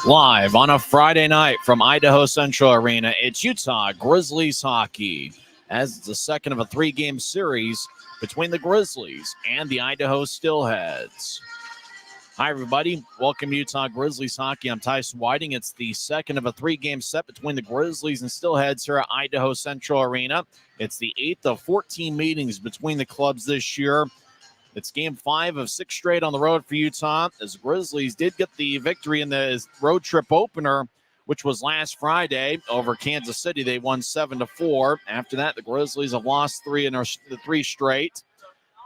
Live on a Friday night from Idaho Central Arena, it's Utah Grizzlies hockey, as it's the second of a three-game series between the Grizzlies and the Idaho Steelheads. Hi, everybody. Welcome to Utah Grizzlies hockey. I'm Tyson Whiting. It's the second of a three-game set between the Grizzlies and Steelheads here at Idaho Central Arena. It's the 8th of 14 meetings between the clubs this year. It's game 5 of 6 straight on the road for Utah, as Grizzlies did get the victory in the road trip opener, which was last Friday over Kansas City. They won 7-4. After that, the Grizzlies have lost 3 straight.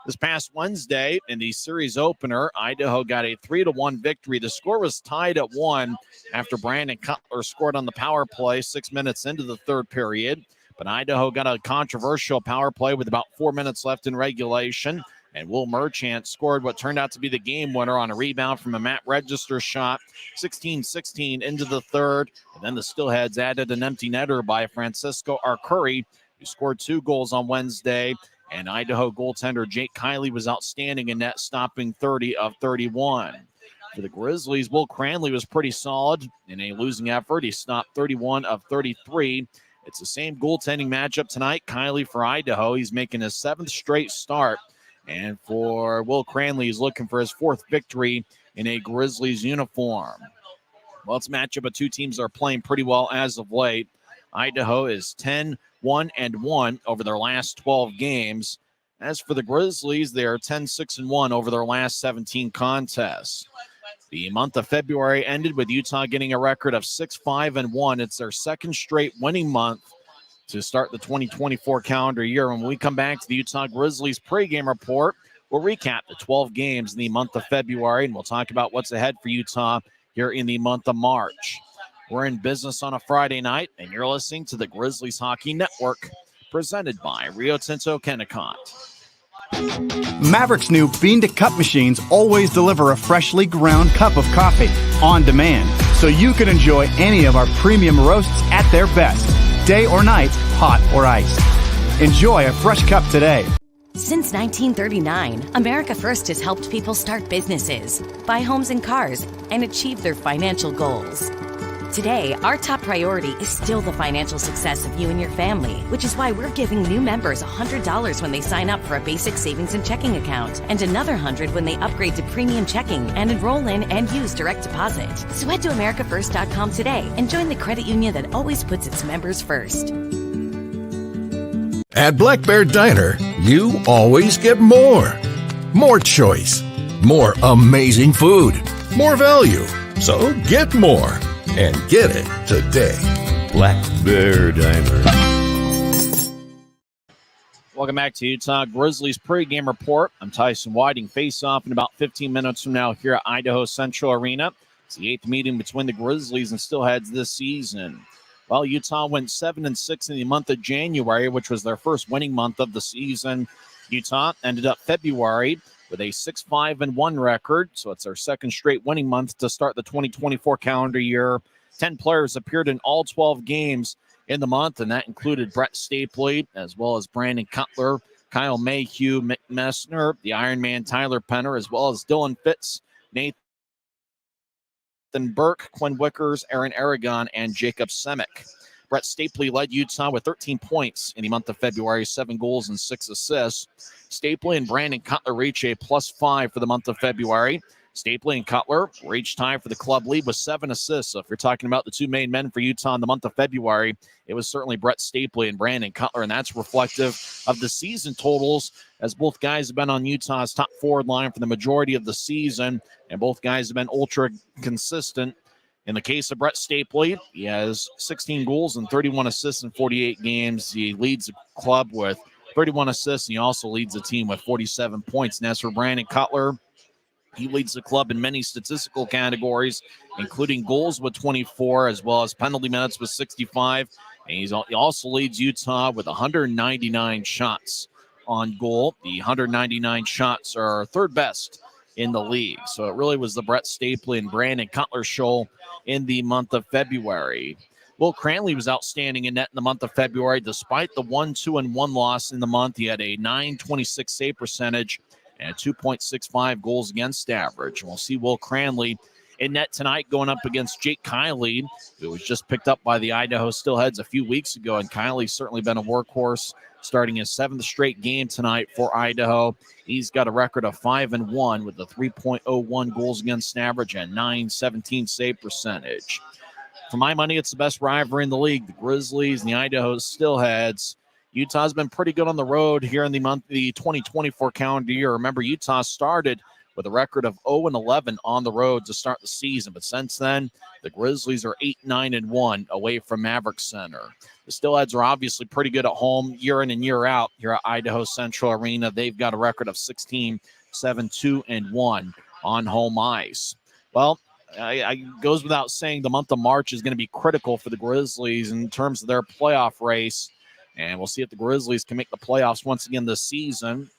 This past Wednesday in the series opener, Idaho got a 3-1 victory. The score was tied at 1 after Brandon Cutler scored on the power play 6 minutes into the third period. But Idaho got a controversial power play with about 4 minutes left in regulation. And Will Merchant scored what turned out to be the game winner on a rebound from a Matt Register shot, 16-16 into the third. And then the Steelheads added an empty netter by Francisco Arcuri, who scored 2 goals on Wednesday. And Idaho goaltender Jake Kiley was outstanding in net, stopping 30 of 31. For the Grizzlies, Will Cranley was pretty solid in a losing effort. He stopped 31 of 33. It's the same goaltending matchup tonight. Kiley for Idaho. He's making his 7th straight start. And for Will Cranley, he's looking for his 4th victory in a Grizzlies uniform. Well, it's a matchup of two teams that are playing pretty well as of late. Idaho is 10-1-1 over their last 12 games. As for the Grizzlies, they are 10-6-1 over their last 17 contests. The month of February ended with Utah getting a record of 6-5-1. It's their second straight winning month to start the 2024 calendar year. When we come back to the Utah Grizzlies pregame report, we'll recap the 12 games in the month of February, and we'll talk about what's ahead for Utah here in the month of March. We're in business on a Friday night, and you're listening to the Grizzlies Hockey Network, presented by Rio Tinto Kennecott. Maverick's new bean-to-cup machines always deliver a freshly ground cup of coffee on demand, so you can enjoy any of our premium roasts at their best, day or night, hot or iced. Enjoy a fresh cup today. Since 1939, America First has helped people start businesses, buy homes and cars, and achieve their financial goals. Today, our top priority is still the financial success of you and your family, which is why we're giving new members $100 when they sign up for a basic savings and checking account, and another $100 when they upgrade to premium checking and enroll in and use direct deposit. So head to americafirst.com today and join the credit union that always puts its members first. At Black Bear Diner, you always get more. More choice, more amazing food, more value. So get more. And get it today. Black Bear Diner. Welcome back to Utah Grizzlies pregame report. I'm Tyson Whiting. Face off in about 15 minutes from now here at Idaho Central Arena. It's the 8th meeting between the Grizzlies and Steelheads this season. Well, Utah went 7-6 in the month of January, which was their first winning month of the season. Utah ended up February with a 6-5-1 record, so it's their second straight winning month to start the 2024 calendar year. 10 players appeared in all 12 games in the month, and that included Brett Stapley, as well as Brandon Cutler, Kyle Mayhew, Mick Messner, the Ironman Tyler Penner, as well as Dylan Fitz, Nathan Burke, Quinn Wickers, Aaron Aragon, and Jacob Semick. Brett Stapley led Utah with 13 points in the month of February, 7 goals and 6 assists. Stapley and Brandon Cutler reach a +5 for the month of February. Stapley and Cutler were each tied for the club lead with 7 assists. So if you're talking about the two main men for Utah in the month of February, it was certainly Brett Stapley and Brandon Cutler, and that's reflective of the season totals, as both guys have been on Utah's top forward line for the majority of the season, and both guys have been ultra consistent. In the case of Brett Stapley, he has 16 goals and 31 assists in 48 games. He leads the club with 31 assists, and he also leads the team with 47 points. And as for Brandon Cutler, he leads the club in many statistical categories, including goals with 24, as well as penalty minutes with 65. And he also leads Utah with 199 shots on goal. The 199 shots are third best in the league. So it really was the Brett Stapley and Brandon Cutler show in the month of February. Will Cranley was outstanding in net in the month of February. Despite the 1-2-1 loss in the month, he had a .926 save percentage and 2.65 goals against average. And we'll see Will Cranley In net tonight, going up against Jake Kiley, who was just picked up by the Idaho Steelheads a few weeks ago, and Kiley's certainly been a workhorse, starting his 7th straight game tonight for Idaho. He's got a record of 5-1 with a 3.01 goals against average and .917 save percentage. For my money, it's the best rivalry in the league, the Grizzlies and the Idaho Steelheads. Utah's been pretty good on the road here in the 2024 calendar year. Remember, Utah started with a record of 0-11 on the road to start the season. But since then, the Grizzlies are 8-9-1 away from Maverick Center. The Steelheads are obviously pretty good at home year in and year out here at Idaho Central Arena. They've got a record of 16-7-2-1 on home ice. Well, it goes without saying the month of March is going to be critical for the Grizzlies in terms of their playoff race. And we'll see if the Grizzlies can make the playoffs once again this season.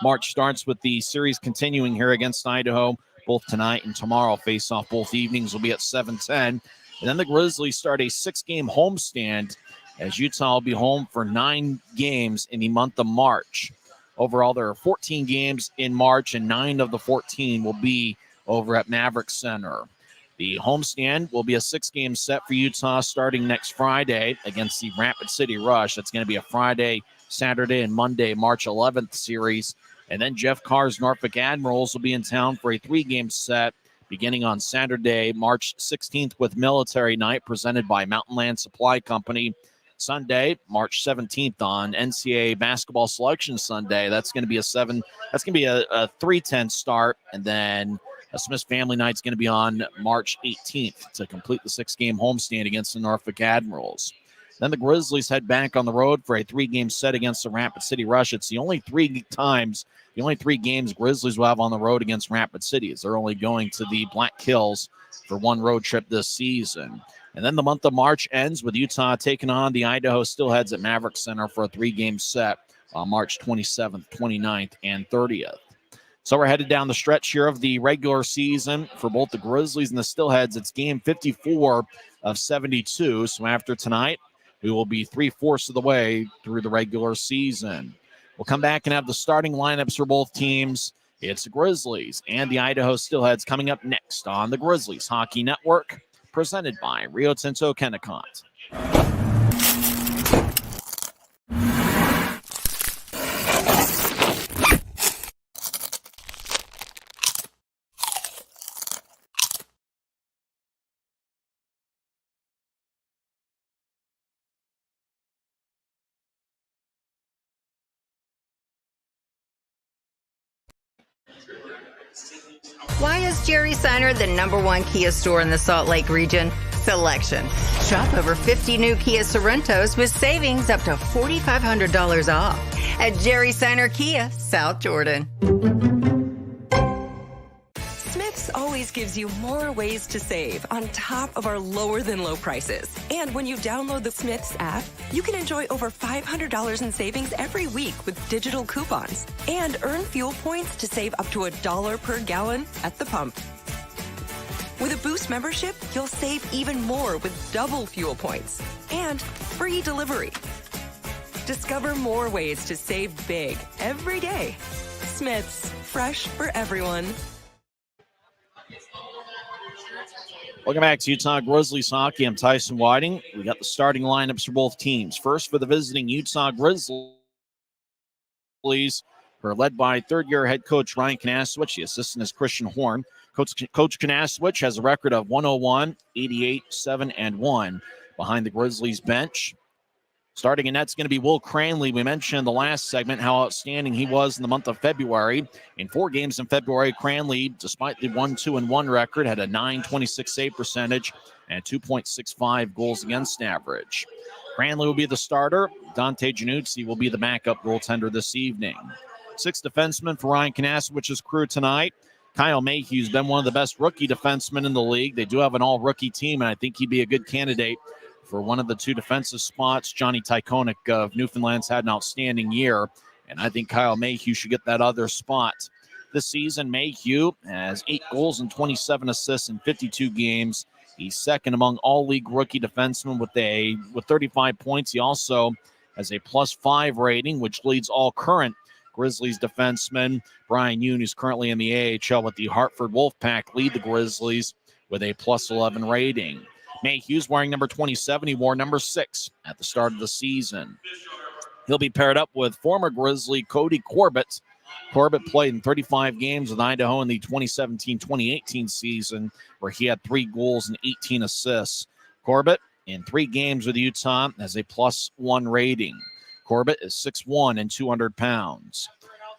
March starts with the series continuing here against Idaho, both tonight and tomorrow. Face-off both evenings will be at 7:10. And then the Grizzlies start a 6-game homestand as Utah will be home for 9 games in the month of March. Overall, there are 14 games in March, and 9 of the 14 will be over at Maverick Center. The homestand will be a 6-game set for Utah starting next Friday against the Rapid City Rush. That's going to be a Friday, Saturday, and Monday, March 11th series. And then Jeff Carr's Norfolk Admirals will be in town for a 3-game set beginning on Saturday, March 16th with Military Night presented by Mountain Land Supply Company. Sunday, March 17th on NCAA Basketball Selection Sunday. That's going to be a 3:10 start, and then a Smith's Family Night's going to be on March 18th to complete the 6-game homestand against the Norfolk Admirals. Then the Grizzlies head back on the road for a 3-game set against the Rapid City Rush. It's the only 3 games Grizzlies will have on the road against Rapid City, as they're only going to the Black Hills for 1 road trip this season. And then the month of March ends with Utah taking on the Idaho Steelheads at Maverick Center for a 3-game set on March 27th, 29th, and 30th. So we're headed down the stretch here of the regular season for both the Grizzlies and the Steelheads. It's game 54 of 72. So after tonight, we will be 3/4 of the way through the regular season. We'll come back and have the starting lineups for both teams. It's the Grizzlies and the Idaho Steelheads coming up next on the Grizzlies Hockey Network, presented by Rio Tinto Kennecott. Why is Jerry Seiner the #1 Kia store in the Salt Lake region? Selection. Shop over 50 new Kia Sorentos with savings up to $4,500 off at Jerry Seiner Kia, South Jordan. Smith's always gives you more ways to save on top of our lower than low prices. And when you download the Smith's app, you can enjoy over $500 in savings every week with digital coupons and earn fuel points to save up to $1 per gallon at the pump. With a Boost membership, you'll save even more with double fuel points and free delivery. Discover more ways to save big every day. Smith's, fresh for everyone. Welcome back to Utah Grizzlies Hockey. I'm Tyson Whiting. We got the starting lineups for both teams. First, for the visiting Utah Grizzlies, who are led by third-year head coach Ryan Kanasowicz. The assistant is Christian Horn. Coach Kanasowicz has a record of 101, 88, 7-1 behind the Grizzlies bench. Starting in net's going to be Will Cranley. We mentioned in the last segment how outstanding he was in the month of February. In 4 games in February, Cranley, despite the 1-2-1 record, had a .926 save percentage and 2.65 goals against average. Cranley will be the starter. Dante Januzzi will be the backup goaltender this evening. 6th defenseman for Ryan Kanasowicz's crew tonight. Kyle Mayhew's been one of the best rookie defensemen in the league. They do have an all-rookie team, and I think he'd be a good candidate for one of the 2 defensive spots. Johnny Tykonik of Newfoundland's had an outstanding year, and I think Kyle Mayhew should get that other spot. This season, Mayhew has 8 goals and 27 assists in 52 games. He's second among all-league rookie defensemen with 35 points. He also has a +5 rating, which leads all current Grizzlies defenseman Brian Yoon, who's currently in the AHL with the Hartford Wolfpack, lead the Grizzlies with a +11 rating. Mayhew's wearing number 27. He wore number 6 at the start of the season. He'll be paired up with former Grizzly Cody Corbett. Corbett played in 35 games with Idaho in the 2017-2018 season, where he had 3 goals and 18 assists. Corbett, in 3 games with Utah, has a +1 rating. Corbett is 6'1" and 200 pounds.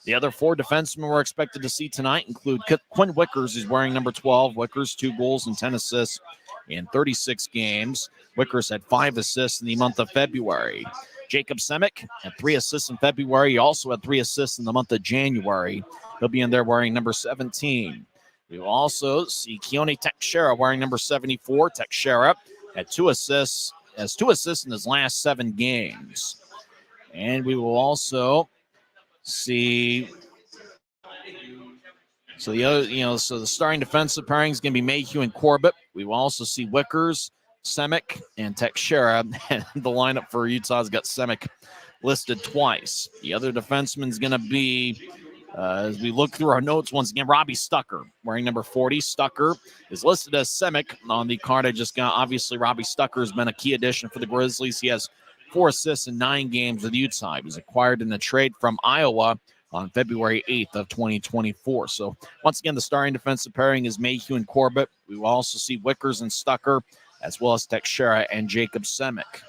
The other 4 defensemen we're expected to see tonight include Quinn Wickers, who's wearing number 12. Wickers, 2 goals and 10 assists in 36 games. Wickers had 5 assists in the month of February. Jacob Semick had 3 assists in February. He also had 3 assists in the month of January. He'll be in there wearing number 17. We will also see Keone Teixeira wearing number 74. Teixeira had 2 assists, in his last 7 games. And we will also see, so the starting defensive pairing is going to be Mayhew and Corbett. We will also see Wickers, Semick, and Teixeira. And the lineup for Utah's got Semick listed twice. The other defenseman is going to be, as we look through our notes once again, Robbie Stucker, wearing number 40. Stucker is listed as Semick on the card I just got. Obviously, Robbie Stucker has been a key addition for the Grizzlies. He has 4 assists in 9 games with Utah. He was acquired in a trade from Iowa on February 8th of 2024. So once again, the starting defensive pairing is Mayhew and Corbett. We will also see Wickers and Stucker, as well as Teixeira and Jacob Semick.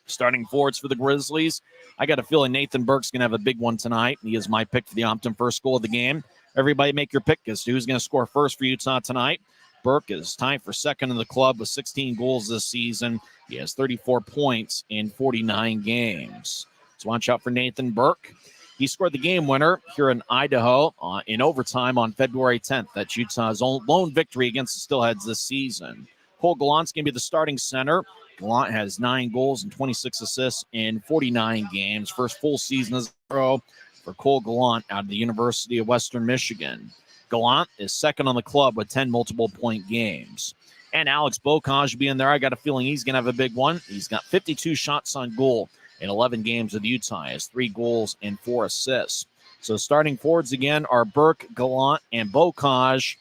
Starting forwards for the Grizzlies, I got a feeling Nathan Burke's going to have a big one tonight. He is my pick for the Optum first goal of the game. Everybody make your pick as to who's going to score first for Utah tonight. Burke is tied for second in the club with 16 goals this season. He has 34 points in 49 games. So watch out for Nathan Burke. He scored the game winner here in Idaho in overtime on February 10th. That's Utah's lone victory against the Steelheads this season. Cole Gallant's going to be the starting center. Gallant has 9 goals and 26 assists in 49 games. First full season as a pro for Cole Gallant out of the University of Western Michigan. Gallant is second on the club with 10 multiple-point games. And Alex Bocage will be in there. I got a feeling he's going to have a big one. He's got 52 shots on goal in 11 games with Utah. He has 3 goals and 4 assists. So starting forwards again are Burke, Gallant, and Bocage.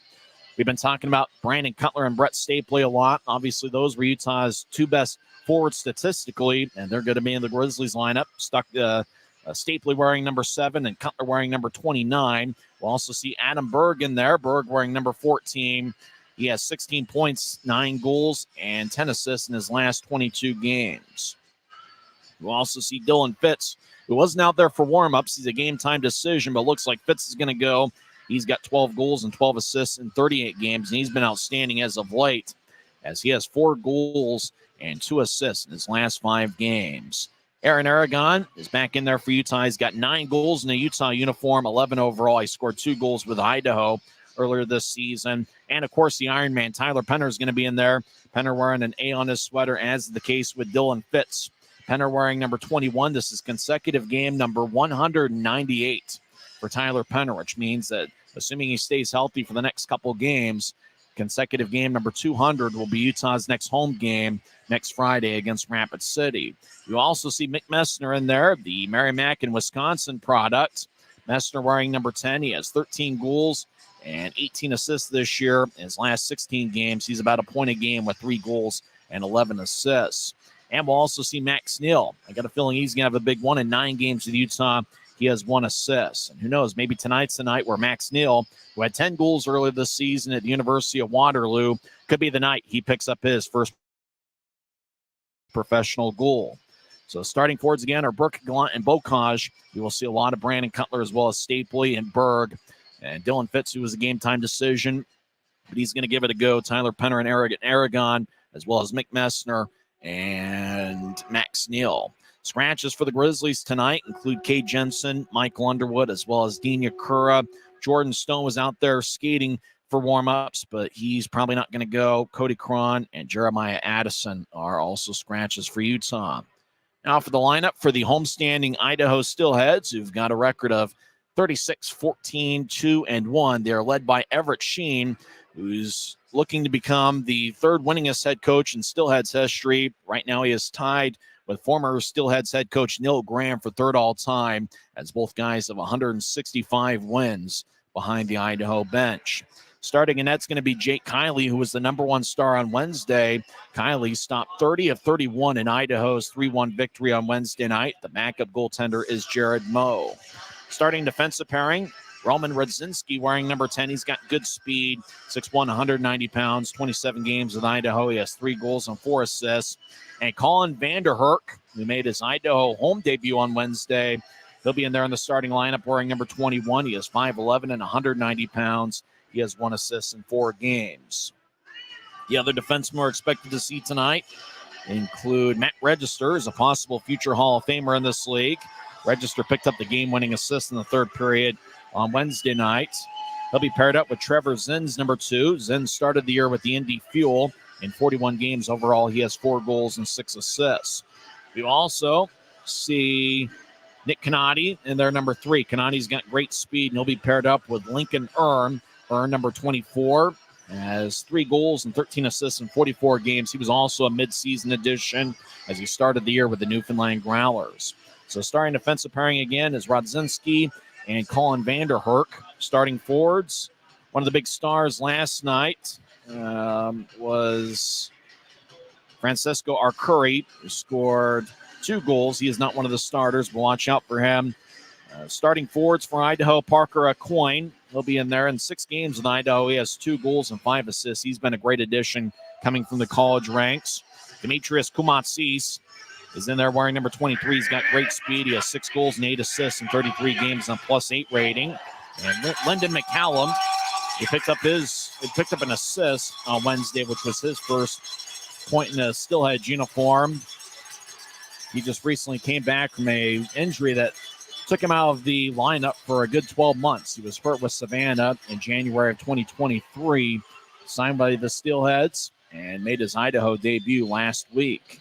We've been talking about Brandon Cutler and Brett Stapley a lot. Obviously, those were Utah's 2 best forwards statistically, and they're going to be in the Grizzlies lineup. Stapley wearing number 7 and Cutler wearing number 29. We'll also see Adam Berg in there. Berg wearing number 14. He has 16 points, 9 goals, and 10 assists in his last 22 games. We'll also see Dylan Fitz, who wasn't out there for warm-ups. He's a game-time decision, but looks like Fitz is going to go. He's got 12 goals and 12 assists in 38 games, and he's been outstanding as of late, as he has 4 goals and 2 assists in his last 5 games. Aaron Aragon is back in there for Utah. He's got 9 goals in a Utah uniform, 11 overall. He scored 2 goals with Idaho earlier this season. And, of course, the Iron Man, Tyler Penner, is going to be in there. Penner wearing an A on his sweater, as is the case with Dylan Fitz. Penner wearing number 21. This is consecutive game number 198 for Tyler Penner, which means that, assuming he stays healthy for the next couple games, consecutive game number 200 will be Utah's next home game next Friday against Rapid City. You also see Mick Messner in there, the Merrimack and Wisconsin product. Messner wearing number 10. He has 13 goals and 18 assists this year. In his last 16 games, he's about a point a game with 3 goals and 11 assists. And we'll also see Max Neal. I got a feeling he's going to have a big one in 9 games with Utah. He has 1 assist. And who knows, maybe tonight's the night where Max Neal, who had 10 goals earlier this season at the University of Waterloo, could be the night he picks up his first professional goal. So starting forwards again are Burke, Gallant, and Bocage. You will see a lot of Brandon Cutler as well as Stapley and Berg. And Dylan Fitz, who was a game-time decision, but he's going to give it a go. Tyler Penner and Aragon, as well as Mick Messner and Max Neal. Scratches for the Grizzlies tonight include Kay Jensen, Michael Underwood, as well as Dean Yakura. Jordan Stone was out there skating for warm-ups, but he's probably not going to go. Cody Cron and Jeremiah Addison are also scratches for Utah. Now for the lineup for the homestanding Idaho Steelheads, who've got a record of 36-14-2-1. They're led by Everett Sheen, who's looking to become the 3rd winningest head coach in Steelheads history. Right now he is tied with former Steelheads head coach Neil Graham for third all-time, as both guys have 165 wins behind the Idaho bench. Starting in net's going to be Jake Kiley, who was the number one star on Wednesday. Kiley stopped 30 of 31 in Idaho's 3-1 victory on Wednesday night. The backup goaltender is Jared Moe. Starting defensive pairing, Roman Radzinski wearing number 10. He's got good speed, 6'1", 190 pounds, 27 games with Idaho. He has 3 goals and 4 assists. And Colin Vanderherk, who made his Idaho home debut on Wednesday, he'll be in there in the starting lineup wearing number 21. He is 5'11" and 190 pounds. He has 1 assist in 4 games. The other defensemen we're expected to see tonight include Matt Register, as a possible future Hall of Famer in this league. Register picked up the game-winning assist in the third period on Wednesday night. He'll be paired up with Trevor Zins, number 2. Zins started the year with the Indy Fuel. In 41 games overall, he has 4 goals and 6 assists. We also see Nick Canati in there, number 3. Canati's got great speed, and he'll be paired up with Lincoln Earn. Earn, number 24, has 3 goals and 13 assists in 44 games. He was also a midseason addition as he started the year with the Newfoundland Growlers. So starting defensive pairing again is Radzinski and Colin Vanderherk. Starting forwards, one of the big stars last night was Francisco Arcuri, who scored 2 goals. He is not one of the starters, but watch out for him. Starting forwards for Idaho, Parker Acoin. He'll be in there in 6 games with Idaho. He has 2 goals and 5 assists. He's been a great addition coming from the college ranks. Demetrius Kumatsis is in there wearing number 23. He's got great speed. He has 6 goals and 8 assists in 33 games on +8 rating. And Lyndon McCallum, he picked up an assist on Wednesday, which was his first point in a Steelheads uniform. He just recently came back from an injury that took him out of the lineup for a good 12 months. He was hurt with Savannah in January of 2023, signed by the Steelheads, and made his Idaho debut last week.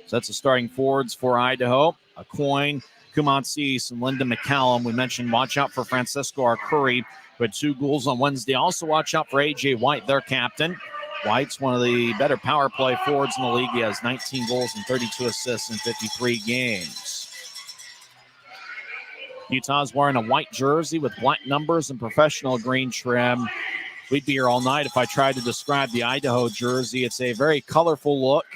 So that's the starting forwards for Idaho. Acoin, Kumatsis, and Lyndon McCallum. We mentioned watch out for Francisco Arcuri, who had 2 goals on Wednesday. Also watch out for A.J. White, their captain. White's one of the better power play forwards in the league. He has 19 goals and 32 assists in 53 games. Utah's wearing a white jersey with black numbers and professional green trim. We'd be here all night if I tried to describe the Idaho jersey. It's a very colorful look.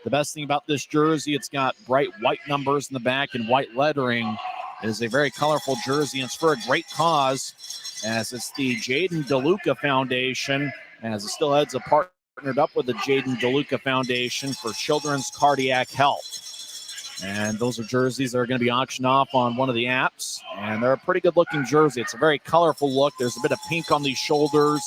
The best thing about this jersey, it's got bright white numbers in the back and white lettering. It is a very colorful jersey, and it's for a great cause, as it's the Jaden DeLuca Foundation, as the Steelheads have partnered up with the Jaden DeLuca Foundation for Children's Cardiac Health. And those are jerseys that are going to be auctioned off on one of the apps. And they're a pretty good-looking jersey. It's a very colorful look. There's a bit of pink on these shoulders,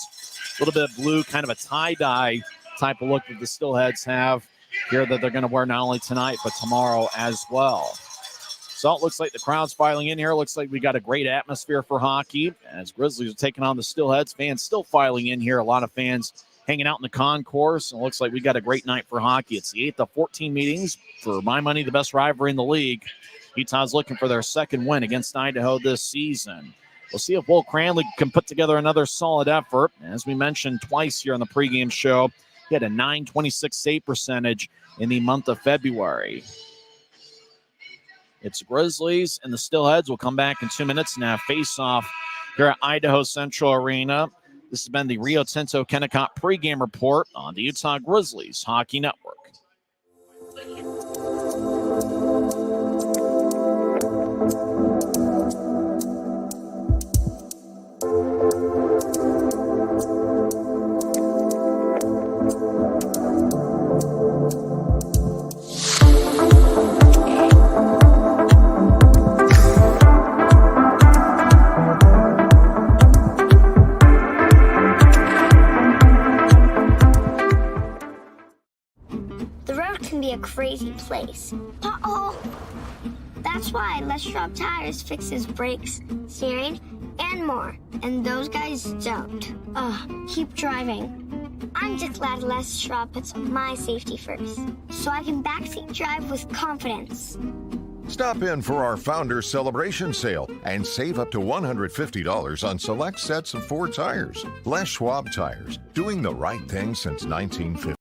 a little bit of blue, kind of a tie-dye type of look that the Steelheads have here that they're going to wear not only tonight but tomorrow as well. So it looks like the crowd's filing in here. Looks like we got a great atmosphere for hockey as Grizzlies are taking on the Steelheads. Fans still filing in here. A lot of fans hanging out in the concourse. And it looks like we got a great night for hockey. It's the 8th of 14 meetings. For my money, the best rivalry in the league. Utah's looking for their 2nd win against Idaho this season. We'll see if Will Cranley can put together another solid effort. As we mentioned twice here on the pregame show, he had a .926 save percentage in the month of February. It's Grizzlies and the Steelheads. We'll come back in 2 minutes and have face-off here at Idaho Central Arena. This has been the Rio Tinto Kennecott pregame report on the Utah Grizzlies Hockey Network. A crazy place. Uh-oh! That's why Les Schwab Tires fixes brakes, steering, and more. And those guys don't. Keep driving. I'm just glad Les Schwab puts my safety first, so I can backseat drive with confidence. Stop in for our Founders Celebration Sale and save up to $150 on select sets of Ford tires. Les Schwab Tires, doing the right thing since 1950.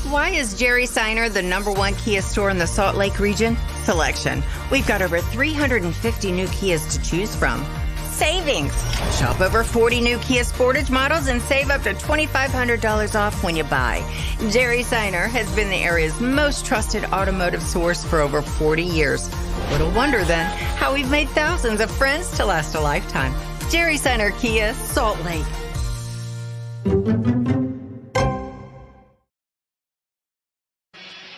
Why is Jerry Seiner the #1 Kia store in the Salt Lake region? Selection. We've got over 350 new Kias to choose from. Savings. Shop over 40 new Kia Sportage models and save up to $2,500 off when you buy. Jerry Seiner has been the area's most trusted automotive source for over 40 years. Little wonder then how we've made thousands of friends to last a lifetime. Jerry Seiner Kia, Salt Lake.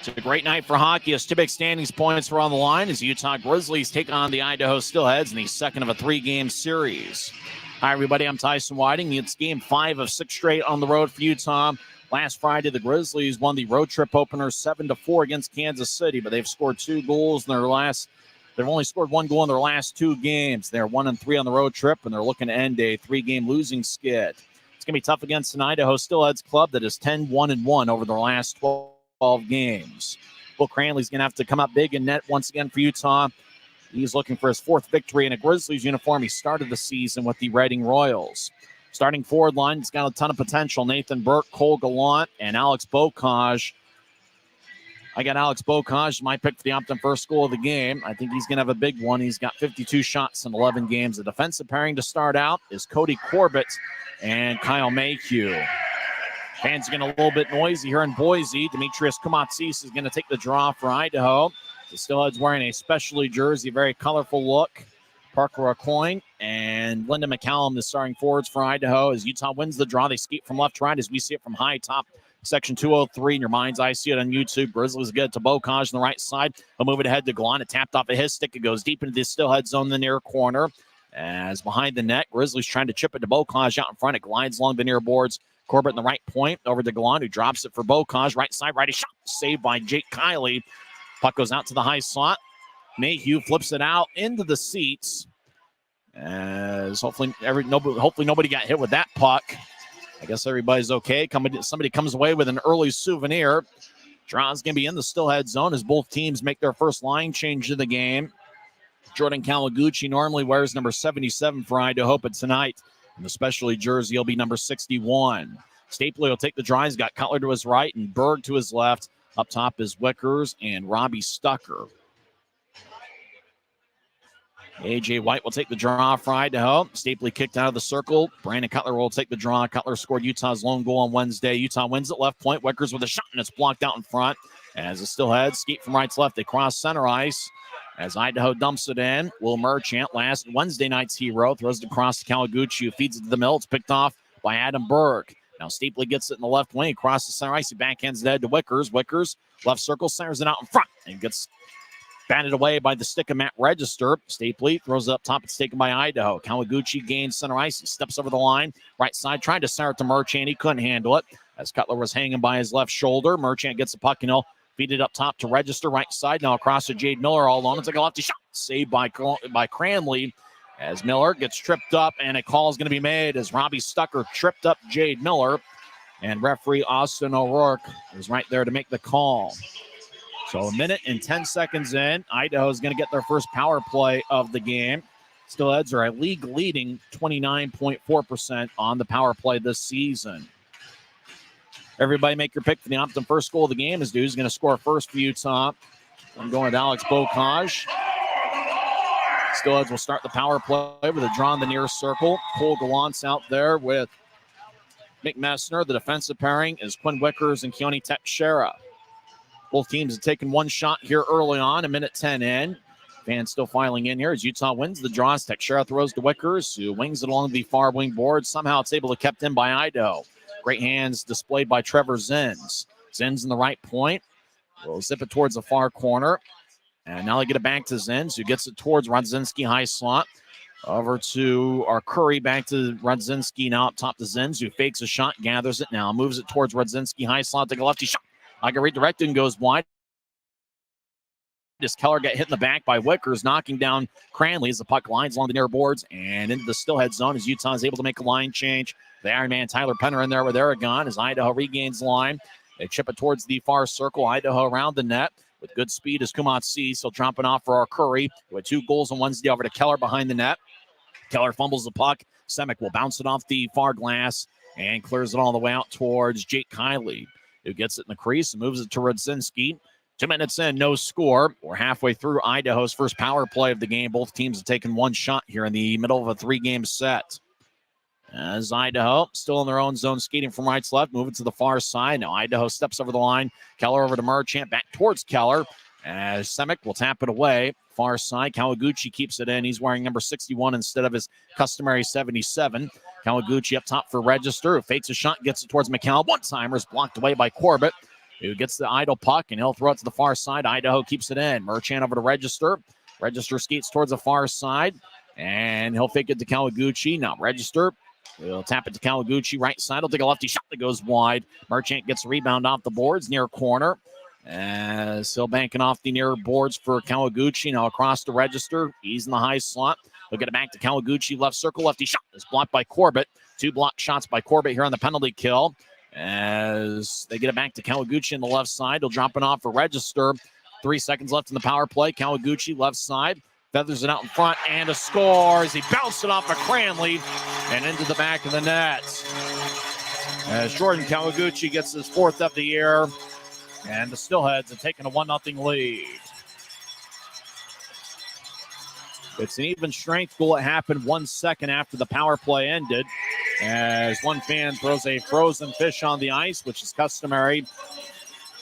It's a great night for hockey as two big standings points were on the line as Utah Grizzlies take on the Idaho Steelheads in the second of a 3-game series. Hi, everybody. I'm Tyson Whiting. It's game 5 of 6 straight on the road for Utah. Last Friday, the Grizzlies won the road trip opener 7-4 against Kansas City, but they've scored 2 goals in their last. They've only scored 1 goal in their last 2 games. They're 1-3 on the road trip, and they're looking to end a 3-game losing skid. It's going to be tough against an Idaho Steelheads club that is 10-1-1 over their last 12 games. Will Cranley's going to have to come up big in net once again for Utah. He's looking for his 4th victory in a Grizzlies uniform. He started the season with the Reading Royals. Starting forward line, he's got a ton of potential. Nathan Burke, Cole Gallant, and Alex Bocage. I got Alex Bocage, my pick for the Optum first goal of the game. I think he's going to have a big one. He's got 52 shots in 11 games. The defensive pairing to start out is Cody Corbett and Kyle Mayhew. Fans are getting a little bit noisy here in Boise. Demetrius Kumatsis is going to take the draw for Idaho. The Steelheads wearing a specialty jersey, very colorful look. Parker O'Coin and Linda McCallum, the starting forwards for Idaho. As Utah wins the draw, they skate from left to right as we see it from high top section 203 in your mind's eye. See it on YouTube. Grizzlies get it to Bocage on the right side. He'll move it ahead to Gallant. It tapped off of his stick. It goes deep into the Steelhead zone in the near corner. As behind the net, Grizzlies trying to chip it to Bocage out in front. It glides along the near boards. Corbett in the right point over to Gallant, who drops it for Bocage. Right side, righty shot. Saved by Jake Kiley. Puck goes out to the high slot. Mayhew flips it out into the seats. As hopefully nobody got hit with that puck. I guess everybody's okay. Somebody comes away with an early souvenir. Draw's going to be in the Steelhead zone as both teams make their first line change of the game. Jordan Kawaguchi normally wears number 77 for Idaho, but tonight in the specialty jersey, he'll be number 61. Stapley will take the draw. He's got Cutler to his right and Berg to his left. Up top is Wickers and Robbie Stucker. A.J. White will take the draw for Idaho. Stapley kicked out of the circle. Brandon Cutler will take the draw. Cutler scored Utah's lone goal on Wednesday. Utah wins at left point. Wickers with a shot, and it's blocked out in front. As the Steelheads skate from right to left, they cross center ice. As Idaho dumps it in, Will Merchant, last Wednesday night's hero, throws it across to Kawaguchi, who feeds it to the middle. It's picked off by Adam Berg. Now Stapley gets it in the left wing, across the center ice. He backhands it ahead to Wickers. Wickers, left circle, centers it out in front, and gets batted away by the stick of Matt Register. Stapley throws it up top. It's taken by Idaho. Kawaguchi gains center ice. He steps over the line. Right side, trying to center it to Merchant. He couldn't handle it as Cutler was hanging by his left shoulder. Merchant gets the puck, and he'll feed it up top to Register. Right side, now across to Jade Miller all alone. It's like a lefty shot. Saved by Cranley as Miller gets tripped up, and a call is going to be made as Robbie Stucker tripped up Jade Miller. And referee Austin O'Rourke is right there to make the call. So a minute and 10 seconds in, Idaho is going to get their first power play of the game. Steelheads are a league-leading 29.4% on the power play this season. Everybody make your pick for the Optum first goal of the game. As Dude's going to score first for Utah. I'm going with Alex Bocage. Steelheads will start the power play with a draw in the near circle. Cole Gallant's out there with Mick Messner. The defensive pairing is Quinn Wickers and Keone Teixeira. Both teams have taken one shot here early on, a minute 10 in. Fans still filing in here as Utah wins the draw. Teixeira throws to Wickers, who wings it along the far wing board. Somehow it's able to be kept in by Idaho. Great hands displayed by Trevor Zins. Zins in the right point. Will zip it towards the far corner. And now they get it back to Zins, who gets it towards Rodzinski high slot. Over to our Curry, back to Rodzinski, now up top to Zins, who fakes a shot, gathers it now, moves it towards Rodzinski high slot, take a lefty shot. I can redirect and goes wide. This Keller got hit in the back by Wickers, knocking down Cranley as the puck lines along the near boards and into the Steelhead zone as Utah is able to make a line change. The Iron Man Tyler Penner in there with Aragon as Idaho regains line. They chip it towards the far circle. Idaho around the net with good speed as Kumatsi. So dropping off for our Curry with 2 goals on Wednesday over to Keller behind the net. Keller fumbles the puck. Semick will bounce it off the far glass and clears it all the way out towards Jake Kiley. who gets it in the crease and moves it to Radzinski. 2 minutes in, no score. We're halfway through Idaho's first power play of the game. Both teams have taken one shot here in the middle of a 3-game set. As Idaho still in their own zone, skating from right to left, moving to the far side. Now Idaho steps over the line. Keller over to Merchant, back towards Keller. As Semick will tap it away. Far side, Kawaguchi keeps it in. He's wearing number 61 instead of his customary 77. Kawaguchi up top for Register, who fakes a shot, gets it towards McCall. One-timer's blocked away by Corbett, who gets the idle puck, and he'll throw it to the far side. Idaho keeps it in. Merchant over to Register. Register skates towards the far side, and he'll fake it to Kawaguchi. Now Register. He'll tap it to Kawaguchi, right side. He'll take a lefty shot that goes wide. Merchant gets a rebound off the boards, near corner. As he'll banking off the near boards for Kawaguchi. Now across the Register. He's in the high slot. He'll get it back to Kawaguchi. Left circle, lefty shot is blocked by Corbett. 2 block shots by Corbett here on the penalty kill. As they get it back to Kawaguchi on the left side. He'll drop it off for Register. 3 seconds left in the power play. Kawaguchi, left side. Feathers it out in front, and a score as he bounced it off of Cranley and into the back of the net. As Jordan Kawaguchi gets his 4th of the year, and the Steelheads have taken a 1-0 lead. It's an even strength goal. It happened 1 second after the power play ended, as one fan throws a frozen fish on the ice, which is customary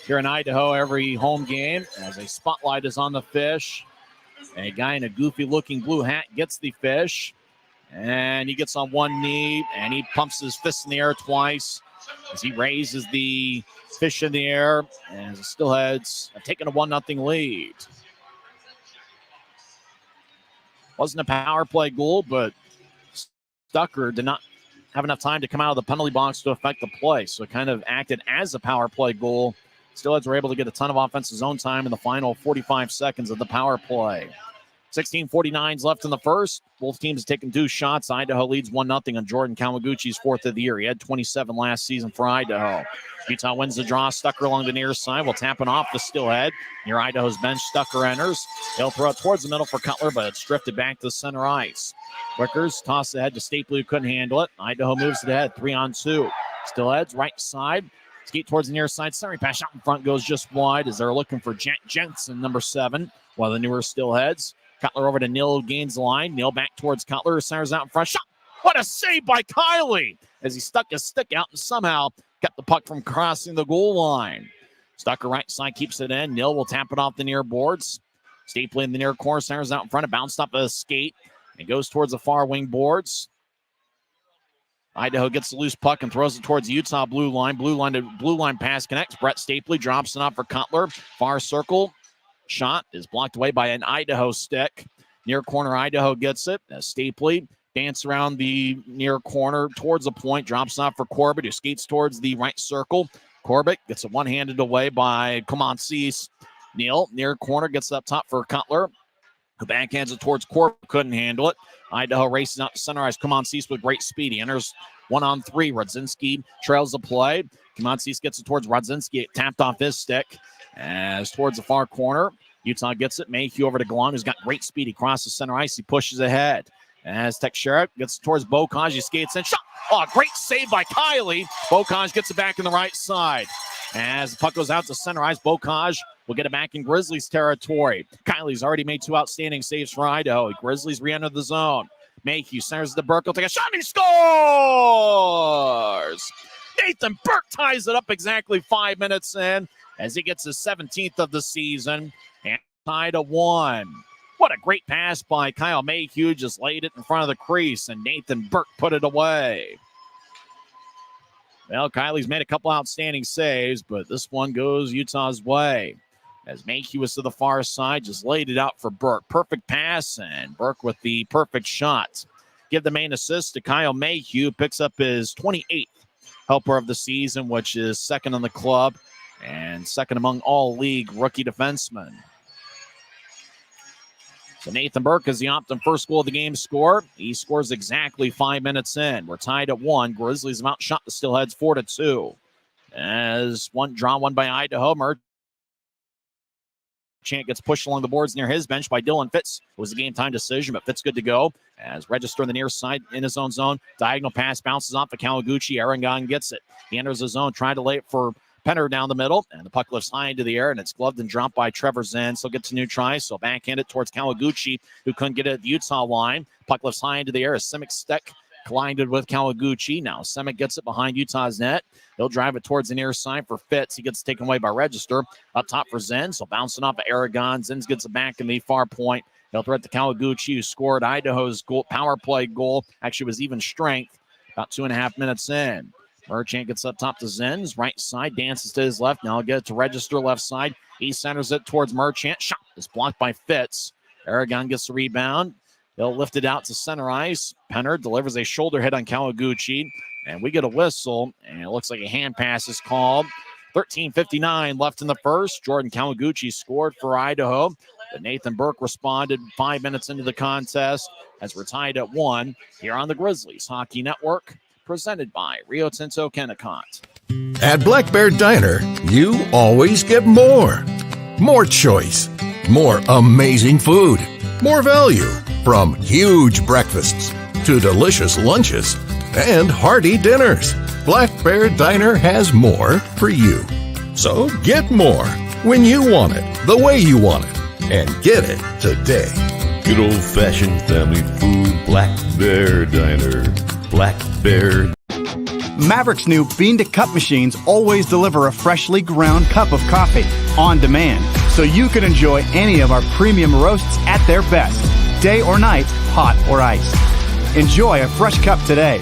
here in Idaho every home game, as a spotlight is on the fish. A guy in a goofy-looking blue hat gets the fish, and he gets on one knee, and he pumps his fist in the air twice as he raises the fish in the air, as the Steelheads have taken a 1-0 lead. Wasn't a power play goal, but Stucker did not have enough time to come out of the penalty box to affect the play, so it kind of acted as a power play goal. Steelheads were able to get a ton of offensive zone time in the final 45 seconds of the power play. 16:49 left in the first. Both teams have taken 2 shots. Idaho leads 1-0 on Jordan Kawaguchi's 4th of the year. He had 27 last season for Idaho. Utah wins the draw. Stucker along the near side. Will tap it off the Steelhead. Near Idaho's bench, Stucker enters. He'll throw it towards the middle for Cutler, but it's drifted back to the center ice. Wickers toss ahead to Stapley, who couldn't handle it. Idaho moves it ahead, 3-on-2. Steelheads right side. Skate towards the near side. Centering pass out in front goes just wide as they're looking for Jack Jensen, number 7, while the newer Steelheads. Cutler over to Neal, gains the line. Neal back towards Cutler. Centers out in front. Shot! What a save by Kiley as he stuck his stick out and somehow kept the puck from crossing the goal line. Stucker right side keeps it in. Neal will tap it off the near boards. Stapley in the near corner. Centers out in front. It bounced off a skate and goes towards the far wing boards. Idaho gets the loose puck and throws it towards the Utah blue line. Blue line pass connects. Brett Stapley drops it off for Cutler. Far circle. Shot is blocked away by an Idaho stick. Near corner, Idaho gets it. Stapley dance around the near corner towards the point. Drops off for Corbett, who skates towards the right circle. Corbett gets it one-handed away by Comancis. Neal, near corner, gets it up top for Cutler, who backhands it towards Corbett. Couldn't handle it. Idaho races out to center ice. Comancis with great speed. He enters 1-on-3. Radzinski trails the play. Comancis gets it towards Radzinski. It tapped off his stick. As towards the far corner, Utah gets it. Mayhew over to Gallant, who's got great speed. He crosses center ice. He pushes ahead. As Teixeira gets towards Bocage. He skates in. Shot! Oh, great save by Kiley. Bocage gets it back in the right side. As the puck goes out to center ice, Bocage will get it back in Grizzlies territory. Kiley's already made 2 outstanding saves for Idaho. Grizzlies re-enter the zone. Mayhew centers the Burke. He'll take a shot and he scores! Nathan Burke ties it up exactly 5 minutes in as he gets his 17th of the season and tied at 1. What a great pass by Kyle Mayhew. Just laid it in front of the crease, and Nathan Burke put it away. Well, Kiley's made a couple outstanding saves, but this one goes Utah's way. As Mayhew was to the far side, just laid it out for Burke. Perfect pass, and Burke with the perfect shot. Give the main assist to Kyle Mayhew. Picks up his 28th helper of the season, which is second on the club and second among all league rookie defensemen. So Nathan Burke is the Optum first goal of the game score. He scores exactly 5 minutes in. We're tied at 1. Grizzlies have outshot the Steelheads 4-2. As one by Idaho. Merchant gets pushed along the boards near his bench by Dylan Fitz. It was a game time decision, but Fitz good to go. As Register on the near side in his own zone. Diagonal pass bounces off of Kawaguchi. Aragon gets it. He enters the zone, trying to lay it for Penner down the middle, and the puck lifts high into the air, and it's gloved and dropped by Trevor Zen. So gets a new try, so backhand it towards Kawaguchi, who couldn't get it at the Utah line. Puck lifts high into the air. Semic Steck collided with Kawaguchi. Now Semic gets it behind Utah's net. He'll drive it towards the near side for Fitz. He gets taken away by Register. Up top for Zen, so bouncing off of Aragon. Zen gets it back in the far point. He'll throw it to Kawaguchi, who scored Idaho's power play goal. Actually was even strength about 2.5 minutes in. Merchant gets up top to Zen's right side, dances to his left. Now he'll get it to Register left side. He centers it towards Merchant. Shot is blocked by Fitz. Aragon gets the rebound. He'll lift it out to center ice. Penner delivers a shoulder hit on Kawaguchi. And we get a whistle. And it looks like a hand pass is called. 13:59 left in the first. Jordan Kawaguchi scored for Idaho. But Nathan Burke responded 5 minutes into the contest as we're tied at 1 here on the Grizzlies Hockey Network, presented by Rio Tinto Kennecott. At Black Bear Diner, you always get more. More choice, more amazing food, more value, from huge breakfasts to delicious lunches and hearty dinners. Black Bear Diner has more for you. So get more when you want it, the way you want it, and get it today. Good old-fashioned family food, Black Bear Diner. Black Bear. Maverick's new bean-to-cup machines always deliver a freshly ground cup of coffee on demand, so you can enjoy any of our premium roasts at their best, day or night, hot or iced. Enjoy a fresh cup today.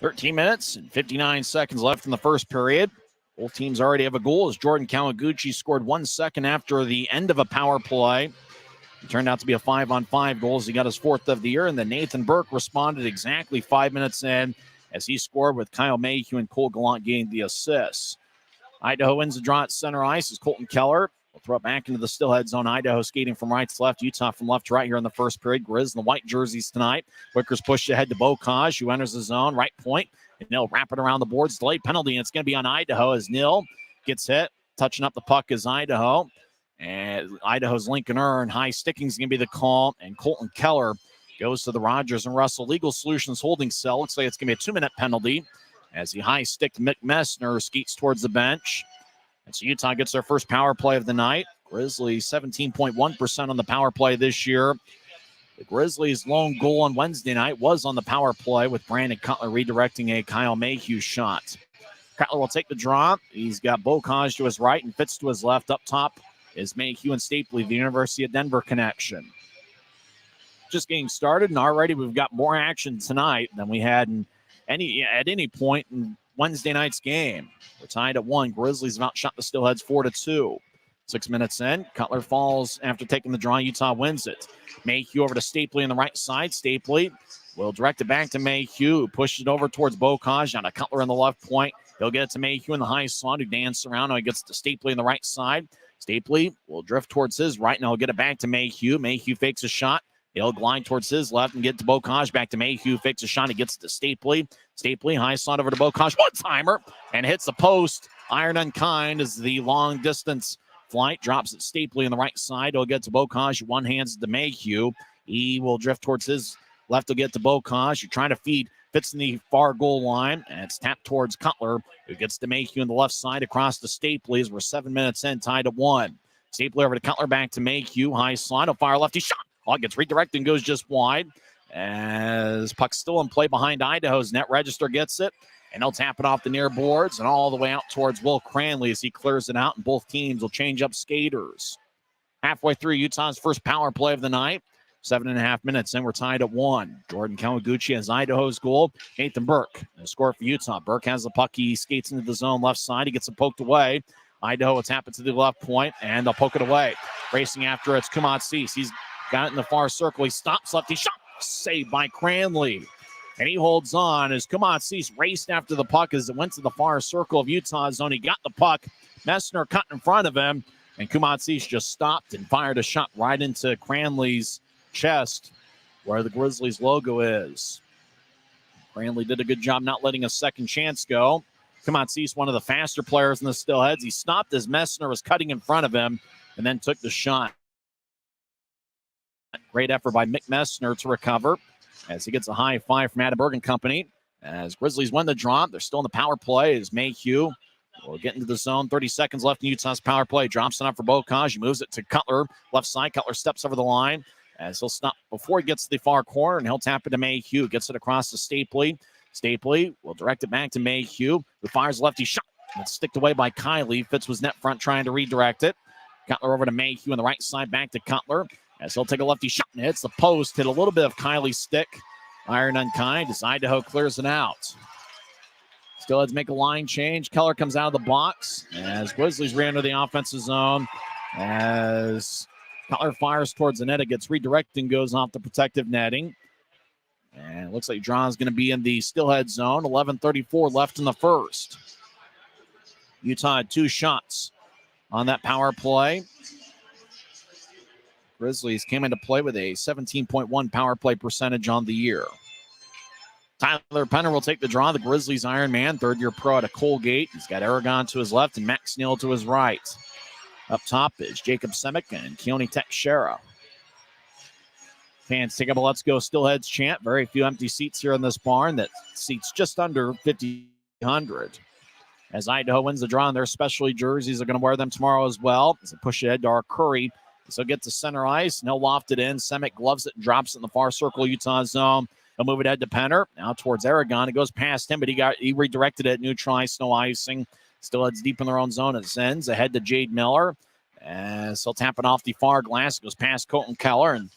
"13 minutes and 59 seconds left in the first period. Both teams already have a goal as Jordan Kawaguchi scored 1 second after the end of a power play. It turned out to be a 5-on-5 goal as he got his 4th of the year. And then Nathan Burke responded exactly 5 minutes in as he scored with Kyle Mayhew and Cole Gallant getting the assists. Idaho wins the draw at center ice as Colton Keller will throw it back into the Steelhead zone. Idaho skating from right to left, Utah from left to right here in the first period. Grizz in the white jerseys tonight. Wickers pushed ahead to Bocage, who enters the zone, right point. And Nil wrap it around the boards. Delayed penalty, and it's going to be on Idaho as Nil gets hit. Touching up the puck is Idaho. And Idaho's Lincoln Earn. High sticking is going to be the call. And Colton Keller goes to the Rogers and Russell Legal Solutions holding cell. Looks like it's going to be a 2-minute penalty as he high sticked Mick Messner, skates towards the bench. And so Utah gets their first power play of the night. Grizzlies 17.1% on the power play this year. The Grizzlies' lone goal on Wednesday night was on the power play with Brandon Cutler redirecting a Kyle Mayhew shot. Cutler will take the draw. He's got Bocage to his right and Fitz to his left. Up top is Mayhew and Stapley, the University of Denver connection. Just getting started, and already we've got more action tonight than we had at any point in Wednesday night's game. We're tied at 1. Grizzlies have outshot the Steelheads 4-2. 6 minutes in, Cutler falls after taking the draw. Utah wins it. Mayhew over to Stapley on the right side. Stapley will direct it back to Mayhew, who pushes it over towards Bocage. On a Cutler in the left point. He'll get it to Mayhew in the high slot, who dances around. Now he gets to Stapley on the right side. Stapley will drift towards his right. Now he'll get it back to Mayhew. Mayhew fakes a shot. He'll glide towards his left and get to Bocage. Back to Mayhew. Fakes a shot. He gets it to Stapley. Stapley, high slot over to Bocage. One-timer. And hits the post. Iron Unkind as the long-distance flight drops it Stapley on the right side. He'll get to Bocage. One hands to Mayhew. He will drift towards his left. He'll get to Bocage. You're trying to feed. Fits in the far goal line. And it's tapped towards Cutler, who gets to Mayhew on the left side across to Stapley as we're 7 minutes in, tied at 1. Stapley over to Cutler, back to Mayhew. High slot. He'll fire lefty shot. Ball gets redirected and goes just wide. As puck's still in play behind Idaho's net. Register gets it. And they'll tap it off the near boards and all the way out towards Will Cranley as he clears it out, and both teams will change up skaters. Halfway through Utah's first power play of the night. 7.5 minutes in, we're tied at 1. Jordan Kawaguchi has Idaho's goal. Nathan Burke, the score for Utah. Burke has the puck. He skates into the zone left side. He gets it poked away. Idaho will tap it to the left point, and they'll poke it away. Racing after it's Kumatsis. He's got it in the far circle. He stops lefty shot. Saved by Cranley. And he holds on as Kumatsis raced after the puck as it went to the far circle of Utah's zone. He got the puck. Messner cut in front of him, and Kumatsis just stopped and fired a shot right into Cranley's chest where the Grizzlies logo is. Cranley did a good job not letting a second chance go. Kumatsis, one of the faster players in the Steelheads. He stopped as Messner was cutting in front of him and then took the shot. Great effort by Mick Messner to recover. as he gets a high five from Adam Bergen Company. As Grizzlies win the draw, they're still in the power play as Mayhew will get into the zone. 30 seconds left in Utah's power play. Drops it up for Bocage. He moves it to Cutler, left side. Cutler steps over the line as he'll stop before he gets to the far corner, and he'll tap it to Mayhew. Gets it across to Stapley. Stapley will direct it back to Mayhew, who fires lefty shot. It's sticked away by Kylie. Fitz was net front trying to redirect it. Cutler over to Mayhew on the right side, back to Cutler as he'll take a lefty shot and hits the post. Hit a little bit of Kylie's stick. Iron unkind as Idaho clears it out. Steelheads make a line change. Keller comes out of the box as Grizzlies re-enter the offensive zone. As Cutler fires towards the net, it gets redirected and goes off the protective netting. And it looks like draw is going to be in the Steelhead zone. 11:34 left in the first. Utah had 2 shots on that power play. Grizzlies came into play with a 17.1 power play percentage on the year. Tyler Penner will take the draw. The Grizzlies Iron Man, third-year pro out of Colgate. He's got Aragon to his left and Max Neal to his right. Up top is Jacob Semick and Keone Teixeira. Fans take up a Let's Go Steelheads chant. Very few empty seats here in this barn. That seats just under 5,000. As Idaho wins the draw, and their specialty jerseys are going to wear them tomorrow as well. As they push ahead to our Curry. So get to center ice. No loft it in. Semick gloves it and drops it in the far circle Utah zone. He'll move it ahead to Penner. Now towards Aragon. It goes past him, but he redirected it. Neutral ice, no icing. Still heads deep in their own zone. It sends ahead to Jade Miller. As he'll tap it off the far glass. It goes past Colton Keller and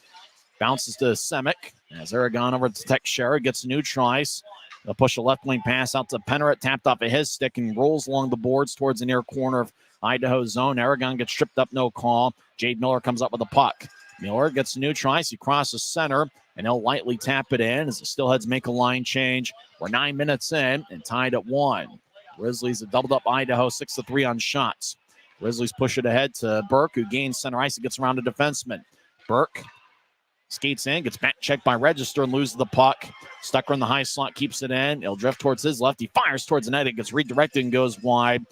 bounces to Semick. As Aragon over to Teixeira gets a neutral ice. They'll push a left wing pass out to Penner. It tapped off of his stick and rolls along the boards towards the near corner of Idaho's zone. Aragon gets tripped up, no call. Jade Miller comes up with a puck. Miller gets a neutral ice. He crosses center, and he'll lightly tap it in as the Steelheads make a line change. We're 9 minutes in and tied at 1. Grizzlies have doubled up Idaho 6-3 on shots. Grizzlies push it ahead to Burke, who gains center ice and gets around a defenseman. Burke skates in, gets back checked by Register and loses the puck. Stucker in the high slot, keeps it in. He'll drift towards his left. He fires towards the net. It gets redirected and goes wide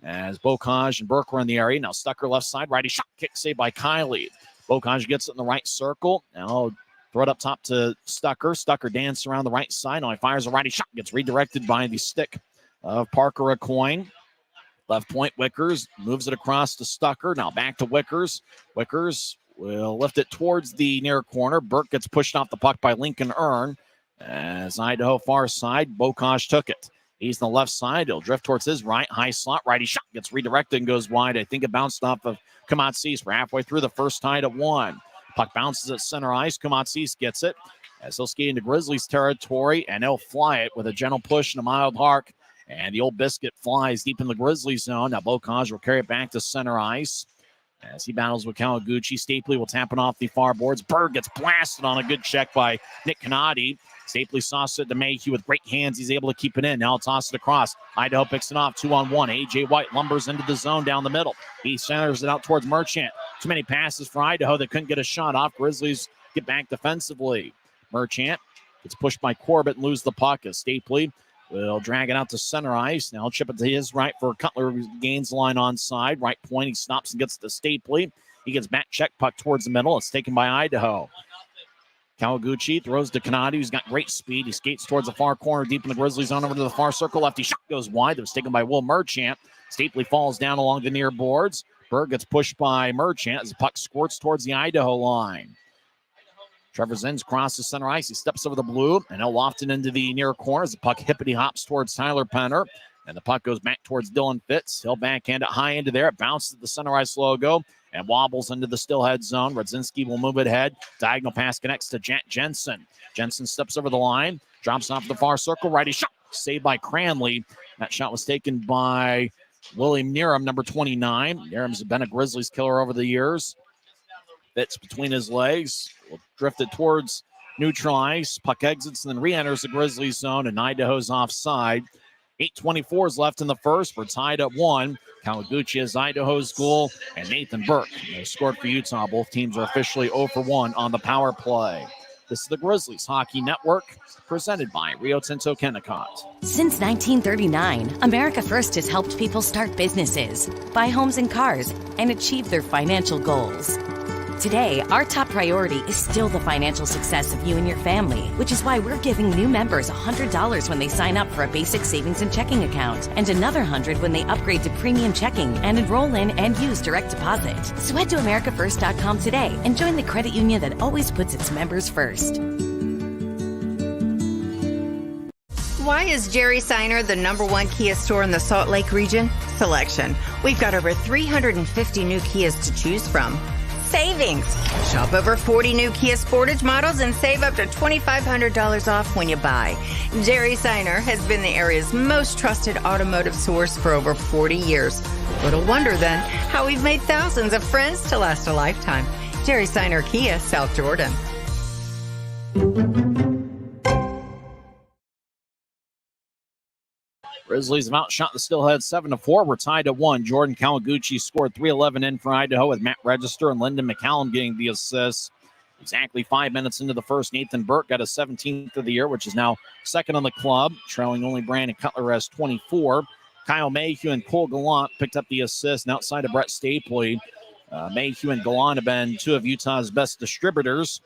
as Bocage and Burke were in the area. Now Stucker left side, righty shot, kick saved by Kylie. Bocage gets it in the right circle. Now throw it up top to Stucker. Stucker dances around the right side. Now he fires a righty shot, gets redirected by the stick of Parker Acoin. Left point, Wickers moves it across to Stucker. Now back to Wickers. Wickers will lift it towards the near corner. Burke gets pushed off the puck by Lincoln Earn. As Idaho far side, Bocage took it. He's on the left side. He'll drift towards his right. High slot. Righty shot gets redirected and goes wide. I think it bounced off of Kamatsis. We're halfway through the first, tied at 1. Puck bounces at center ice. Kamatsis gets it as he'll skate into Grizzlies territory, and he'll fly it with a gentle push and a mild arc. And the old biscuit flies deep in the Grizzlies zone. Now Bocage will carry it back to center ice as he battles with Kawaguchi. Stapley will tap it off the far boards. Berg gets blasted on a good check by Nick Canati. Stapley sauces it to Mayhew with great hands. He's able to keep it in. Now he'll toss it across. Idaho picks it off 2-on-1. A.J. White lumbers into the zone down the middle. He centers it out towards Merchant. Too many passes for Idaho. They couldn't get a shot off. Grizzlies get back defensively. Merchant gets pushed by Corbett and lose the puck as Stapley will drag it out to center ice. Now he'll chip it to his right for Cutler, who gains line onside. Right point, he stops and gets to Stapley. He gets back check, puck towards the middle. It's taken by Idaho. Kawaguchi throws to Kanadi, who's got great speed. He skates towards the far corner, deep in the Grizzlies zone, over to the far circle. Lefty shot goes wide. That was taken by Will Merchant. Stapley falls down along the near boards. Berg gets pushed by Merchant as the puck squirts towards the Idaho line. Trevor Zins crosses center ice. He steps over the blue, and he'll loft it into the near corner as the puck hippity hops towards Tyler Penner. And the puck goes back towards Dylan Fitz. He'll backhand it high into there. It bounces at the center ice logo and wobbles into the Steelhead zone. Radzinski will move it ahead. Diagonal pass connects to Jack Jensen. Jensen steps over the line, drops off the far circle. Righty shot, saved by Cranley. That shot was taken by William Nerum, number 29. Nerum's been a Grizzlies killer over the years. Fits between his legs. Will drift it towards neutral ice. Puck exits and then re-enters the Grizzlies zone, and Idaho's offside. 8:24 is left in the first. We're tied at 1. Kawaguchi has Idaho's goal, and Nathan Burke scored for Utah. Both teams are officially 0-for-1 on the power play. This is the Grizzlies Hockey Network, presented by Rio Tinto Kennecott. Since 1939, America First has helped people start businesses, buy homes and cars, and achieve their financial goals. Today, our top priority is still the financial success of you and your family, which is why we're giving new members $100 when they sign up for a basic savings and checking account, and another $100 when they upgrade to premium checking and enroll in and use direct deposit. So head to AmericaFirst.com today and join the credit union that always puts its members first. Why is Jerry Seiner the #1 Kia store in the Salt Lake region? Selection. We've got over 350 new Kias to choose from. Savings. Shop over 40 new Kia Sportage models and save up to $2,500 off when you buy. Jerry Seiner has been the area's most trusted automotive source for over 40 years. Little wonder then how we've made thousands of friends to last a lifetime. Jerry Seiner Kia, South Jordan. Grizzlies have outshot the Steelheads 7-4. We're tied at 1. Jordan Kawaguchi scored 3:11 in for Idaho, with Matt Register and Lyndon McCallum getting the assists. Exactly 5 minutes into the first, Nathan Burke got his 17th of the year, which is now second on the club, trailing only Brandon Cutler has 24. Kyle Mayhew and Cole Gallant picked up the assist, and outside of Brett Stapley, Mayhew and Gallant have been two of Utah's best distributors.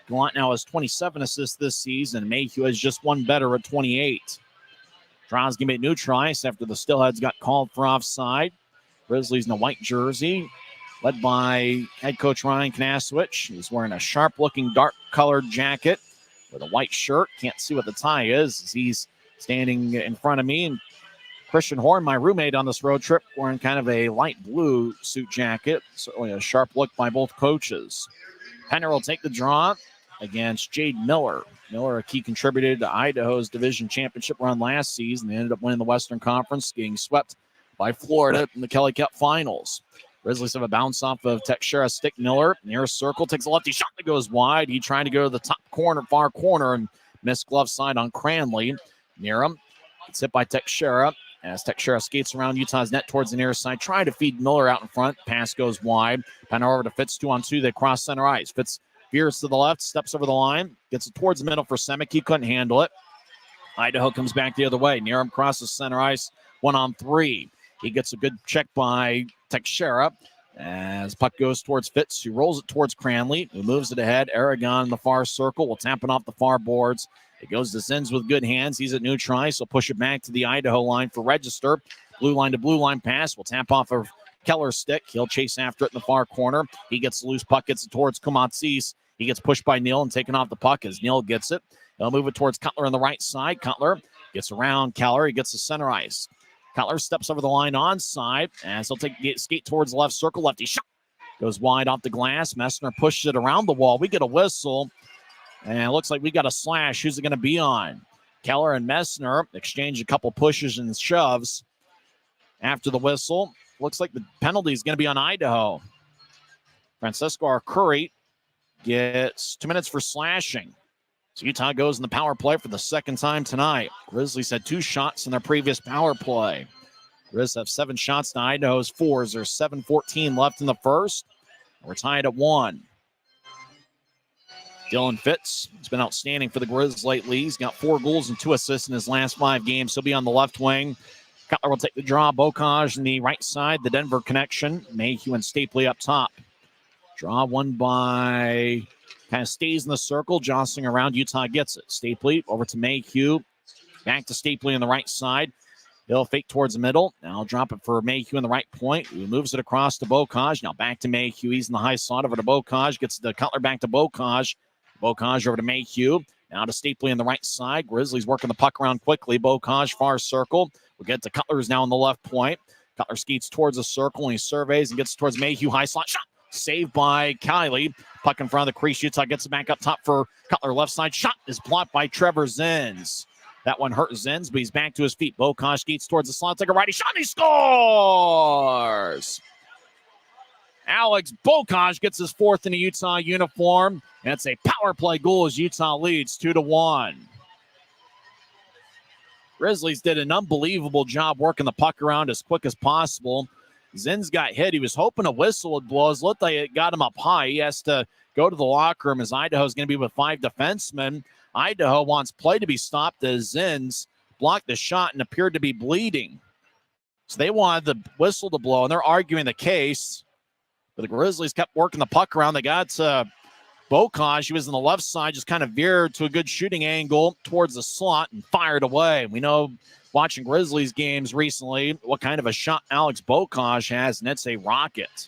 Gallant now has 27 assists this season. Mayhew has just one better at 28. Draw's going to be a new trice after the Steelheads got called for offside. Grizzlies in a white jersey, led by head coach Ryan Knaswich. He's wearing a sharp-looking, dark-colored jacket with a white shirt. Can't see what the tie is as he's standing in front of me. And Christian Horn, my roommate on this road trip, wearing kind of a light blue suit jacket. Certainly a sharp look by both coaches. Penner will take the draw against Jade Miller. Miller, a key contributor to Idaho's division championship run last season. They ended up winning the Western Conference, getting swept by Florida in the Kelly Cup Finals. Grizzlies have a bounce off of Teixeira's stick. Miller, near circle, takes a lefty shot that goes wide. He tried to go to the top corner, far corner, and missed glove side on Cranley. Near him, gets hit by Teixeira. As Teixeira skates around Utah's net towards the near side, trying to feed Miller out in front. Pass goes wide. Penner over to Fitz, 2-on-2. They cross center ice. Fitz veers to the left, steps over the line, gets it towards the middle for Semick. He couldn't handle it. Idaho comes back the other way. Nearham crosses center ice, 1-on-3. He gets a good check by Teixeira as puck goes towards Fitz, who rolls it towards Cranley, who moves it ahead. Aragon in the far circle will tap it off the far boards. It goes to Zins with good hands. He's at new try, so push it back to the Idaho line for Register. Blue line to blue line pass. Will tap off of Keller's stick. He'll chase after it in the far corner. He gets the loose puck, gets it towards Kumatsis. He gets pushed by Neal and taken off the puck as Neal gets it. He'll move it towards Cutler on the right side. Cutler gets around Keller. He gets the center ice. Cutler steps over the line onside as he'll skate towards the left circle. Lefty shot goes wide off the glass. Messner pushes it around the wall. We get a whistle, and it looks like we got a slash. Who's it going to be on? Keller and Messner exchange a couple pushes and shoves after the whistle. Looks like the penalty is going to be on Idaho. Francisco Arcuri gets 2 minutes for slashing. So Utah goes in the power play for the second time tonight. Grizzlies had 2 shots in their previous power play. Grizzlies have 7 shots to Idaho's 4. There's 7:14 left in the first. We're tied at 1. Dylan Fitz has been outstanding for the Grizzlies lately. He's got 4 goals and 2 assists in his last 5 games. He'll be on the left wing. Cutler will take the draw. Bocage on the right side. The Denver connection. Mayhew and Stapley up top. Draw won by, kind of stays in the circle, jostling around. Utah gets it. Stapley over to Mayhew. Back to Stapley on the right side. He'll fake towards the middle. Now drop it for Mayhew in the right point. He moves it across to Bocage. Now back to Mayhew. He's in the high slot over to Bocage. Gets the Cutler back to Bocage. Bocage over to Mayhew. Now to Stapley on the right side. Grizzlies working the puck around quickly. Bocage far circle. We'll get to Cutler's now on the left point. Cutler skates towards the circle and he surveys and gets towards Mayhew. High slot shot. Saved by Kiley. Puck in front of the crease. Utah gets it back up top for Cutler. Left side shot is blocked by Trevor Zins. That one hurt Zins, but he's back to his feet. Bocage skates towards the slot. Take a righty shot and he scores! Alex Bocage gets his 4th in a Utah uniform. And it's a power play goal as Utah leads 2-1. Grizzlies did an unbelievable job working the puck around as quick as possible. Zins got hit. He was hoping a whistle would blow. It looked like it got him up high. He has to go to the locker room as Idaho's going to be with 5 defensemen. Idaho wants play to be stopped as Zins blocked the shot and appeared to be bleeding. So they wanted the whistle to blow, and they're arguing the case. But the Grizzlies kept working the puck around. They got Bocage. He was on the left side, just kind of veered to a good shooting angle towards the slot and fired away. We know, watching Grizzlies games recently, what kind of a shot Alex Bocage has, and it's a rocket.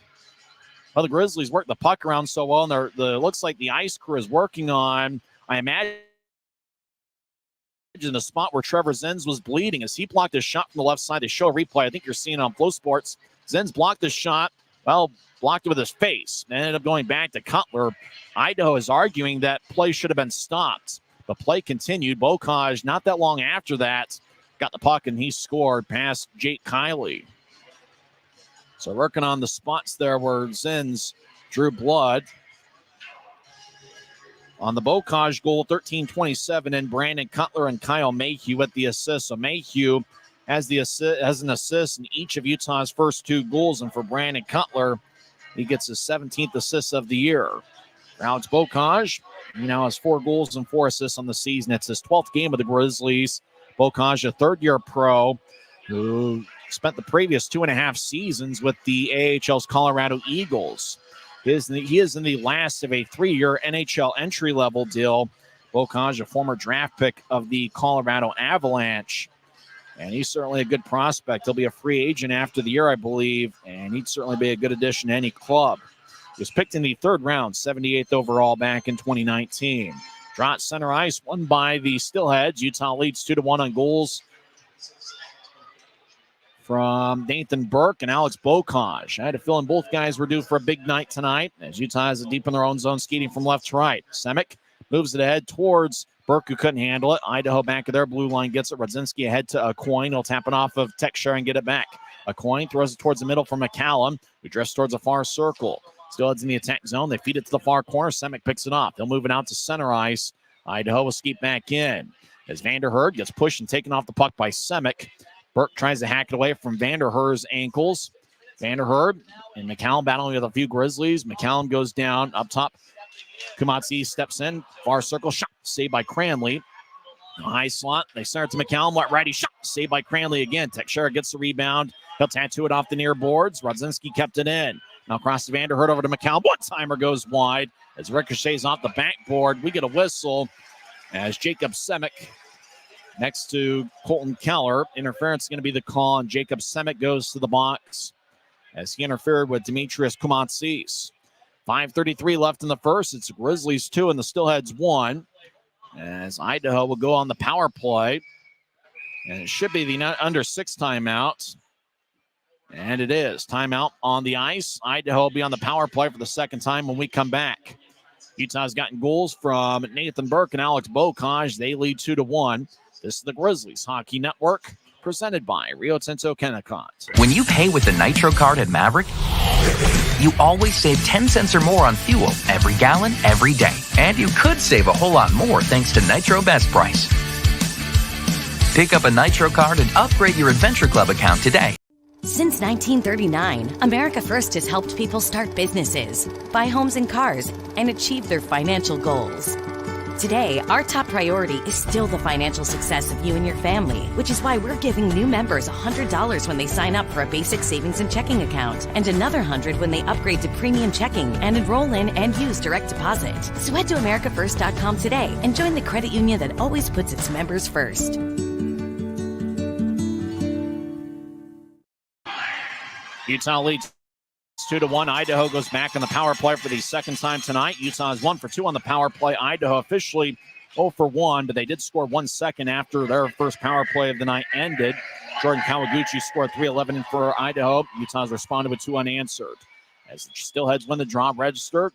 Well, the Grizzlies work the puck around so well, and looks like the ice crew is working on, I imagine, the spot where Trevor Zenz was bleeding as he blocked his shot from the left side. They show a replay. I think you're seeing it on Flow Sports. Zenz blocked the shot. Well, blocked it with his face. And ended up going back to Cutler. Idaho is arguing that play should have been stopped. The play continued. Bocage, not that long after that, got the puck and he scored past Jake Kiley. So working on the spots there where Zenz drew blood. On the Bocage goal, 13:27, and Brandon Cutler and Kyle Mayhew with the assist. So Mayhew has an assist in each of Utah's first 2 goals. And for Brandon Cutler, he gets his 17th assist of the year. For Alex Bocage, he now has 4 goals and 4 assists on the season. It's his 12th game with the Grizzlies. Bocage, a third-year pro who spent the previous 2.5 seasons with the AHL's Colorado Eagles. He is in the last of a 3-year NHL entry-level deal. Bocage, a former draft pick of the Colorado Avalanche. And he's certainly a good prospect. He'll be a free agent after the year, I believe, and he'd certainly be a good addition to any club. He was picked in the 3rd round, 78th overall back in 2019. Draw at center ice, won by the Steelheads. Utah leads 2-1 on goals from Nathan Burke and Alex Bocage. I had a feeling both guys were due for a big night tonight as Utah has it deep in their own zone, skating from left to right. Semick moves it ahead towards Burke, who couldn't handle it. Idaho back of their blue line gets it. Rodzinski ahead to Aucoin. He'll tap it off of Texer and get it back. Aucoin throws it towards the middle for McCallum, who drifts towards a far circle. Still heads in the attack zone. They feed it to the far corner. Semick picks it off. They'll move it out to center ice. Idaho will skeep back in as Vanderhurd gets pushed and taken off the puck by Semick. Burke tries to hack it away from Vanderhur's ankles. Vanderhurd and McCallum battling with a few Grizzlies. McCallum goes down up top. Kumatsi steps in. Far circle shot. Saved by Cranley. High slot. They start to McCallum. What righty shot. Saved by Cranley again. Texera gets the rebound. He'll tattoo it off the near boards. Rodzinski kept it in. Now across to Vanderhurd over to McCallum. One-timer goes wide as ricochets off the backboard. We get a whistle as Jacob Semick next to Colton Keller. Interference is going to be the call, and Jacob Semick goes to the box as he interfered with Demetrius Kumatsis. 5:33 left in the first. It's Grizzlies 2 and the Steelheads 1. As Idaho will go on the power play. And it should be the under 6 timeout. And it is. Timeout on the ice. Idaho will be on the power play for the second time when we come back. Utah's gotten goals from Nathan Burke and Alex Bocage. They lead 2-1. This is the Grizzlies Hockey Network, presented by Rio Tinto Kennecott. When you pay with the Nitro card at Maverick, you always save 10 cents or more on fuel every gallon, every day. And you could save a whole lot more thanks to Nitro Best Price. Pick up a Nitro card and upgrade your Adventure Club account today. Since 1939, America First has helped people start businesses, buy homes and cars, and achieve their financial goals. Today, our top priority is still the financial success of you and your family, which is why we're giving new members $100 when they sign up for a basic savings and checking account, and another $100 when they upgrade to premium checking and enroll in and use direct deposit. So head to AmericaFirst.com today and join the credit union that always puts its members first. Utah leads 2-1. Idaho goes back on the power play for the second time tonight. Utah is 1 for 2 on the power play. Idaho officially 0 for 1, but they did score 1 second after their first power play of the night ended. Jordan Kawaguchi scored 3:11 for Idaho. Utah's responded with 2 unanswered. As the Steelheads win the draw, Register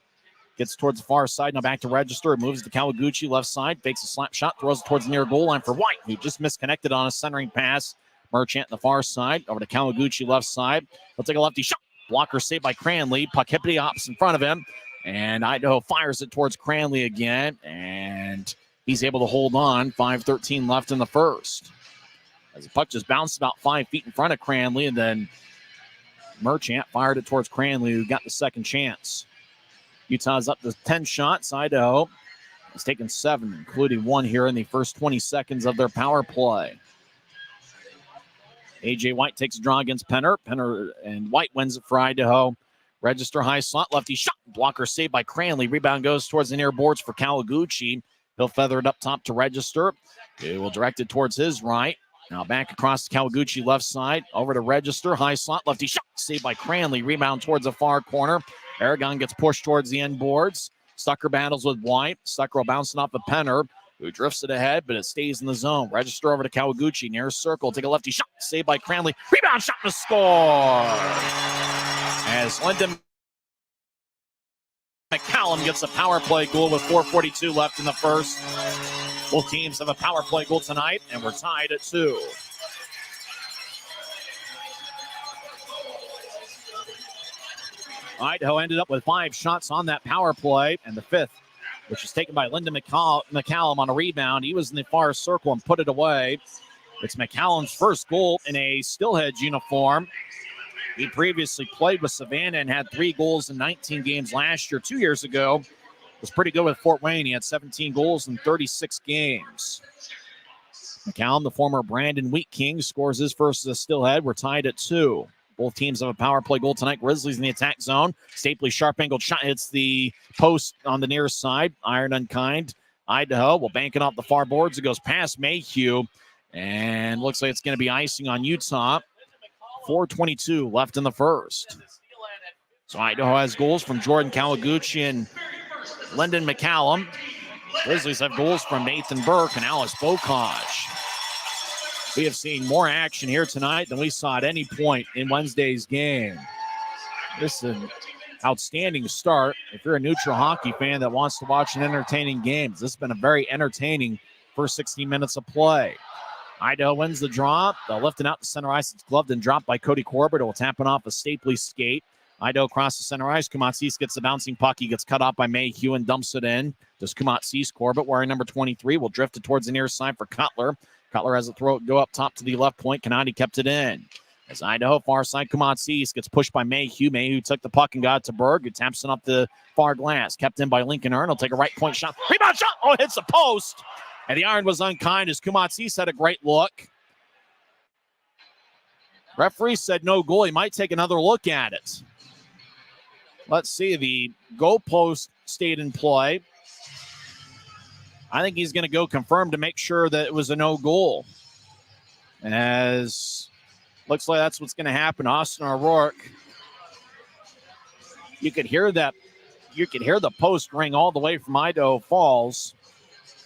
gets towards the far side. Now back to Register. Moves to Kawaguchi left side. Fakes a slap shot. Throws it towards the near goal line for White, who just misconnected on a centering pass. Merchant on the far side. Over to Kawaguchi left side. He'll take a lefty shot. Blocker saved by Cranley. Puck hippity hops in front of him. And Idaho fires it towards Cranley again. And he's able to hold on. 5:13 left in the first. As the puck just bounced about 5 feet in front of Cranley. And then Merchant fired it towards Cranley, who got the second chance. Utah's up to 10 shots. Idaho has taken 7, including 1 here in the first 20 seconds of their power play. A.J. White takes a draw against Penner. Penner and White wins it for Idaho. Register high slot, lefty shot. Blocker saved by Cranley. Rebound goes towards the near boards for Kawaguchi. He'll feather it up top to Register. He will direct it towards his right. Now back across to Kawaguchi left side. Over to Register. High slot, lefty shot. Saved by Cranley. Rebound towards the far corner. Aragon gets pushed towards the end boards. Stucker battles with White. Stucker will bounce it off the Penner, who drifts it ahead, but it stays in the zone. Register over to Kawaguchi. Near circle. Take a lefty shot. Saved by Cranley. Rebound shot to score. As Lyndon McCallum gets a power play goal with 4:42 left in the first. Both teams have a power play goal tonight, and we're tied at 2. Idaho ended up with 5 shots on that power play, and the 5th, which is taken by Lyndon McCallum on a rebound. He was in the far circle and put it away. It's McCallum's first goal in a Steelheads uniform. He previously played with Savannah and had 3 goals in 19 games last year. 2 years ago, was pretty good with Fort Wayne. He had 17 goals in 36 games. McCallum, the former Brandon Wheat King, scores his first as a Steelhead. We're tied at 2. Both teams have a power play goal tonight. Grizzlies in the attack zone. Stapley sharp angled shot hits the post on the near side. Iron Unkind. Idaho will bank it off the far boards. It goes past Mayhew, and looks like it's going to be icing on Utah. 4:22 left in the first. So Idaho has goals from Jordan Kawaguchi and Lyndon McCallum. Grizzlies have goals from Nathan Burke and Alice Bokaj. We have seen more action here tonight than we saw at any point in Wednesday's game. This is an outstanding start. If you're a neutral hockey fan that wants to watch an entertaining game, this has been a very entertaining first 16 minutes of play. Idaho wins the draw. They'll lift it out to center ice. It's gloved and dropped by Cody Corbett. It will tap it off a Stapley skate. Idaho across the center ice. Kumatsis gets the bouncing puck. He gets cut off by Mayhew and dumps it in. Does Kumatsis. Corbett, wearing number 23, will drift it towards the near side for Cutler. Cutler has a throw go up top to the left point. Kanadi kept it in. As Idaho, far side, Kumatsis gets pushed by Mayhew. Mayhew took the puck and got it to Berg, who taps it up the far glass. Kept in by Lincoln Earn. He'll take a right point shot. Rebound shot. Oh, it hits the post. And the iron was unkind as Kumatsis had a great look. Referee said no goal. He might take another look at it. Let's see. The goalpost stayed in play. I think he's going to go confirm to make sure that it was a no goal. As looks like that's what's going to happen. Austin O'Rourke. You could hear that. You could hear the post ring all the way from Idaho Falls.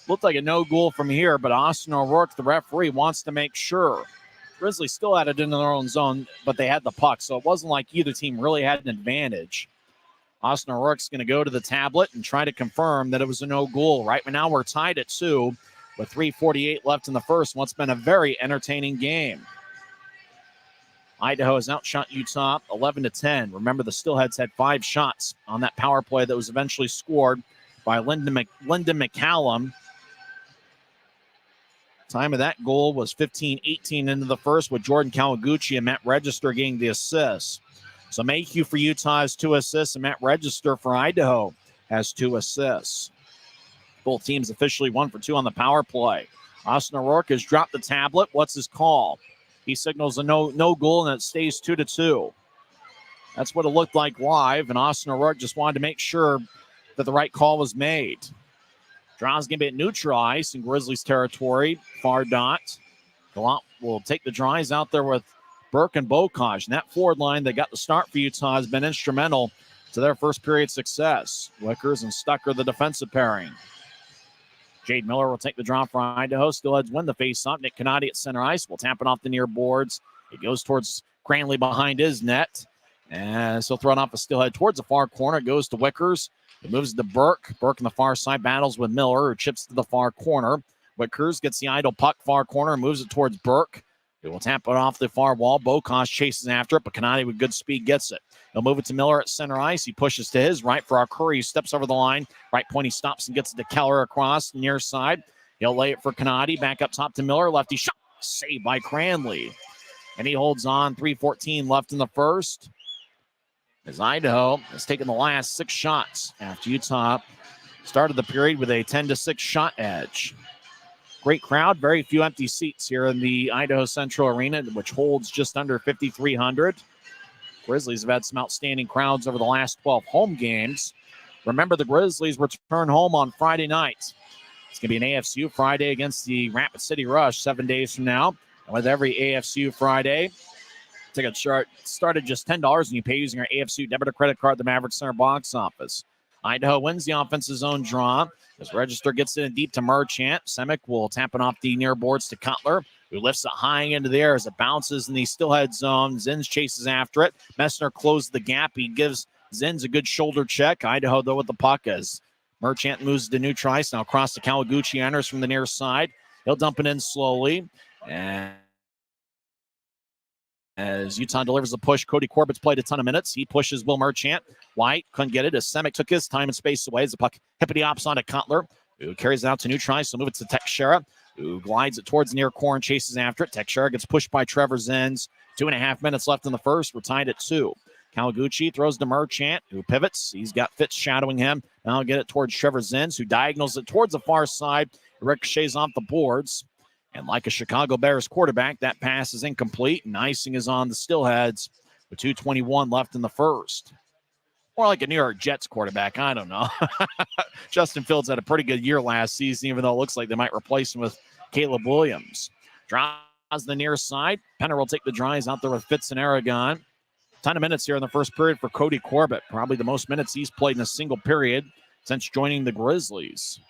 Looked like a no goal from here, but Austin O'Rourke, the referee, wants to make sure. Grizzlies still had it in their own zone, but they had the puck, so it wasn't like either team really had an advantage. Austin O'Rourke's going to go to the tablet and try to confirm that it was a no goal. Right now we're tied at 2 with 3:48 left in the first. What's been a very entertaining game. Idaho has outshot Utah 11-10. Remember, the Steelheads had 5 shots on that power play that was eventually scored by Lyndon McCallum. Time of that goal was 15-18 into the first, with Jordan Kawaguchi and Matt Register getting the assists. So Mayhew for Utah has 2 assists, and Matt Register for Idaho has 2 assists. Both teams officially 1 for 2 on the power play. Austin O'Rourke has dropped the tablet. What's his call? He signals a no goal, and it stays 2-2. That's what it looked like live, and Austin O'Rourke just wanted to make sure that the right call was made. Draw's going to be at neutral ice in Grizzlies territory. Far dot. Gallant will take the draw. He's out there with Burke and Bokaj. And that forward line that got the start for Utah has been instrumental to their first period success. Wickers and Stucker, the defensive pairing. Jade Miller will take the draw for Idaho. Steelheads win the face-off. Nick Kanadi at center ice will tap it off the near boards. It goes towards Cranley behind his net. And so throw it off a Steelhead towards the far corner. It goes to Wickers. It moves to Burke. Burke on the far side battles with Miller, who chips to the far corner. Wickers gets the idle puck far corner and moves it towards Burke. He will tap it off the far wall. Bokaj chases after it, but Kanadi with good speed gets it. He'll move it to Miller at center ice. He pushes to his right for our Curry. He steps over the line. Right point, he stops and gets it to Keller across the near side. He'll lay it for Kanadi. Back up top to Miller. Lefty shot. Saved by Cranley. And he holds on. 3:14 left in the first. As Idaho has taken the last 6 shots after Utah started the period with a 10-6 shot edge. Great crowd, very few empty seats here in the Idaho Central Arena, which holds just under 5,300. Grizzlies have had some outstanding crowds over the last 12 home games. Remember, the Grizzlies return home on Friday night. It's going to be an AFCU Friday against the Rapid City Rush 7 days from now. And with every AFCU Friday, ticket start at just $10, and you pay using our AFCU debit or credit card at the Maverick Center box office. Idaho wins the offensive zone draw as Register gets in deep to Merchant. Semick will tap it off the near boards to Cutler, who lifts it high into the air as it bounces in the Steelhead zone. Zins chases after it. Messner closed the gap. He gives Zins a good shoulder check. Idaho, though, with the puck as Merchant moves to neutral ice. Now across to Kawaguchi, enters from the near side. He'll dump it in slowly. And as Utah delivers the push, Cody Corbett's played a ton of minutes. He pushes Will Merchant. White couldn't get it as Semick took his time and space away as the puck hippity hops onto Cutler, who carries it out to neutral ice. So move it to Teixeira, who glides it towards the near core and chases after it. Teixeira gets pushed by Trevor Zins. 2.5 minutes left in the first. We're tied at 2. Kawaguchi throws to Merchant, who pivots. He's got Fitz shadowing him. Now he'll get it towards Trevor Zins, who diagonals it towards the far side. It ricochets off the boards. And like a Chicago Bears quarterback, that pass is incomplete, and icing is on the Steelheads with 2:21 left in the first. Or like a New York Jets quarterback, I don't know. Justin Fields had a pretty good year last season, even though it looks like they might replace him with Caleb Williams. Draws the near side. Penner will take the drives out there with Fitz and Aragon. Ton of minutes here in the first period for Cody Corbett. Probably the most minutes he's played in a single period since joining the Grizzlies.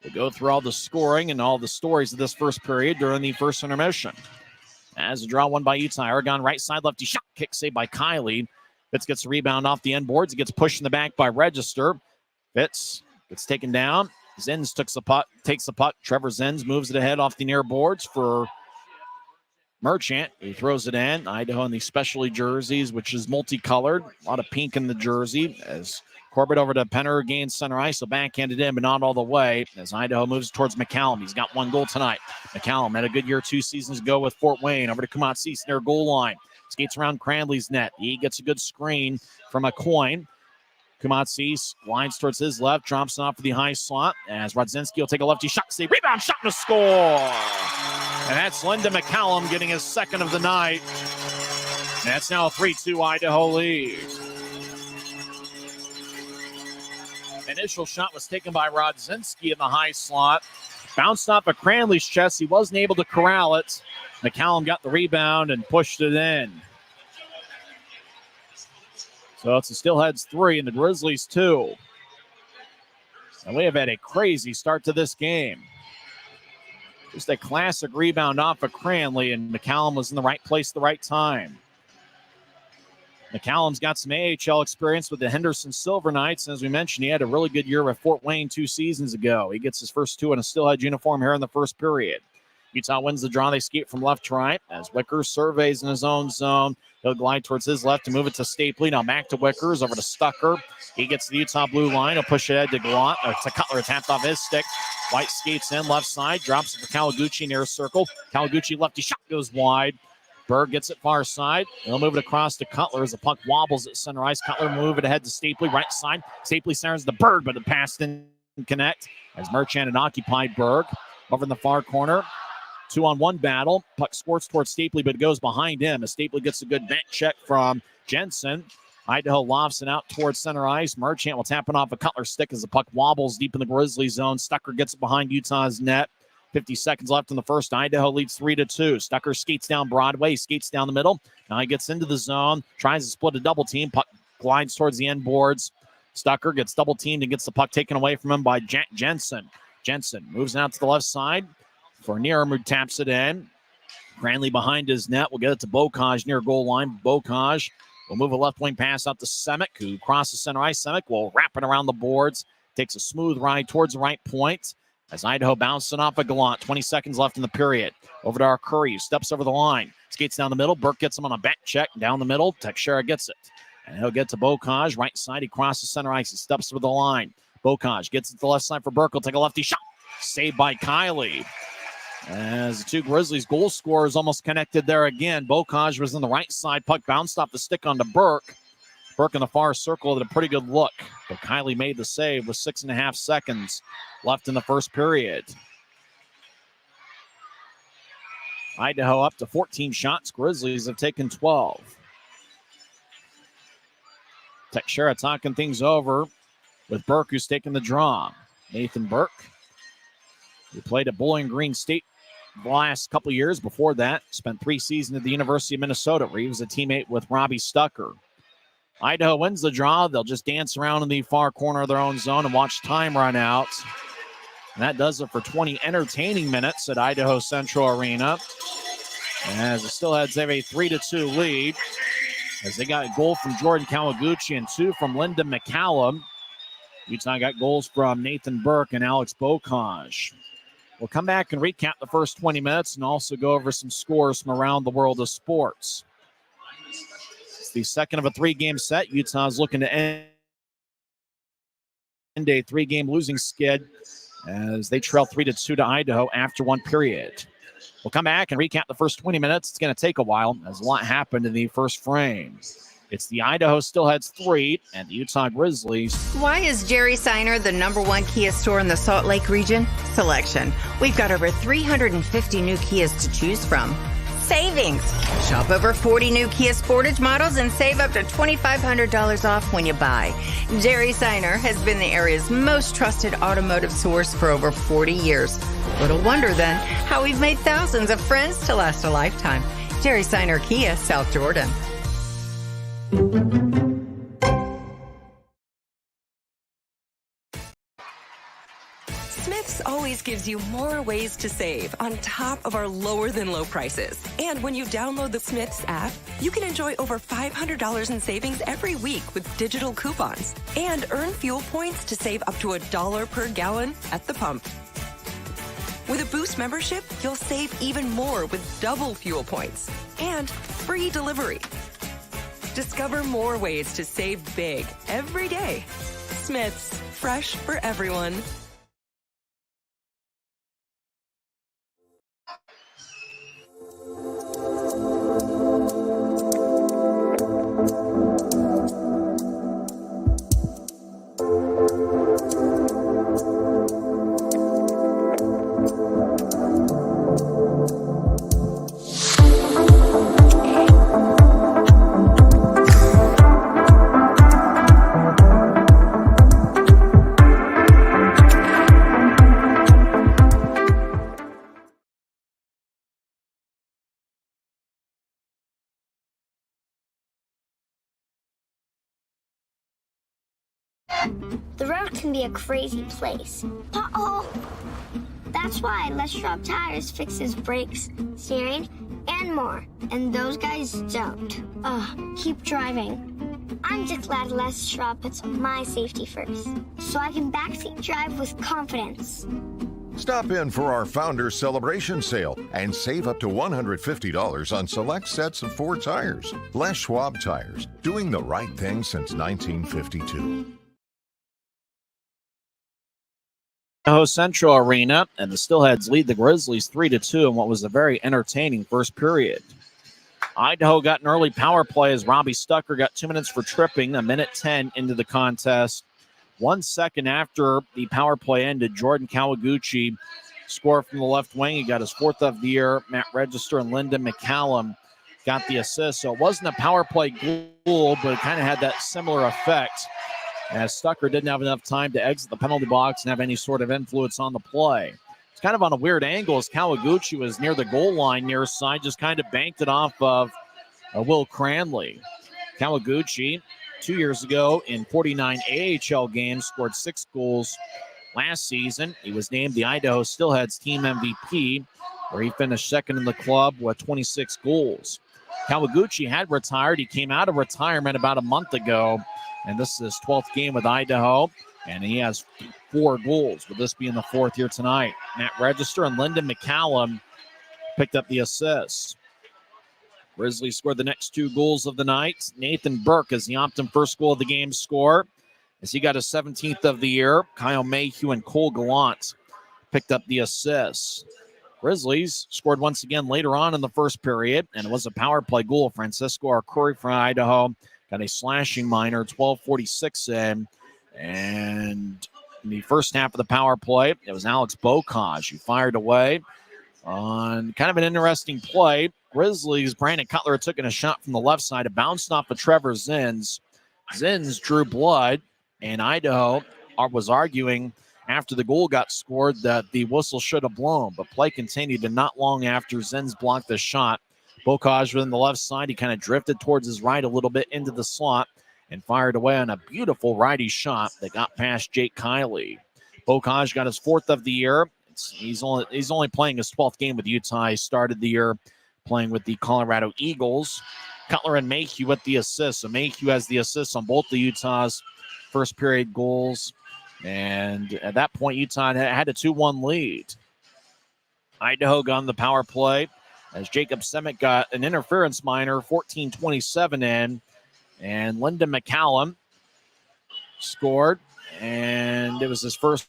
We'll go through all the scoring and all the stories of this first period during the first intermission. As a draw won by Utah. Aragon right side lefty shot. Kick saved by Kylie. Fitz gets the rebound off the end boards. He gets pushed in the back by Register. Fitz gets taken down. Zins takes the puck. Trevor Zins moves it ahead off the near boards for Merchant, who throws it in. Idaho in the specialty jerseys, which is multicolored. A lot of pink in the jersey as Corbett over to Penner, gains center ice, so backhanded in, but not all the way as Idaho moves towards McCallum. He's got 1 goal tonight. McCallum had a good year 2 seasons ago with Fort Wayne. Over to Kumatsis near goal line. Skates around Cranley's net. He gets a good screen from a coin. Kumatsis lines towards his left, drops it off for the high slot as Rodzinski will take a lefty shot, save, rebound, shot, and a score. And that's Linda McCallum getting his second of the night. And that's now a 3-2 Idaho lead. Initial shot was taken by Rodzinski in the high slot. Bounced off of Cranley's chest. He wasn't able to corral it. McCallum got the rebound and pushed it in. So it's the Steelheads 3 and the Grizzlies 2. And we have had a crazy start to this game. Just a classic rebound off of Cranley, and McCallum was in the right place at the right time. McCallum's got some AHL experience with the Henderson Silver Knights. And as we mentioned, he had a really good year with Fort Wayne 2 seasons ago. He gets his first 2 in a Steelhead uniform here in the first period. Utah wins the draw. They skate from left to right as Wickers surveys in his own zone. He'll glide towards his left to move it to Stapley. Now back to Wickers, over to Stucker. He gets the Utah blue line. He'll push it ahead to Gallant, to Cutler, tapped off his stick. White skates in, left side, drops it to Kawaguchi near circle. Kawaguchi lefty shot goes wide. Berg gets it far side. He'll move it across to Cutler as the puck wobbles at center ice. Cutler move it ahead to Stapley, right side. Stapley centers the Berg, but the pass didn't connect as Merchant had occupied Berg. Over in the far corner, 2-on-1 battle. Puck squirts towards Stapley, but it goes behind him as Stapley gets a good back check from Jensen. Idaho lofts it out towards center ice. Merchant will tap it off a Cutler stick as the puck wobbles deep in the Grizzly zone. Stucker gets it behind Utah's net. 50 seconds left in the first. Idaho leads 3-2. Stucker skates down Broadway, skates down the middle. Now he gets into the zone, tries to split a double team. Puck glides towards the end boards. Stucker gets double teamed and gets the puck taken away from him by Jensen. Jensen moves out to the left side. Fournier taps it in. Cranley behind his net. We'll get it to Bocage near goal line. Bocage will move a left wing pass out to Semick, who crosses center ice. Semick will wrap it around the boards. Takes a smooth ride towards the right point. As Idaho bouncing off a Gallant. 20 seconds left in the period. Over to our Curry, who steps over the line. Skates down the middle. Burke gets him on a back check. Down the middle. Teixeira gets it. And he'll get to Bocage. Right side. He crosses center ice. He steps over the line. Bocage gets it to the left side for Burke. He'll take a lefty shot. Saved by Kylie. As the 2 Grizzlies goal scorers almost connected there again. Bocage was on the right side. Puck bounced off the stick onto Burke. Burke in the far circle had a pretty good look. But Kylie made the save with 6.5 seconds left in the first period. Idaho up to 14 shots. Grizzlies have taken 12. Teixeira talking things over with Burke, who's taking the draw. Nathan Burke, who played at Bowling Green State the last couple years. Before that, spent 3 seasons at the University of Minnesota, where he was a teammate with Robbie Stucker. Idaho wins the draw. They'll just dance around in the far corner of their own zone and watch time run out. And that does it for 20 entertaining minutes at Idaho Central Arena. As the Steelheads have a 3-2 lead, as they got a goal from Jordan Kawaguchi and 2 from Lyndon McCallum. Utah got goals from Nathan Burke and Alex Bocage. We'll come back and recap the first 20 minutes and also go over some scores from around the world of sports. It's the second of a 3-game set. Utah's looking to end a 3-game losing skid as they trail 3-2 to Idaho after 1 period. We'll come back and recap the first 20 minutes. It's going to take a while as a lot happened in the first frame. It's the Idaho Steelheads 3 and the Utah Grizzlies. Why is Jerry Seiner the #1 Kia store in the Salt Lake region? Selection. We've got over 350 new Kias to choose from. Savings. Shop over 40 new Kia Sportage models and save up to $2,500 off when you buy. Jerry Seiner has been the area's most trusted automotive source for over 40 years. Little wonder then how we've made thousands of friends to last a lifetime. Jerry Seiner Kia, South Jordan. Smith's always gives you more ways to save on top of our lower than low prices. And when you download the Smith's app, you can enjoy over $500 in savings every week with digital coupons and earn fuel points to save up to $1 per gallon at the pump. With a Boost membership, you'll save even more with double fuel points and free delivery. Discover more ways to save big every day. Smith's, fresh for everyone. The road can be a crazy place. Uh-oh! That's why Les Schwab Tires fixes brakes, steering, and more. And those guys don't. Keep driving. I'm just glad Les Schwab puts my safety first, so I can backseat drive with confidence. Stop in for our Founders Celebration Sale and save up to $150 on select sets of Ford tires. Les Schwab Tires, doing the right thing since 1952. Idaho Central Arena, and the Steelheads lead the Grizzlies 3-2 in what was a very entertaining first period. Idaho got an early power play as Robbie Stucker got 2 minutes for tripping, 1:10 into the contest. 1 second after the power play ended, Jordan Kawaguchi scored from the left wing. He got his 4th of the year. Matt Register and Lyndon McCallum got the assist. So it wasn't a power play goal, but it kind of had that similar effect, as Stucker didn't have enough time to exit the penalty box and have any sort of influence on the play. It's kind of on a weird angle as Kawaguchi was near the goal line near side, just kind of banked it off of Will Cranley. Kawaguchi, 2 years ago in 49 AHL games, scored 6 goals last season. He was named the Idaho Steelheads team MVP, where he finished second in the club with 26 goals. Kawaguchi had retired. He came out of retirement about a month ago, and this is his 12th game with Idaho, and he has 4 goals, with this being the 4th here tonight. Matt Register and Lyndon McCallum picked up the assists. Grizzlies scored the next 2 goals of the night. Nathan Burke is the Optum first goal of the game score, as he got his 17th of the year. Kyle Mayhew and Cole Gallant picked up the assists. Grizzlies scored once again later on in the first period, and it was a power play goal. Francisco Arcuri from Idaho got a slashing minor, 12:46 in. And in the first half of the power play, it was Alex Bocage who fired away on kind of an interesting play. Grizzlies, Brandon Cutler took in a shot from the left side. It bounced off of Trevor Zins. Zins drew blood, and Idaho was arguing after the goal got scored that the whistle should have blown, but play continued, and not long after Zins blocked the shot, Bocage within the left side. He kind of drifted towards his right a little bit into the slot and fired away on a beautiful righty shot that got past Jake Kiley. Bocage got his 4th of the year. He's only playing his 12th game with Utah. He started the year playing with the Colorado Eagles. Cutler and Mayhew with the assists. So Mayhew has the assists on both the Utah's first period goals. And at that point, Utah had a 2-1 lead. Idaho got on the power play as Jacob Semick got an interference minor, 14:27 in. And Lyndon McCallum scored. And it was his first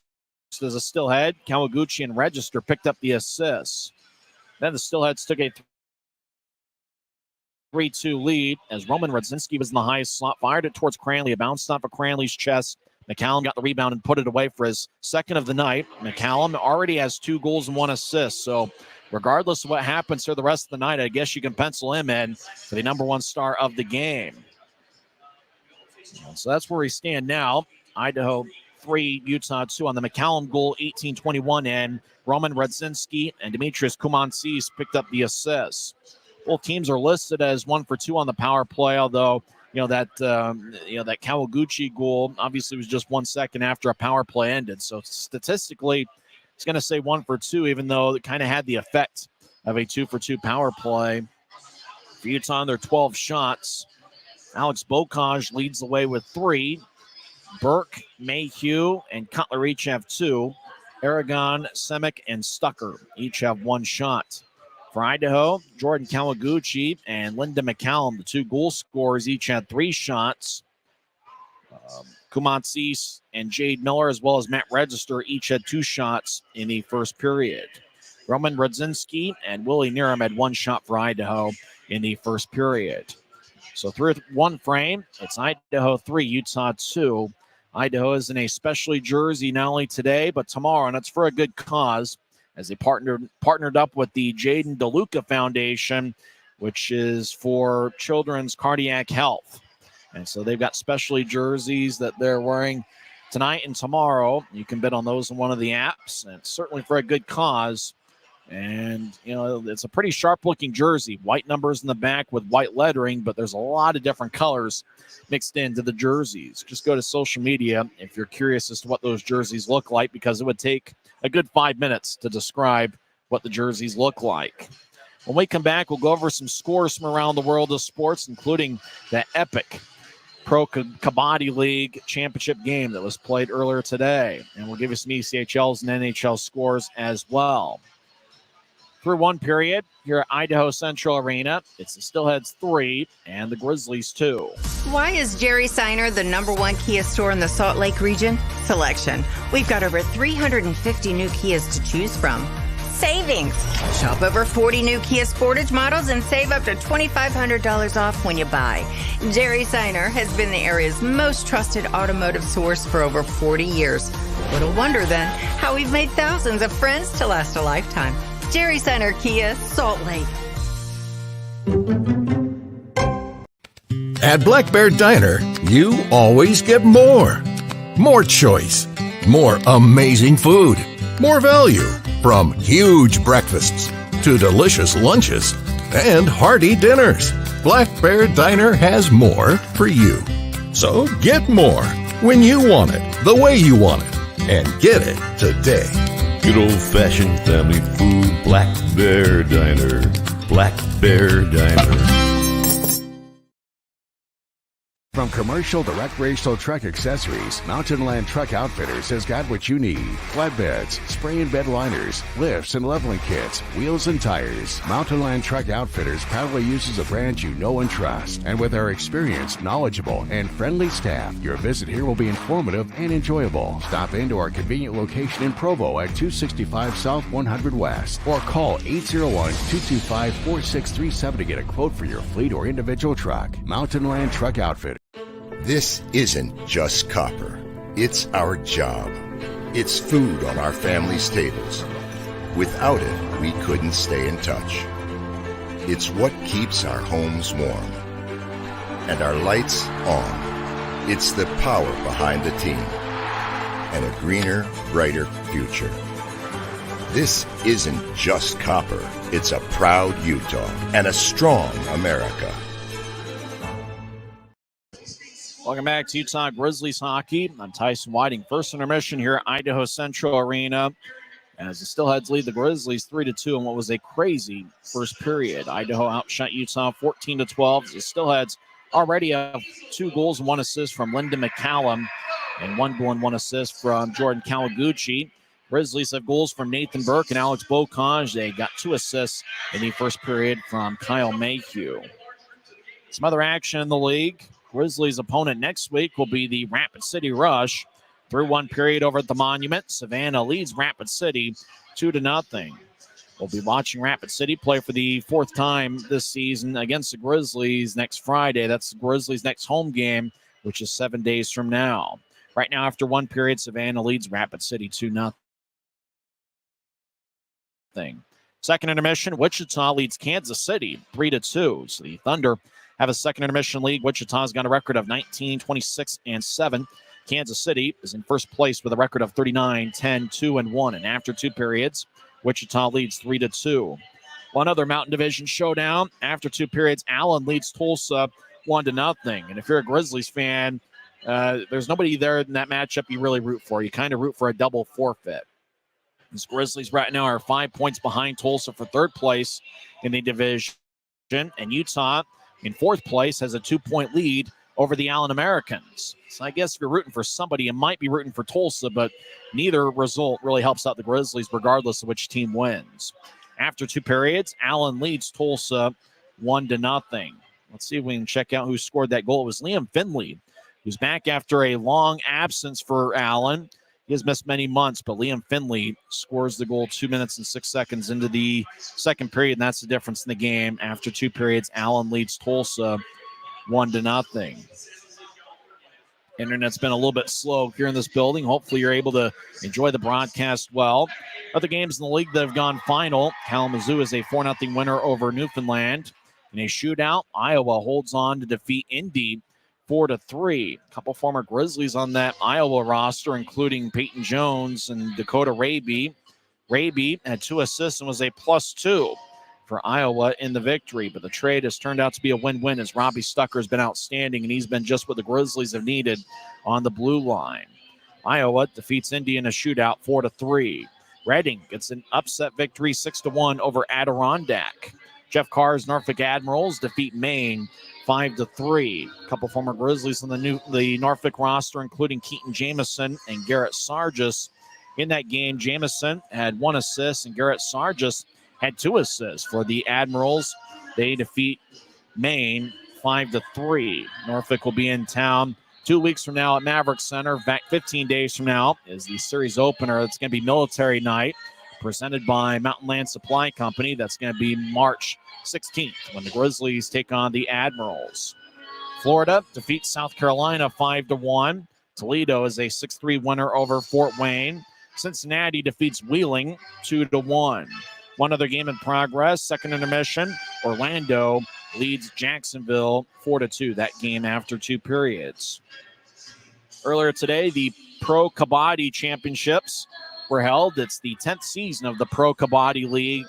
as a Steelhead. Kawaguchi and Register picked up the assists. Then the Steelheads took a 3-2 lead as Roman Radzinski was in the highest slot, fired it towards Cranley. It bounced off of Cranley's chest. McCallum got the rebound and put it away for his 2nd of the night. McCallum already has 2 goals and 1 assist. So regardless of what happens for the rest of the night, I guess you can pencil him in for the number 1 star of the game. So that's where we stand now. Idaho 3, Utah 2 on the McCallum goal, 18:21 in. Roman Radzinski and Demetrius Kumansis picked up the assists. Both teams are listed as 1 for 2 on the power play, although that Kawaguchi goal obviously was just 1 second after a power play ended. So statistically, it's going to say 1 for 2, even though it kind of had the effect of a 2 for 2 power play. For Utah on their 12 shots, Alex Bocage leads the way with 3. Burke, Mayhew, and Cutler each have 2. Aragon, Semick, and Stucker each have 1 shot. For Idaho, Jordan Kawaguchi and Linda McCallum, the 2 goal scorers, each had 3 shots. Kumansis and Jade Miller, as well as Matt Register, each had 2 shots in the first period. Roman Radzinski and Willie Niram had 1 shot for Idaho in the first period. So through 1 frame, it's Idaho 3, Utah 2. Idaho is in a specialty jersey not only today, but tomorrow, and it's for a good cause, as they partnered up with the Jaden DeLuca Foundation, which is for children's cardiac health. And so they've got specialty jerseys that they're wearing tonight and tomorrow. You can bet on those in one of the apps, and it's certainly for a good cause. And, it's a pretty sharp-looking jersey. White numbers in the back with white lettering, but there's a lot of different colors mixed into the jerseys. Just go to social media if you're curious as to what those jerseys look like, because it would take a good 5 minutes to describe what the jerseys look like. When we come back, we'll go over some scores from around the world of sports, including the epic Pro Kabaddi League championship game that was played earlier today. And we'll give you some ECHLs and NHL scores as well. Through 1 period here at Idaho Central Arena, it's the Steelheads 3 and the Grizzlies 2. Why is Jerry Seiner the number 1 Kia store in the Salt Lake region? Selection. We've got over 350 new Kias to choose from. Savings. Shop over 40 new Kia Sportage models and save up to $2,500 off when you buy. Jerry Seiner has been the area's most trusted automotive source for over 40 years. Little wonder then how we've made thousands of friends to last a lifetime. Jerry Seiner Kia, Salt Lake. At Black Bear Diner, you always get more. More choice, more amazing food, more value, from huge breakfasts to delicious lunches and hearty dinners. Black Bear Diner has more for you. So get more when you want it, the way you want it, and get it today. Good old-fashioned family food, Black Bear Diner. Black Bear Diner. From commercial to recreational truck accessories, Mountain Land Truck Outfitters has got what you need. Flatbeds, spray and bed liners, lifts and leveling kits, wheels and tires. Mountain Land Truck Outfitters proudly uses a brand you know and trust. And with our experienced, knowledgeable, and friendly staff, your visit here will be informative and enjoyable. Stop into our convenient location in Provo at 265 South 100 West or call 801-225-4637 to get a quote for your fleet or individual truck. Mountain Land Truck Outfitters. This isn't just copper. It's our job. It's food on our family's tables. Without it, we couldn't stay in touch. It's what keeps our homes warm and our lights on. It's the power behind the team and a greener, brighter future. This isn't just copper. It's a proud Utah and a strong America. Welcome back to Utah Grizzlies hockey. I'm Tyson Whiting. First intermission here at Idaho Central Arena as the Steelheads lead the Grizzlies 3-2 in what was a crazy first period. Idaho outshot Utah 14-12. The Steelheads already have 2 goals and 1 assist from Lyndon McCallum and 1 goal and 1 assist from Jordan Kawaguchi. Grizzlies have goals from Nathan Burke and Alex Bocage. They got 2 assists in the first period from Kyle Mayhew. Some other action in the league. Grizzlies' opponent next week will be the Rapid City Rush. Through 1 period over at the Monument, Savannah leads Rapid City 2-0. We'll be watching Rapid City play for the 4th time this season against the Grizzlies next Friday. That's the Grizzlies' next home game, which is 7 days from now. Right now, after 1 period, Savannah leads Rapid City 2-0. Second intermission, Wichita leads Kansas City 3-2. So the Thunder have a second intermission lead. Wichita's got a record of 19, 26, and 7. Kansas City is in first place with a record of 39, 10, 2, and 1. And after 2 periods, Wichita leads 3-2. One other Mountain Division showdown. After 2 periods, Allen leads Tulsa 1-0. And if you're a Grizzlies fan, there's nobody there in that matchup you really root for. You kind of root for a double forfeit. These Grizzlies right now are 5 points behind Tulsa for 3rd place in the division. And Utah in 4th place has a 2-point lead over the Allen Americans. So I guess if you're rooting for somebody, you might be rooting for Tulsa, but neither result really helps out the Grizzlies regardless of which team wins. After 2 periods, Allen leads Tulsa 1-0. Let's see if we can check out who scored that goal. It was Liam Finley, who's back after a long absence for Allen. He has missed many months, but Liam Finley scores the goal 2 minutes and 6 seconds into the second period, and that's the difference in the game. After 2 periods, Allen leads Tulsa 1-0. Internet's been a little bit slow here in this building. Hopefully you're able to enjoy the broadcast well. Other games in the league that have gone final. Kalamazoo is a 4-0 winner over Newfoundland. In a shootout, Iowa holds on to defeat Indy 4-3. A couple former Grizzlies on that Iowa roster, including Peyton Jones and Dakota Raby. Raby had 2 assists and was a +2 for Iowa in the victory. But the trade has turned out to be a win-win as Robbie Stucker has been outstanding, and he's been just what the Grizzlies have needed on the blue line. Iowa defeats Indy in a shootout 4-3. Reading gets an upset victory 6-1 over Adirondack. Jeff Carr's Norfolk Admirals defeat Maine 5-3. A couple former Grizzlies on the Norfolk roster, including Keaton Jamison and Garrett Sargis. In that game, Jamison had 1 assist and Garrett Sargis had 2 assists for the Admirals. They defeat Maine 5-3. Norfolk will be in town 2 weeks from now at Maverick Center. Back 15 days from now is the series opener. It's going to be Military Night, presented by Mountain Land Supply Company. That's going to be March 16th when the Grizzlies take on the Admirals. Florida defeats South Carolina 5-1. Toledo is a 6-3 winner over Fort Wayne. Cincinnati defeats Wheeling 2-1. One other game in progress, second intermission. Orlando leads Jacksonville 4-2. That game after 2 periods. Earlier today, the Pro Kabaddi Championships were held. It's the 10th season of the Pro Kabaddi League,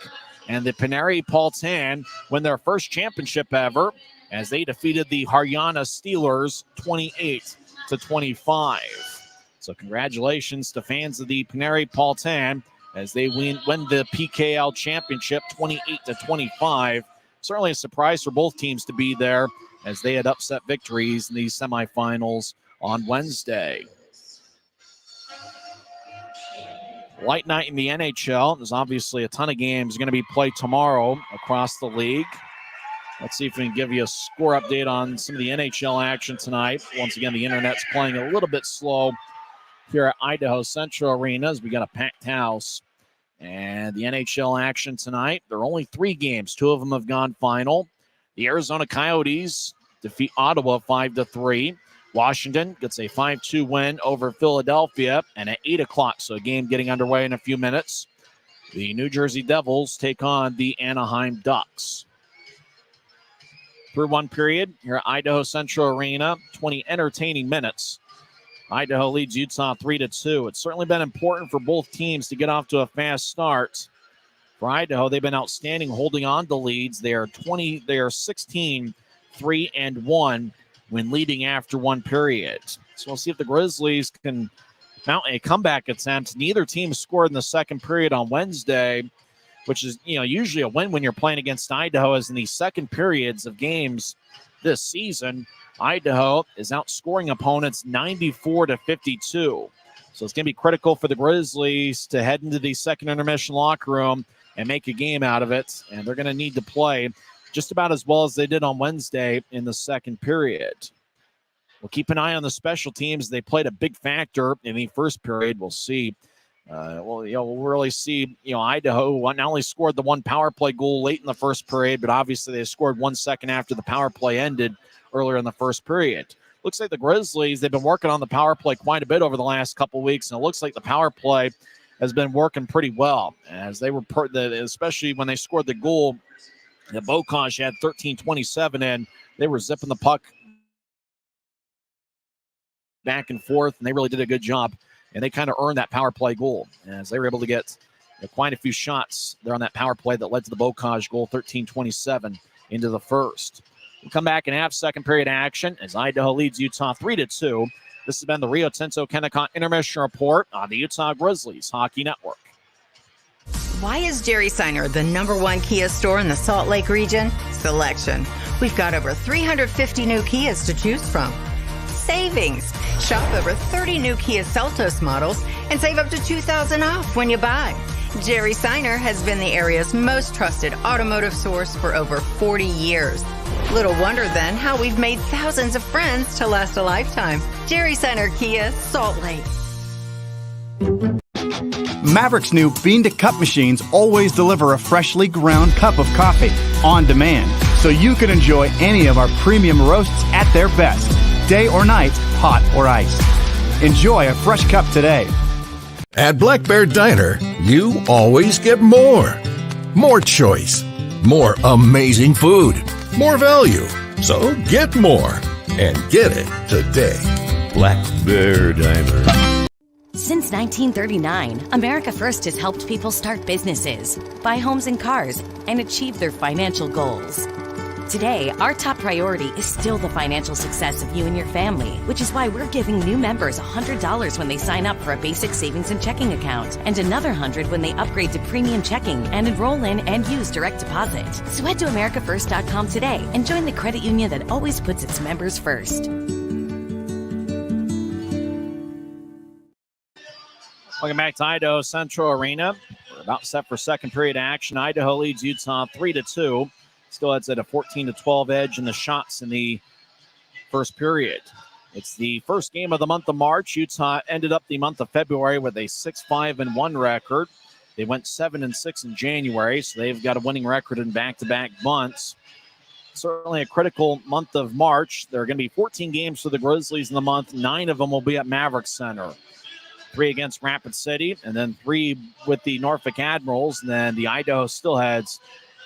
and the Pinari Paltan win their first championship ever as they defeated the Haryana Steelers 28-25. So congratulations to fans of the Pinari Paltan as they win the PKL championship 28-25. Certainly a surprise for both teams to be there as they had upset victories in these semifinals on Wednesday. Light night in the NHL. There's obviously a ton of games going to be played tomorrow across the league. Let's see if we can give you a score update on some of the NHL action tonight. Once again, the internet's playing a little bit slow here at Idaho Central Arena as we got a packed house. And the NHL action tonight, there are only 3 games. 2 of them have gone final. The Arizona Coyotes defeat Ottawa 5-3. Washington gets a 5-2 win over Philadelphia, and at 8 o'clock, so a game getting underway in a few minutes. The New Jersey Devils take on the Anaheim Ducks. Through one period here at Idaho Central Arena, 20 entertaining minutes. Idaho leads Utah 3-2. It's certainly been important for both teams to get off to a fast start. For Idaho, they've been outstanding holding on to leads. They are 16-3-1 when leading after one period. So we'll see if the Grizzlies can mount a comeback attempt. Neither team scored in the second period on Wednesday, which is, usually a win when you're playing against Idaho, as in the second periods of games this season, Idaho is outscoring opponents 94-52. So it's going to be critical for the Grizzlies to head into the second intermission locker room and make a game out of it. And they're going to need to play just about as well as they did on Wednesday in the second period. We'll keep an eye on the special teams. They played a big factor in the first period. We'll see. We'll really see, Idaho not only scored the one power play goal late in the first period, but obviously they scored 1 second after the power play ended earlier in the first period. Looks like the Grizzlies, they've been working on the power play quite a bit over the last couple weeks, and it looks like the power play has been working pretty well, as they were, especially when they scored the goal that Bocage had 13-27 in. They were zipping the puck back and forth, and they really did a good job. And they kind of earned that power play goal, as they were able to get quite a few shots there on that power play that led to the Bocage goal, 13-27 into the first. We'll come back and have second period action as Idaho leads Utah 3-2. This has been the Rio Tinto Kennecott Intermission Report on the Utah Grizzlies Hockey Network. Why is Jerry Seiner the #1 Kia store in the Salt Lake region? Selection. We've got over 350 new Kias to choose from. Savings. Shop over 30 new Kia Seltos models and save up to $2,000 off when you buy. Jerry Seiner has been the area's most trusted automotive source for over 40 years. Little wonder then how we've made thousands of friends to last a lifetime. Jerry Seiner Kia, Salt Lake. Maverick's new bean-to-cup machines always deliver a freshly ground cup of coffee on demand, so you can enjoy any of our premium roasts at their best, day or night, hot or iced. Enjoy a fresh cup today. At Black Bear Diner, you always get more. More choice. More amazing food. More value. So get more. And get it today. Black Bear Diner. Since 1939, America First has helped people start businesses, buy homes and cars, and achieve their financial goals. Today, our top priority is still the financial success of you and your family, which is why we're giving new members $100 when they sign up for a basic savings and checking account, and another $100 when they upgrade to premium checking and enroll in and use direct deposit. So head to AmericaFirst.com today and join the credit union that always puts its members first. Welcome back to Idaho Central Arena. We're about set for second period action. Idaho leads Utah 3-2. Steelheads at a 14-12 edge in the shots in the first period. It's the first game of the month of March. Utah ended up the month of February with a 6-5-1 record. They went 7-6 in January, so they've got a winning record in back-to-back months. Certainly a critical month of March. There are going to be 14 games for the Grizzlies in the month. 9 of them will be at Maverick Center. 3 against Rapid City, and then 3 with the Norfolk Admirals. And then the Idaho Steelheads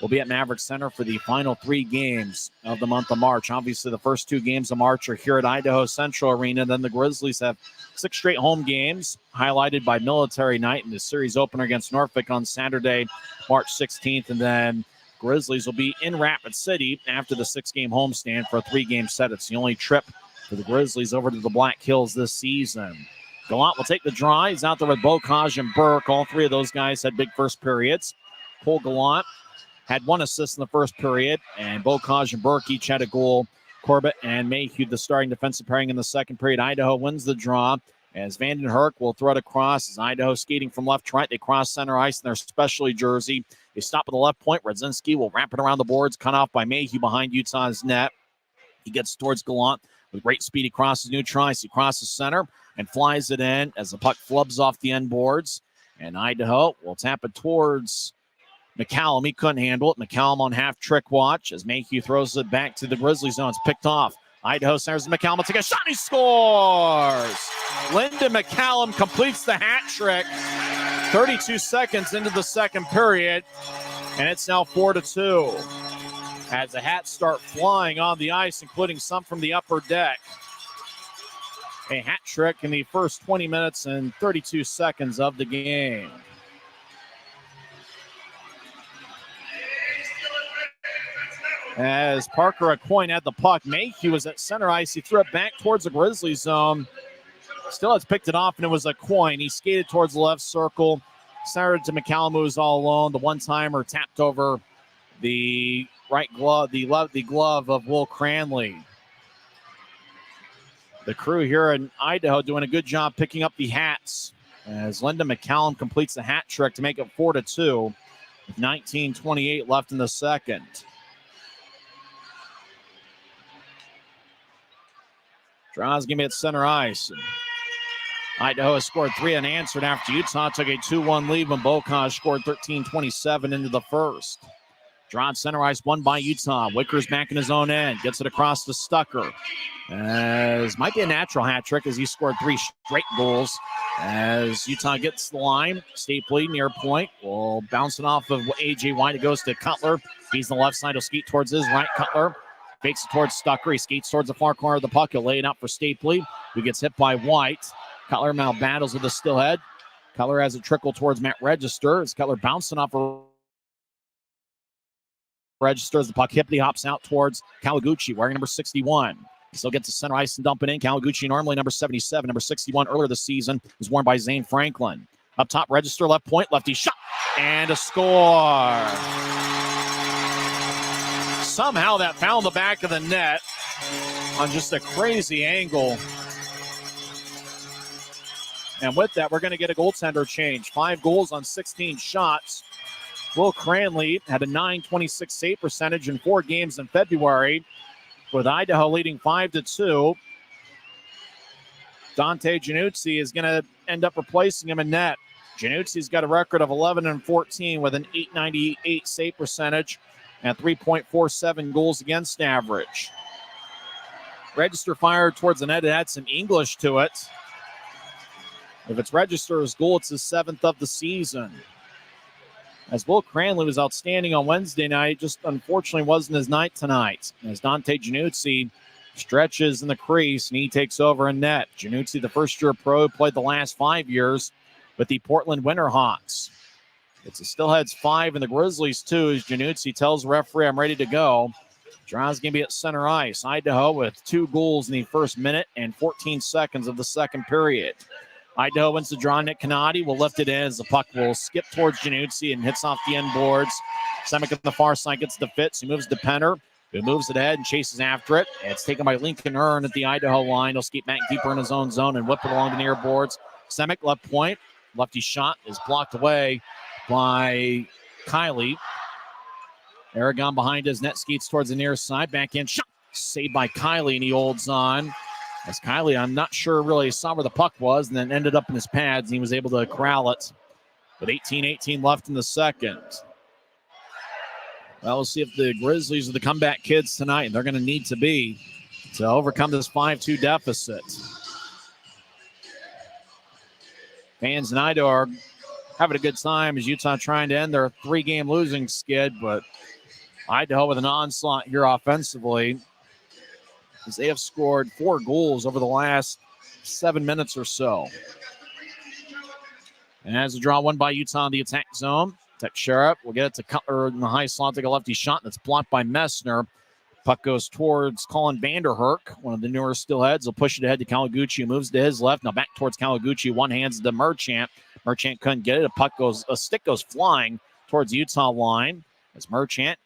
will be at Maverick Center for the final 3 games of the month of March. Obviously, the first 2 games of March are here at Idaho Central Arena. Then the Grizzlies have 6 straight home games, highlighted by Military Night in the series opener against Norfolk on Saturday, March 16th. And then Grizzlies will be in Rapid City after the 6-game homestand for a 3-game set. It's the only trip for the Grizzlies over to the Black Hills this season. Gallant will take the draw. He's out there with Bocage and Burke. All 3 of those guys had big first periods. Cole Gallant had 1 assist in the first period, and Bocage and Burke each had a goal. Corbett and Mayhew, the starting defensive pairing in the second period. Idaho wins the draw as Vanden Herk will throw it across. As Idaho skating from left to right, they cross center ice in their specialty jersey. They stop at the left point. Radzinski will wrap it around the boards, cut off by Mayhew behind Utah's net. He gets towards Gallant with great speed. He crosses neutral ice. He crosses center and flies it in as the puck flubs off the end boards. And Idaho will tap it towards McCallum. He couldn't handle it. McCallum on half trick watch as Mayhew throws it back to the Grizzlies zone. It's picked off. Idaho centers McCallum. Take a shot. He scores. Lyndon McCallum completes the hat trick 32 seconds into the second period, and it's now 4-2. As the hats start flying on the ice, including some from the upper deck. A hat trick in the first 20 minutes and 32 seconds of the game. As Parker Aucoin had the puck, Mayhew was at center ice. He threw it back towards the Grizzlies zone. Still picked it off, and it was Aucoin. He skated towards the left circle, centered to McCallum, who was all alone. The one-timer tapped over the right glove, the glove of Will Cranley. The crew here in Idaho doing a good job picking up the hats as Linda McCallum completes the hat trick to make it 4-2 with 19:28 left in the second. Draws going to be at center ice. Idaho has scored 3 unanswered after Utah took a 2-1 lead when Bocage scored 13:27 into the first. Drawn center ice, won by Utah. Wicker's back in his own end. Gets it across to Stucker. As might be a natural hat trick as he scored 3 straight goals. As Utah gets the line, Stapley near point. Will bounce it off of A.J. White. It goes to Cutler. He's on the left side. He'll skate towards his right. Cutler fakes it towards Stucker. He skates towards the far corner of the puck. He'll lay it out for Stapley, who gets hit by White. Cutler now battles with the Steelhead. Cutler has a trickle towards Matt Register. As Cutler bouncing off a Register as the puck hippity hops out towards Kawaguchi, wearing number 61. He still gets to center ice and dump it in. Kawaguchi, normally number 77, number 61 earlier this season, was worn by Zane Franklin. Up top, Register, left point, lefty shot, and a score. Somehow that found the back of the net on just a crazy angle. And with that, we're going to get a goaltender change. 5 goals on 16 shots. Will Cranley had a .926 save percentage in 4 games in February, with Idaho leading 5-2. Dante Januzzi is going to end up replacing him in net. Januzzi's got a record of 11-14 with an .898 save percentage and 3.47 goals against average. Register fired towards the net. It had some English to it. If it's Register's goal, it's his 7th of the season. As Will Cranley was outstanding on Wednesday night, just unfortunately wasn't his night tonight. As Dante Januzzi stretches in the crease and he takes over in net. Januzzi, the first-year pro, played the last 5 years with the Portland Winterhawks. It's the Steelheads 5 and the Grizzlies 2 as Januzzi tells the referee, I'm ready to go. Draw's going to be at center ice. Idaho with 2 goals in the first minute and 14 seconds of the second period. Idaho wins the draw. Nick Canati will lift it in as the puck will skip towards Januzzi and hits off the end boards. Semick on the far side gets the Fitz. He moves to Penner, who moves it ahead and chases after it. It's taken by Lincoln Earn at the Idaho line. He'll skate back deeper in his own zone and whip it along the near boards. Semick left point. Lefty shot is blocked away by Kiley. Aragon behind his net skates towards the near side. Backhand shot. Saved by Kiley, and he holds on. As Kiley, I'm not sure really saw where the puck was and then ended up in his pads, and he was able to corral it with 18-18 left in the second. Well, we'll see if the Grizzlies are the comeback kids tonight, and they're going to need to be to overcome this 5-2 deficit. Fans in Idaho are having a good time as Utah trying to end their 3-game losing skid, but Idaho with an onslaught here offensively, as they have scored 4 goals over the last 7 minutes or so. And as a draw, won by Utah in the attack zone. Teixeira will get it to Cutler in the high slot, take a lefty shot, and it's blocked by Messner. Puck goes towards Colin Vanderherk, one of the newer Steelheads. He'll push it ahead to Kawaguchi, who moves to his left. Now back towards Kawaguchi, one hands to Merchant. Merchant couldn't get it. A stick goes flying towards the Utah line as Merchant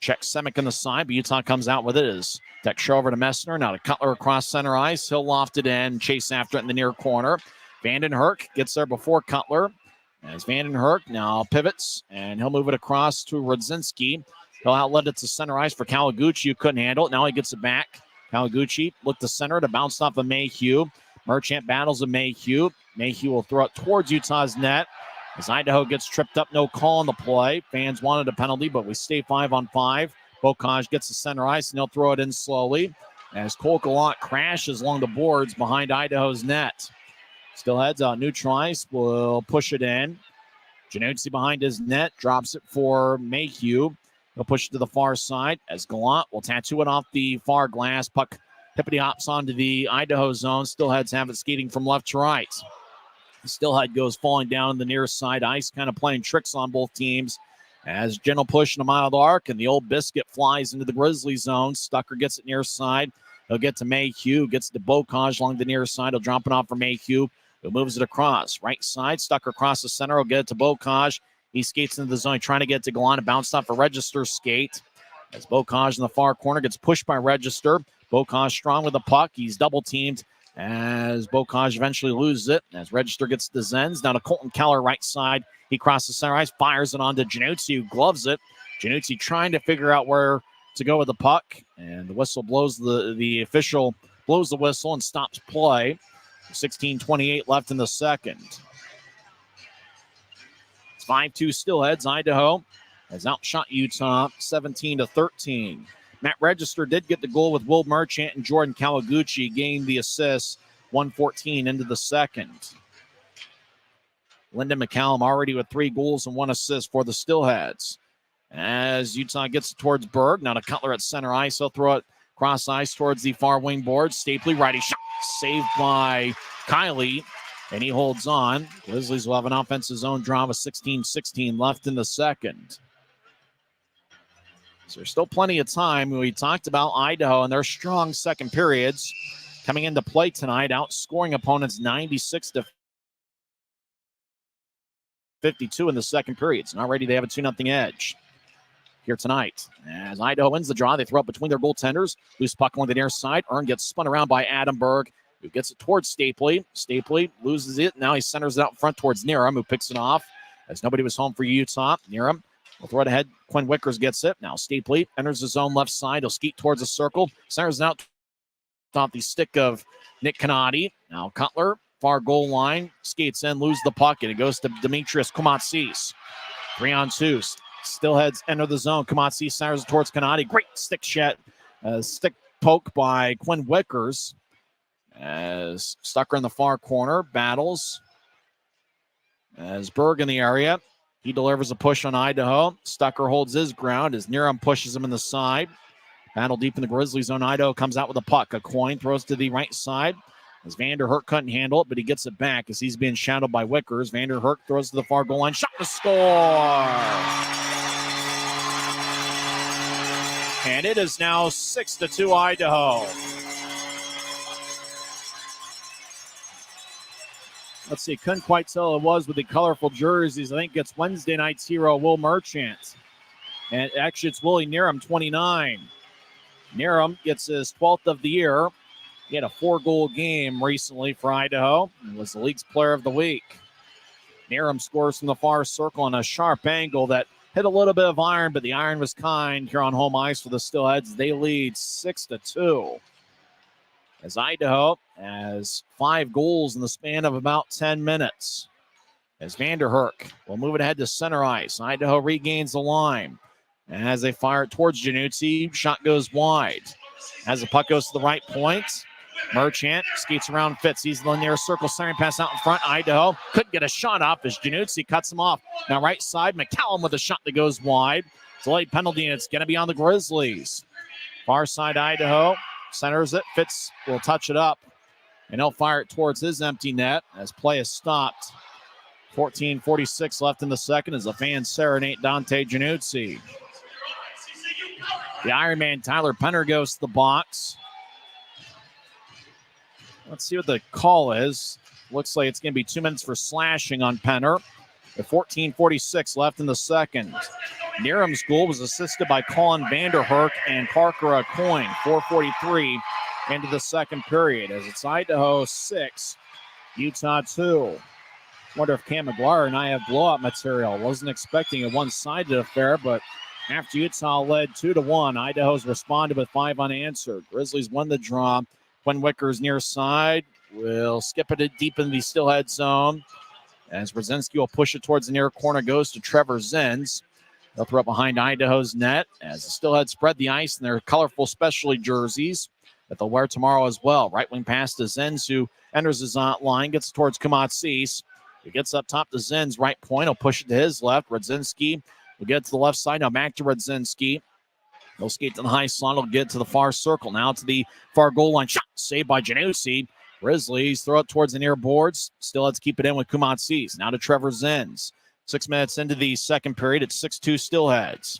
checks Semick on the side, but Utah comes out with it as Teixeira over to Messner. Now to Cutler across center ice. He'll loft it in, chase after it in the near corner. Vandenherk gets there before Cutler. As Vandenherk now pivots, and he'll move it across to Rudzinski. He'll outlet it to center ice for Kawaguchi, who couldn't handle it. Now he gets it back. Kawaguchi looked to center to bounce off of Mayhew. Merchant battles with Mayhew. Mayhew will throw it towards Utah's net. As Idaho gets tripped up, no call on the play. Fans wanted a penalty, but we stay 5-on-5. Bocage gets the center ice, and he'll throw it in slowly as Cole Gallant crashes along the boards behind Idaho's net. Steelheads out neutral ice will push it in. Januzzi behind his net, drops it for Mayhew. He'll push it to the far side as Gallant will tattoo it off the far glass. Puck hippity hops onto the Idaho zone. Steelheads have it skating from left to right. Steelhead goes falling down the near side ice, kind of playing tricks on both teams. As gentle push in a mile of the arc, and the old biscuit flies into the Grizzly zone. Stucker gets it near side. He'll get to Mayhew, gets to Bocage along the near side. He'll drop it off for Mayhew, who moves it across. Right side, Stucker across the center. He'll get it to Bocage. He skates into the zone, trying to get to Gallant. It bounced off a Register skate. As Bocage in the far corner gets pushed by Register. Bocage strong with the puck. He's double-teamed as Bocage eventually loses it. As Register gets to Zenz. Now to Colton Keller, right side. He crosses center ice, fires it on to Januzzi, who gloves it. Januzzi trying to figure out where to go with the puck. And the whistle blows, the official blows the whistle and stops play. 16:28 left in the second. It's 5-2 Steelheads. Idaho has outshot Utah 17-13. Matt Register did get the goal with Will Merchant and Jordan Kawaguchi gained the assist 1:14 into the second. Lyndon McCallum already with 3 goals and 1 assist for the Steelheads. As Utah gets it towards Berg, now to Cutler at center ice. He'll throw it cross ice towards the far wing board. Stapley, righty shot, saved by Kiley, and he holds on. Grizzlies will have an offensive zone draw with 16-16 left in the second. So there's still plenty of time. We talked about Idaho and their strong second periods coming into play tonight, outscoring opponents 96-52 in the second period. So already they have a 2-0 edge here tonight. As Idaho wins the draw, they throw up between their goaltenders. Loose puck on the near side. Earn gets spun around by Adam Berg, who gets it towards Stapley. Stapley loses it. Now he centers it out front towards Niram, who picks it off as nobody was home for Utah. Niram will throw it ahead. Quinn Wickers gets it. Now Stapley enters the zone left side. He'll skeet towards the circle. Centers it out off the stick of Nick Canati. Now Cutler, far goal line, skates in, loses the puck, and it goes to Demetrius Komatsis. 3-on-2. Steelheads enter the zone. Komatsis centers it towards Canati. Great stick poke by Quinn Wickers. As Stucker in the far corner battles. As Berg in the area. He delivers a push on Idaho. Stucker holds his ground as Niram pushes him in the side. Battle deep in the Grizzly zone. Idaho comes out with a puck. A coin throws to the right side. As Vander Herk couldn't handle it, but he gets it back as he's being shadowed by Wickers. Vander Herk throws to the far goal line. Shot to score! And it is now 6-2 Idaho. Let's see, couldn't quite tell who it was with the colorful jerseys. I think it's Wednesday night's hero, Will Merchant. And actually, it's Willie Niram, 29. Niram gets his 12th of the year. He had a 4-goal game recently for Idaho and was the league's player of the week. Niram scores from the far circle on a sharp angle that hit a little bit of iron, but the iron was kind here on home ice for the Steelheads. They lead 6-2. As Idaho has 5 goals in the span of about 10 minutes. As Vander Herk will move it ahead to center ice. Idaho regains the line. And as they fire it towards Januzzi, shot goes wide. As the puck goes to the right point, Merchant skates around Fitz. He's in the near circle, centering pass out in front. Idaho couldn't get a shot off as Januzzi cuts him off. Now right side, McCallum with a shot that goes wide. Delayed penalty, and it's going to be on the Grizzlies. Far side, Idaho centers it. Fitz will touch it up, and he'll fire it towards his empty net as play is stopped. 14:46 left in the second as the fans serenade Dante Januzzi. The Ironman Tyler Penner goes to the box. Let's see what the call is. Looks like it's going to be 2 minutes for slashing on Penner. With 14:46 left in the second. Niram's goal was assisted by Colin Vander Herk and Parker Acoin. 4:43 into the second period as it's Idaho 6, Utah 2. Wonder if Cam McGuire and I have blowout material. Wasn't expecting a one-sided affair, but after Utah led 2-1, Idaho's responded with 5 unanswered. Grizzlies won the draw. Quinn Wickers near side will skip it deep in the Steelhead zone. As Brzezinski will push it towards the near corner, goes to Trevor Zenz. They'll throw it behind Idaho's net as the Steelhead spread the ice in their colorful specialty jerseys. that they'll wear tomorrow as well. Right wing pass to Zins, who enters his line, gets towards Kamatsis. He gets up top to Zins, right point. He'll push it to his left. Radzinski will get to the left side. Now back to Radzinski. He'll skate to the high slot. He'll get to the far circle. Now to the far goal line. Shot saved by Januzzi. Grizzlies throw it towards the near boards. Still has to keep it in with Kamatsis. Now to Trevor Zins. 6 minutes into the second period. It's 6-2 Steelheads.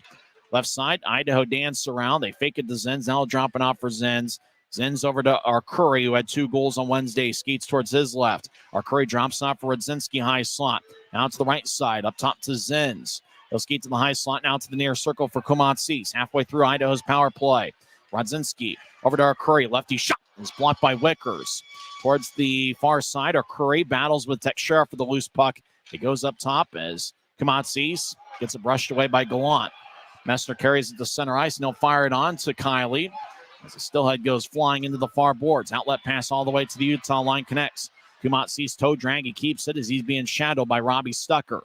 Left side, Idaho dance around. They fake it to Zins. Now dropping off for Zins. Zins over to Arcuri, who had 2 goals on Wednesday. Skates towards his left. Arcuri drops off for Radzinski, high slot. Now to the right side, up top to Zins. He'll skate to the high slot, now to the near circle for Kamatsis. Halfway through Idaho's power play. Radzinski over to Arcuri. Lefty shot is blocked by Wickers. Towards the far side, Arcuri battles with Teixeira for the loose puck. He goes up top as Kamatsis gets it brushed away by Gallant. Messner carries it to center ice, and he'll fire it on to Kiley. As the Steelhead goes flying into the far boards. Outlet pass all the way to the Utah line, connects. Kamatsis toe drag. He keeps it as he's being shadowed by Robbie Stucker.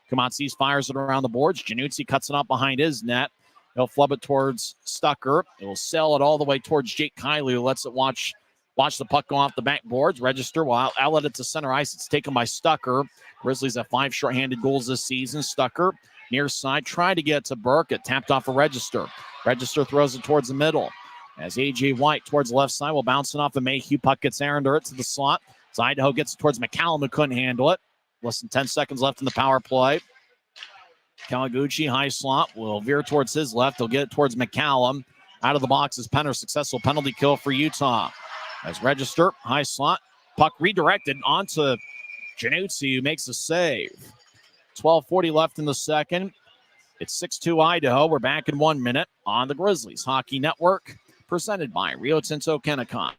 Kamatsis fires it around the boards. Januzzi cuts it up behind his net. He'll flub it towards Stucker. It will sail it all the way towards Jake Kiley, who lets it watch the puck go off the backboards. Register will outlet it to center ice. It's taken by Stucker. Grizzlies have 5 shorthanded goals this season. Stucker near side tried to get to Burke. It tapped off a Register. Register throws it towards the middle. As A.J. White towards the left side will bounce it off of Mayhew. Puck gets Arender to the slot. As Idaho gets it towards McCallum, who couldn't handle it. Less than 10 seconds left in the power play. Kawaguchi, high slot, will veer towards his left. He'll get it towards McCallum. Out of the box is Penner. Successful penalty kill for Utah. As Register, high slot. Puck redirected onto Januzzi, who makes a save. 12:40 left in the second. It's 6-2 Idaho. We're back in 1 minute on the Grizzlies Hockey Network, presented by Rio Tinto Kennecott.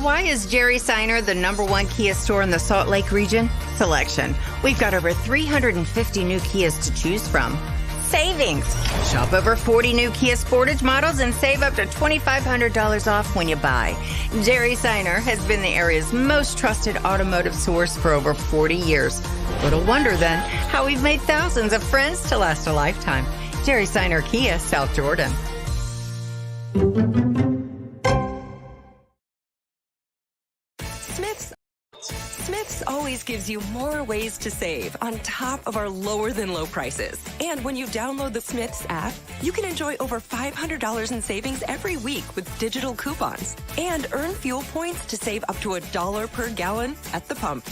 Why is Jerry Seiner the #1 Kia store in the Salt Lake region? Selection. We've got over 350 new Kias to choose from. Savings. Shop over 40 new Kia Sportage models and save up to $2,500 off when you buy. Jerry Seiner has been the area's most trusted automotive source for over 40 years. Little wonder then how we've made thousands of friends to last a lifetime. Jerry Seiner Kia, South Jordan. Smith's always gives you more ways to save on top of our lower than low prices. And when you download the Smith's app, you can enjoy over $500 in savings every week with digital coupons and earn fuel points to save up to $1 per gallon at the pump.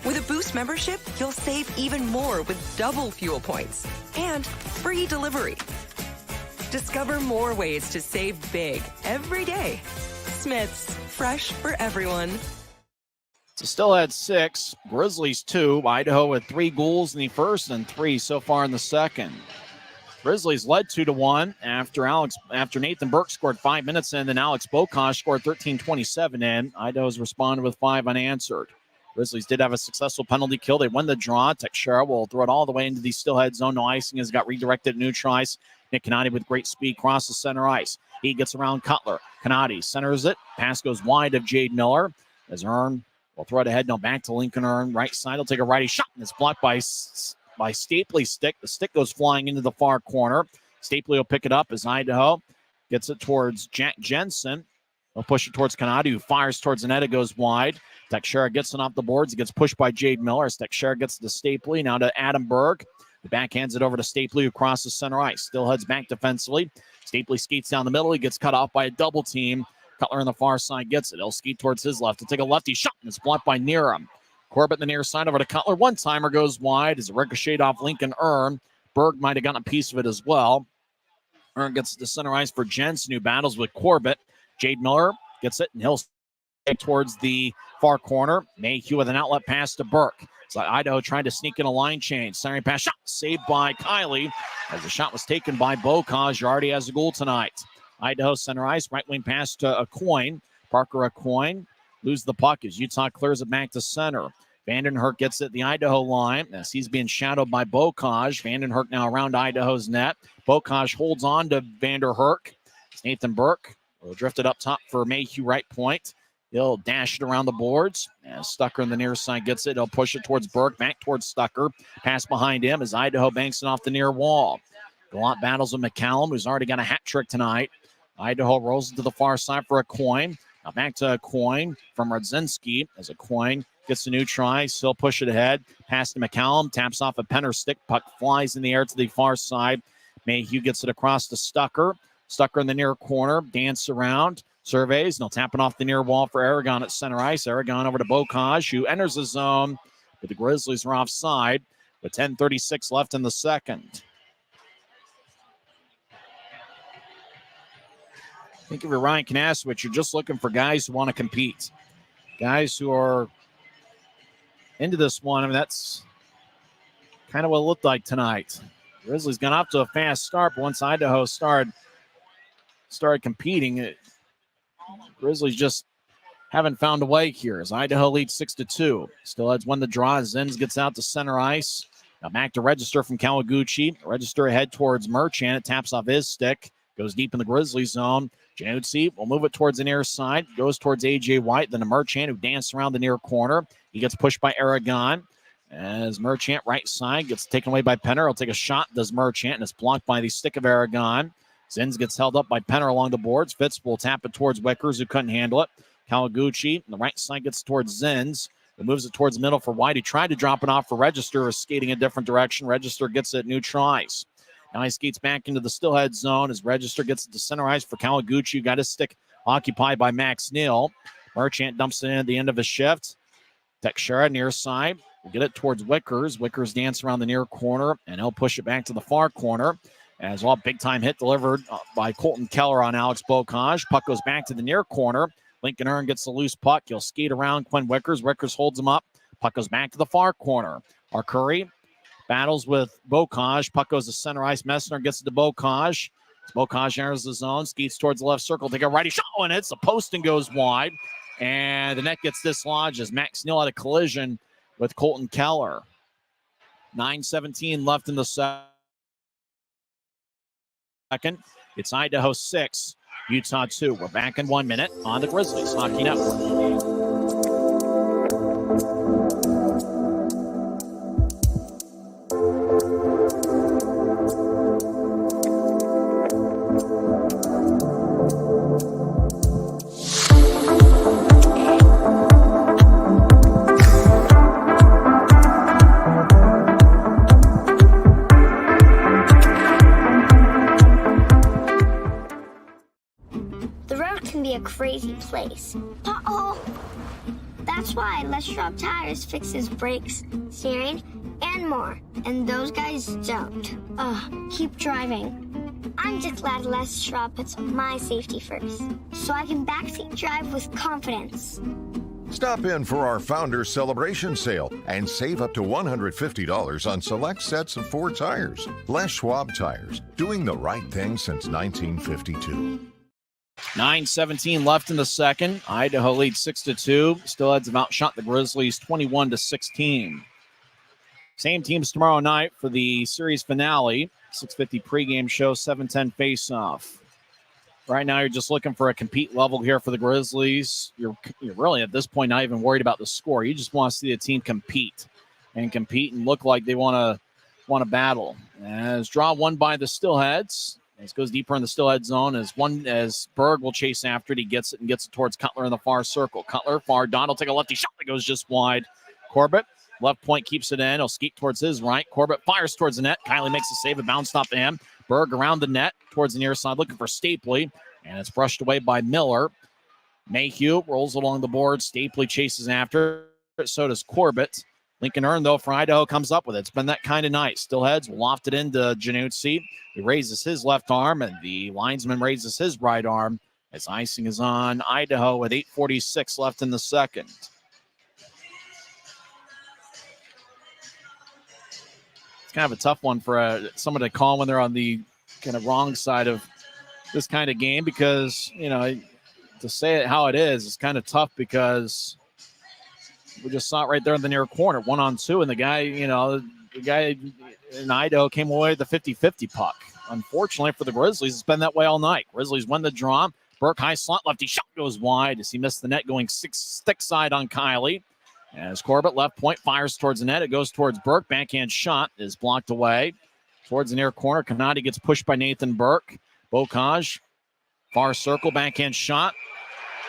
With a Boost membership, you'll save even more with double fuel points and free delivery. Discover more ways to save big every day. Smith's, fresh for everyone. So still at 6, Grizzlies 2, Idaho with 3 goals in the first and 3 so far in the second. Grizzlies led 2-1 after Nathan Burke scored 5 minutes in, then Alex Bokosh scored 13:27 in. Idaho's responded with 5 unanswered. Grizzlies did have a successful penalty kill. They won the draw. Teixeira will throw it all the way into the Steelhead zone. No icing, has got redirected neutral ice. Nick Canati with great speed crosses center ice. He gets around Cutler. Canati centers it. Pass goes wide of Jade Miller. As Earn will throw it ahead. Now back to Lincoln Earn. Right side. He'll take a righty shot. And it's blocked by Stapley's stick. The stick goes flying into the far corner. Stapley will pick it up as Idaho gets it towards Jack Jensen. He'll push it towards Canati, who fires towards the net. It goes wide. Teixeira gets it off the boards. It gets pushed by Jade Miller. As Teixeira gets to Stapley. Now to Adam Berg. The backhands it over to Stapley, who crosses center ice. Still heads back defensively. Stapley skates down the middle. He gets cut off by a double team. Cutler on the far side gets it. He'll skate towards his left. He'll take a lefty shot, and it's blocked by Neeram. Corbett the near side over to Cutler. One-timer goes wide as a ricocheted off Lincoln Earn. Berg might have gotten a piece of it as well. Earn gets to center ice for Jensen, who battles with Corbett. Jade Miller gets it, and he'll skate towards the far corner. Mayhew with an outlet pass to Burke. It's like Idaho trying to sneak in a line change. Centering pass shot saved by Kiley as the shot was taken by Bokosh, who already has a goal tonight. Idaho center ice, right wing pass to Aucoin. Parker Aucoin loses the puck as Utah clears it back to center. Vandenherk gets it at the Idaho line as he's being shadowed by Bokosh. Vandenherk now around Idaho's net. Bokosh holds on to Vanderherk. Nathan Burke will drift it up top for Mayhew right point. He'll dash it around the boards. As Stucker on the near side gets it, he'll push it towards Burke, back towards Stucker. Pass behind him as Idaho banks it off the near wall. Gallant battles with McCallum, who's already got a hat trick tonight. Idaho rolls to the far side for a coin. Now back to a coin from Radzinski as a coin gets a new try. Still push it ahead. Pass to McCallum. Taps off a Penner stick. Puck flies in the air to the far side. Mayhew gets it across to Stucker. Stucker in the near corner. Dance around. Surveys. Now tapping off the near wall for Aragon at center ice. Aragon over to Bocage, who enters the zone. But the Grizzlies are offside with 10:36 left in the second. I think if you're Ryan Kanasowicz, you're just looking for guys who want to compete. Guys who are into this one. I mean, that's kind of what it looked like tonight. Grizzlies got off to a fast start, but once Idaho started competing, Grizzlies just haven't found a way here as Idaho leads 6-2. Steelheads won the draw. Zins gets out to center ice. Now back to Register from Kawaguchi. Register ahead towards Merchant. It taps off his stick. Goes deep in the Grizzly zone. Januzzi will move it towards the near side. Goes towards A.J. White. Then a Merchant who danced around the near corner. He gets pushed by Aragon. As Merchant right side gets taken away by Penner. He'll take a shot. Does Merchant. And it's blocked by the stick of Aragon. Zins gets held up by Penner along the boards. Fitz will tap it towards Wickers who couldn't handle it. Kawaguchi on the right side gets towards Zins. It moves it towards the middle for White. He tried to drop it off for Register. Is skating a different direction. Register gets it new tries. Now he skates back into the Steelhead zone as Register gets it to center ice for Kawaguchi, who got his stick occupied by Max Neal. Merchant dumps it in at the end of his shift. Tekshara near side. We'll get it towards Wickers. Wickers dance around the near corner, and he'll push it back to the far corner. As well, big-time hit delivered by Colton Keller on Alex Bocage. Puck goes back to the near corner. Lincoln Earn gets the loose puck. He'll skate around Quinn Wickers. Wickers holds him up. Puck goes back to the far corner. Arcuri battles with Bocage. Puck goes to center ice. Messner gets it to Bocage. Bocage enters the zone. Skates towards the left circle. Take a righty shot and hits the post and goes wide. And the net gets dislodged as Max Neal had a collision with Colton Keller. 9:17 left in the second. It's Idaho 6, Utah 2. We're back in 1 minute on the Grizzlies Hockey Network. Crazy place. That's why Les Schwab Tires fixes brakes, steering, and more. And those guys don't. Keep driving. I'm just glad Les Schwab puts my safety first, so I can backseat drive with confidence. Stop in for our Founders Celebration Sale and save up to $150 on select sets of 4 tires. Les Schwab Tires, doing the right thing since 1952. 9:17 left in the second. Idaho leads 6-2. Steelheads have outshot the Grizzlies 21-16. Same teams tomorrow night for the series finale. 6:50 pregame show, 7:10 face-off. Right now, you're just looking for a compete level here for the Grizzlies. You're really at this point not even worried about the score. You just want to see the team compete and look like they want to battle. As draw won by the Steelheads. This goes deeper in the Steelhead zone as Berg will chase after it. He gets it towards Cutler in the far circle. Cutler, far Don will take a lefty shot that goes just wide. Corbett, left point, keeps it in. He'll skate towards his right. Corbett fires towards the net. Kiley makes a save. A bounce stop to him. Berg around the net towards the near side looking for Stapley. And it's brushed away by Miller. Mayhew rolls along the board. Stapley chases after it. So does Corbett. Lincoln Earn, though, for Idaho comes up with it. It's been that kind of night. Steelheads loft it into Januzzi. He raises his left arm, and the linesman raises his right arm as icing is on Idaho with 8:46 left in the second. It's kind of a tough one for someone to call when they're on the kind of wrong side of this kind of game because, to say it how it is, it's kind of tough because we just saw it right there in the near corner, 1-on-2, and the guy in Idaho came away with the 50-50 puck. Unfortunately for the Grizzlies, it's been that way all night. Grizzlies win the draw. Burke high slot lefty shot goes wide as he missed the net going stick side on Kiley. As Corbett left point fires towards the net, it goes towards Burke. Backhand shot is blocked away towards the near corner. Kanadi gets pushed by Nathan Burke. Bocage Far circle, backhand shot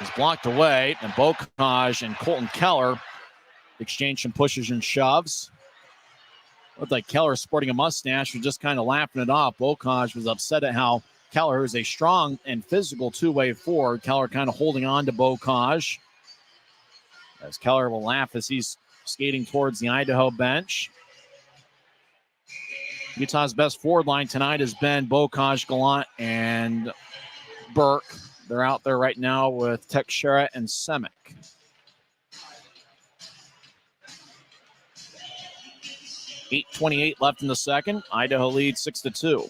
is blocked away, and Bocage and Colton Keller exchange some pushes and shoves. Looked like Keller sporting a mustache was just kind of laughing it off. Bocage was upset at how Keller is a strong and physical two-way forward. Keller kind of holding on to Bocage, as Keller will laugh as he's skating towards the Idaho bench. Utah's best forward line tonight has been Bocage, Gallant, and Burke. They're out there right now with Teixeira and Semick. .28 left in the second. Idaho leads 6-2.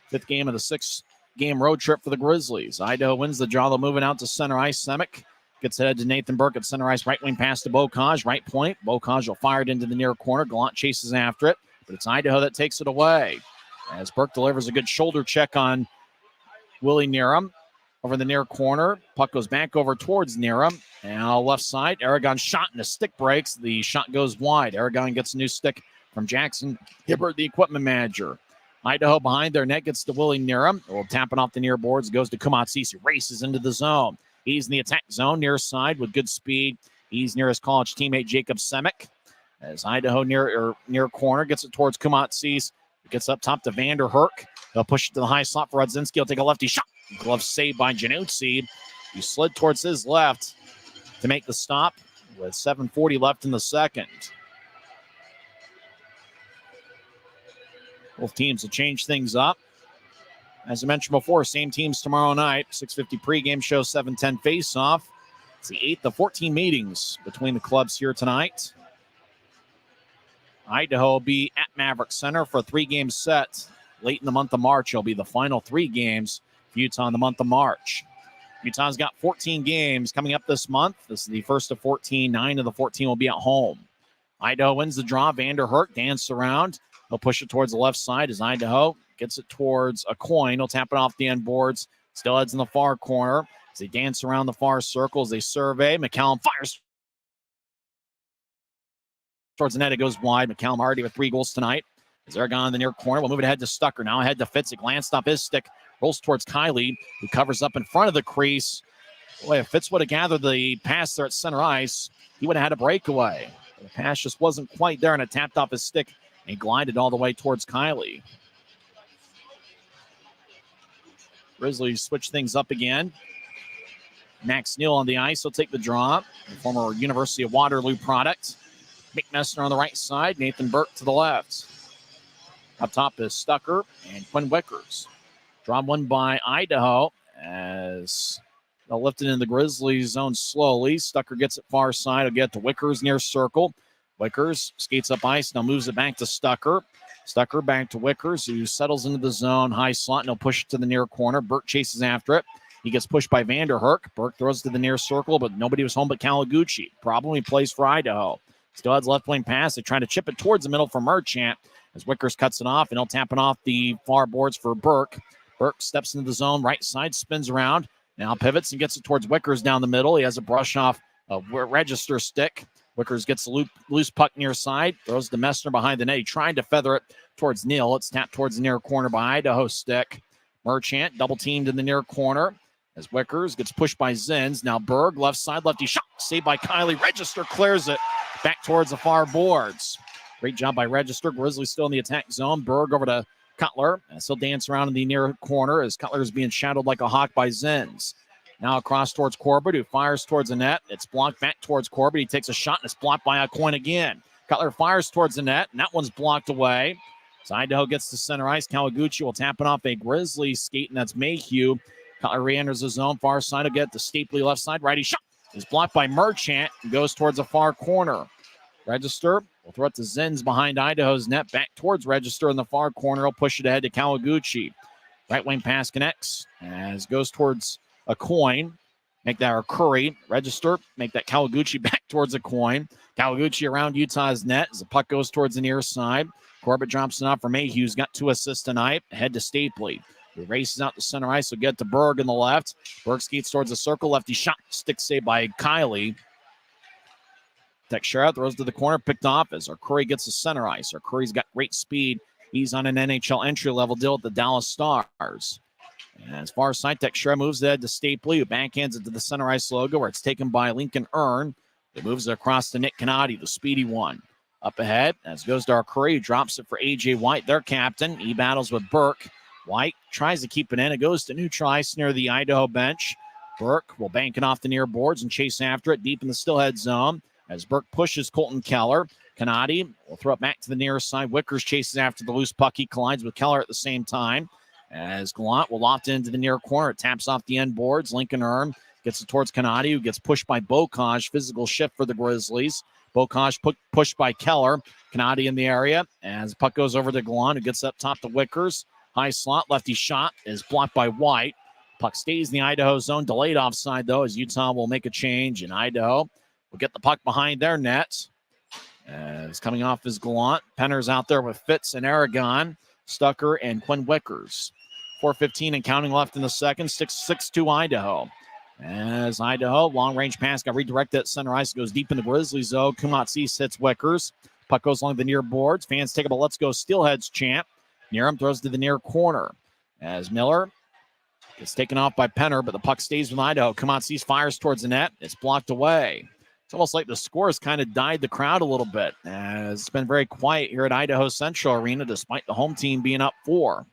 Fifth game of the six-game road trip for the Grizzlies. Idaho wins the draw. They're moving out to center ice. Semick gets ahead to Nathan Burke at center ice. Right wing pass to Bocage. Right point. Bocage will fire it into the near corner. Gallant chases after it, but it's Idaho that takes it away, as Burke delivers a good shoulder check on Willie Nierum over the near corner. Puck goes back over towards Nierum. Now left side, Aragon shot and the stick breaks. The shot goes wide. Aragon gets a new stick from Jackson Hibbert, the equipment manager. Idaho behind their net gets to Willie Nierum. Well, tapping off the near boards, goes to Kumatsisi, races into the zone. He's in the attack zone, near side with good speed. He's near his college teammate Jacob Semick. As Idaho near corner gets it towards Kumatsisi. Gets up top to Vander Herk. They'll push it to the high slot for Rudzinski. He'll take a lefty shot. Glove saved by Januzzi. He slid towards his left to make the stop with 7:40 left in the second. Both teams will change things up. As I mentioned before, same teams tomorrow night. 6:50 pregame show, 7:10 face-off. It's the 8th of 14 meetings between the clubs here tonight. Idaho will be at Maverick Center for a 3-game set. Late in the month of March, it'll be the final 3 games for Utah in the month of March. Utah's got 14 games coming up this month. This is the first of 14. 9 of the 14 will be at home. Idaho wins the draw. Vander Herk dances around. He'll push it towards the left side as Idaho gets it towards a coin. He'll tap it off the end boards. Steelheads in the far corner as they dance around the far circle as they survey. McCallum fires towards the net. It goes wide. McCallum already with 3 goals tonight. As Aragon in the near corner, we'll move it ahead to Stucker. Now ahead to Fitz. It glanced off his stick. Rolls towards Kiley, who covers up in front of the crease. Boy, if Fitz would have gathered the pass there at center ice, he would have had a breakaway. The pass just wasn't quite there, and it tapped off his stick and glided all the way towards Kiley. Grizzlies switch things up again. Max Neal on the ice. He'll take the draw. The former University of Waterloo product. Mick Messner on the right side. Nathan Burke to the left. Up top is Stucker and Quinn Wickers. Draw won by Idaho as they'll lift it in the Grizzlies zone slowly. Stucker gets it far side. He'll get to Wickers near circle. Wickers skates up ice. Now moves it back to Stucker. Stucker back to Wickers, who settles into the zone. High slot, and he'll push it to the near corner. Burke chases after it. He gets pushed by Vander Herk. Burke throws to the near circle, but nobody was home but Kawaguchi. Problem, he plays for Idaho. Still has left wing pass. They try to chip it towards the middle for Merchant as Wickers cuts it off, and he'll tap it off the far boards for Burke. Burke steps into the zone, right side, spins around. Now pivots and gets it towards Wickers down the middle. He has a brush off a register stick. Wickers gets the loose puck near side, throws to Messner behind the net. He tried to feather it towards Neal. It's tapped towards the near corner by Idaho stick. Merchant double teamed in the near corner as Wickers gets pushed by Zins. Now Berg, left side, lefty shot, saved by Kiley. Register clears it back towards the far boards. Great job by Register. Grizzlies still in the attack zone. Berg over to Cutler. And still dance around in the near corner as Cutler is being shadowed like a hawk by Zins. Now across towards Corbett, who fires towards the net. It's blocked back towards Corbett. He takes a shot, and it's blocked by Aucoin again. Cutler fires towards the net, and that one's blocked away. So Idaho gets to center ice. Kawaguchi will tap it off a Grizzlies skate, and that's Mayhew. Cutler re-enters the zone. Far side will get the Stapley left side. Righty shot is blocked by Merchant and goes towards the far corner. Register will throw it to Zins behind Idaho's net. Back towards Register in the far corner. He'll push it ahead to Kawaguchi. Right wing pass connects as goes towards a coin. Make that our Curry. Register. Make that Kawaguchi back towards a coin. Kawaguchi around Utah's net as the puck goes towards the near side. Corbett drops it off for Mayhew. He's got 2 assists tonight. Head to Stapley. He races out to center ice. He'll get to Berg in the left. Berg skates towards the circle. Lefty shot. Stick saved by Kiley. Teixeira throws to the corner. Picked off as our Curry gets to center ice. Our Curry's got great speed. He's on an NHL entry-level deal with the Dallas Stars. And as far as side, Teixeira moves ahead to Stapley, who backhands it to the center ice logo, where it's taken by Lincoln Earn. It moves it across to Nick Canati, the speedy one. Up ahead, as goes to Arcuri, who drops it for A.J. White, their captain. He battles with Burke. White tries to keep it in. It goes to Neutrice near the Idaho bench. Burke will bank it off the near boards and chase after it deep in the Steelhead zone. As Burke pushes Colton Keller. Canati will throw it back to the near side. Wickers chases after the loose puck. He collides with Keller at the same time. As Gallant will loft it into the near corner. It taps off the end boards. Lincoln Earn gets it towards Canati, who gets pushed by Bocage. Physical shift for the Grizzlies. Bocage pushed by Keller. Canati in the area. As the puck goes over to Gallant, who gets up top to Wickers. High slot. Lefty shot is blocked by White. Puck stays in the Idaho zone. Delayed offside, though, as Utah will make a change. And Idaho will get the puck behind their net. As coming off is Gallant. Penner's out there with Fitz and Aragon. Stucker and Quinn Wickers. 4:15 and counting left in the second. 6-2 Idaho. As Idaho, long-range pass got redirected at center ice. Goes deep in the Grizzlies zone. Kumatsis hits Wickers. Puck goes along the near boards. Fans take up a Let's Go Steelheads chant. Nearham throws to the near corner. As Miller gets taken off by Penner, but the puck stays with Idaho. Kumatsis fires towards the net. It's blocked away. It's almost like the score has kind of died the crowd a little bit, as it's been very quiet here at Idaho Central Arena, despite the home team being up 4.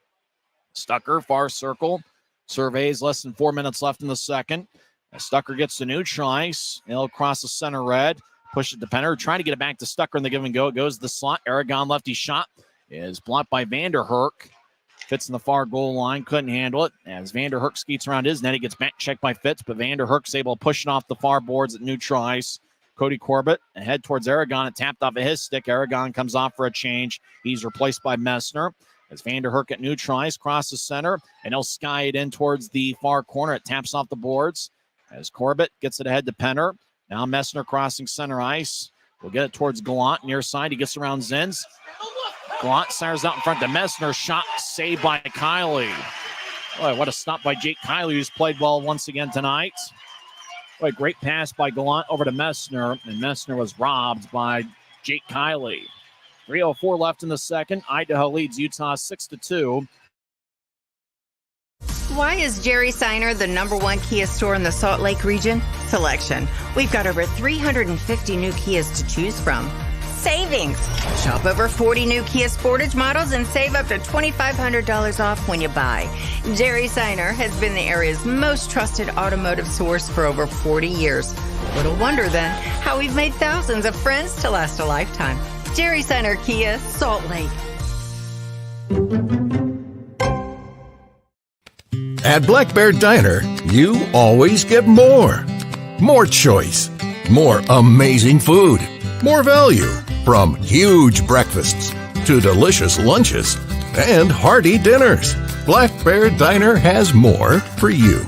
Stucker, far circle, surveys less than 4 minutes left in the second. As Stucker gets to Neutrice, he'll cross the center red, push it to Penner, trying to get it back to Stucker in the give and go. It goes to the slot. Aragon lefty shot is blocked by Vanderherk. Fitz in the far goal line, couldn't handle it. As Vanderherk skeets around his net, he gets back checked by Fitz, but Vanderherk's able to push it off the far boards at Neutrice. Cody Corbett ahead towards Aragon. It tapped off of his stick. Aragon comes off for a change. He's replaced by Messner. As Vanderherk at Neutrice crosses center, and he'll sky it in towards the far corner. It taps off the boards. As Corbett gets it ahead to Penner. Now Messner crossing center ice. We'll get it towards Gallant near side. He gets around Zins. Gallant cires out in front to Messner. Shot saved by Kiley. Boy, what a stop by Jake Kiley, who's played well once again tonight. Boy, great pass by Gallant over to Messner, and Messner was robbed by Jake Kiley. 3:04 left in the second. Idaho leads Utah 6-2. Why is Jerry Seiner the #1 Kia store in the Salt Lake region? Selection. We've got over 350 new Kias to choose from. Savings. Shop over 40 new Kia Sportage models and save up to $2,500 off when you buy. Jerry Seiner has been the area's most trusted automotive source for over 40 years. Little wonder then how we've made thousands of friends to last a lifetime. Jerry Seiner Kia, Salt Lake. At Black Bear Diner, you always get more. More choice, more amazing food, more value, from huge breakfasts to delicious lunches and hearty dinners. Black Bear Diner has more for you.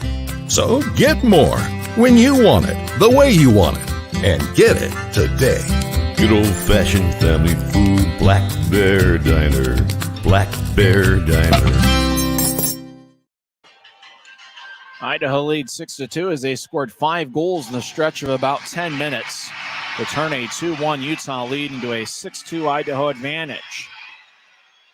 So get more when you want it, the way you want it, and get it today. Good old-fashioned family food, Black Bear Diner. Black Bear Diner. Idaho leads 6-2 as they scored 5 goals in the stretch of about 10 minutes to turn a 2-1 Utah lead into a 6-2 Idaho advantage.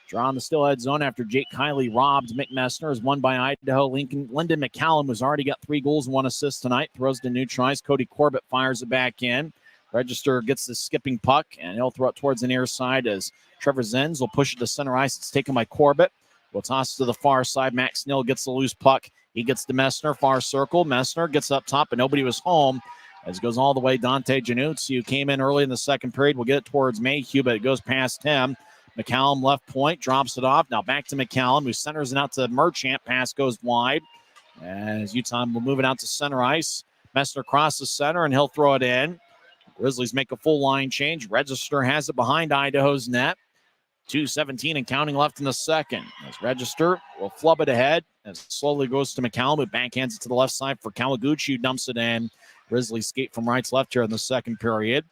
Draw in the Steelhead zone after Jake Kiley robbed Mick Messner is won by Idaho. Lyndon McCallum, who's already got 3 goals and 1 assist tonight, throws to Neutrice. Cody Corbett fires it back in. Register gets the skipping puck, and he'll throw it towards the near side as Trevor Zenz will push it to center ice. It's taken by Corbett. We'll toss it to the far side. Max Snill gets the loose puck. He gets to Messner, far circle. Messner gets up top, but nobody was home. As it goes all the way, Dante Januzzi, who came in early in the second period, will get it towards Mayhew, but it goes past him. McCallum left point, drops it off. Now back to McCallum, who centers it out to Merchant. Pass goes wide. As Utah will move it out to center ice. Messner crosses center, and he'll throw it in. Grizzlies make a full line change. Register has it behind Idaho's net. 2:17 and counting left in the second. As Register will flub it ahead. As it slowly goes to McCallum, who backhands it to the left side for Kawaguchi, who dumps it in. Grizzlies skate from right to left here in the second period.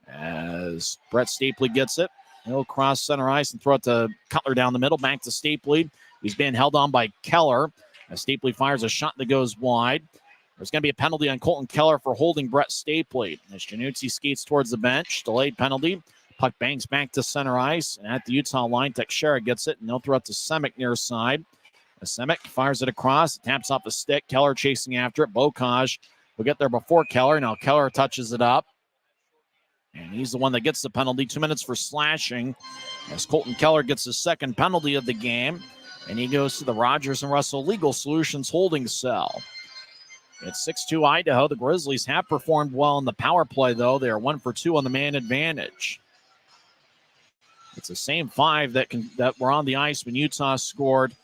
As Brett Stapley gets it. He'll cross center ice and throw it to Cutler down the middle. Back to Stapley. He's being held on by Keller. As Stapley fires a shot that goes wide. There's going to be a penalty on Colton Keller for holding Brett Stapley. As Januzzi skates towards the bench. Delayed penalty. Puck bangs back to center ice. And at the Utah line, Teixeira gets it. And they'll throw it to Semick near side. Semick fires it across, taps off the stick. Keller chasing after it. Bocage will get there before Keller. Now Keller touches it up. And he's the one that gets the penalty. 2 minutes for slashing as Colton Keller gets his second penalty of the game. And he goes to the Rogers and Russell Legal Solutions holding cell. It's 6-2 Idaho. The Grizzlies have performed well in the power play, though. They are 1 for 2 on the man advantage. It's the same 5 that were on the ice when Utah scored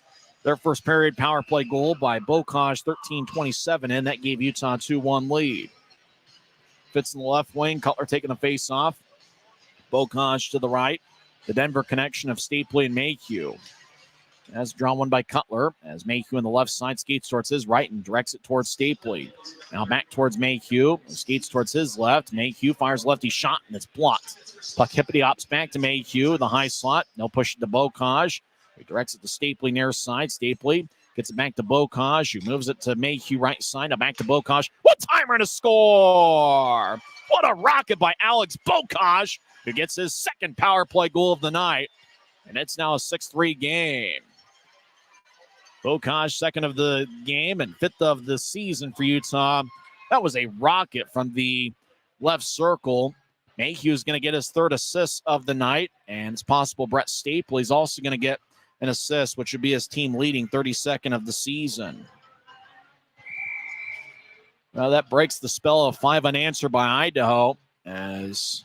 their first period power play goal by Bocage, 13-27 in. That gave Utah a 2-1 lead. Fits in the left wing. Cutler taking the face off. Bocage to the right. The Denver connection of Stapley and Mayhew. As drawn one by Cutler, as Mayhew on the left side skates towards his right and directs it towards Stapley. Now back towards Mayhew, skates towards his left. Mayhew fires lefty shot, and it's blocked. Puck hippity hops back to Mayhew in the high slot. No push it to Bocage. He directs it to Stapley near side. Stapley gets it back to Bocage, who moves it to Mayhew right side. Now back to Bocage. What timer to score! What a rocket by Alex Bocage, who gets his second power play goal of the night. And it's now a 6-3 game. Bocage, second of the game and 5th of the season for Utah. That was a rocket from the left circle. Mayhew's going to get his 3rd assist of the night, and it's possible Brett Stapley's also going to get an assist, which would be his team leading 32nd of the season. Well, that breaks the spell of 5 unanswered by Idaho, as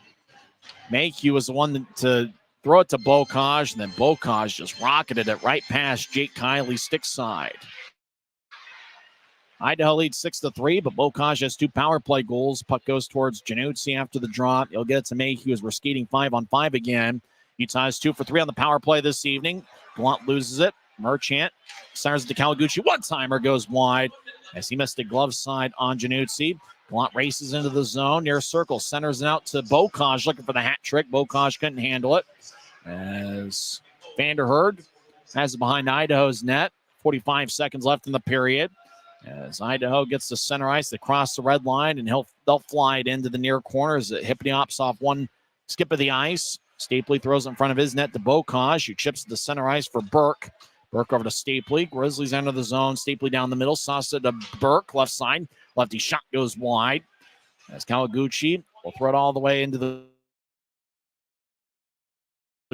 Mayhew was the one to throw it to Bocage, and then Bocage just rocketed it right past Jake Kiley's stick side. Idaho leads 6-3, but Bocage has 2 power play goals. Puck goes towards Januzzi after the drop. He'll get it to Mayhew as we're skating 5-on-5 again. Utah is 2 for 3 on the power play this evening. Gallant loses it. Merchant fires it to Kawaguchi. One-timer goes wide as he missed a glove side on Januzzi. Gallant races into the zone near circle, centers it out to Bocage looking for the hat trick. Bocage couldn't handle it as Vanderherd has it behind Idaho's net. 45 seconds left in the period as Idaho gets to center ice. They cross the red line, and they'll fly it into the near corner as it hippity hops off one skip of the ice. Stapley throws it in front of his net to Bocage, who chips to the center ice for Burke. Burke over to Stapley. Grizzlies enter the zone. Stapley down the middle. Sauce it to Burke, left side. Lefty shot goes wide as Kawaguchi will throw it all the way into the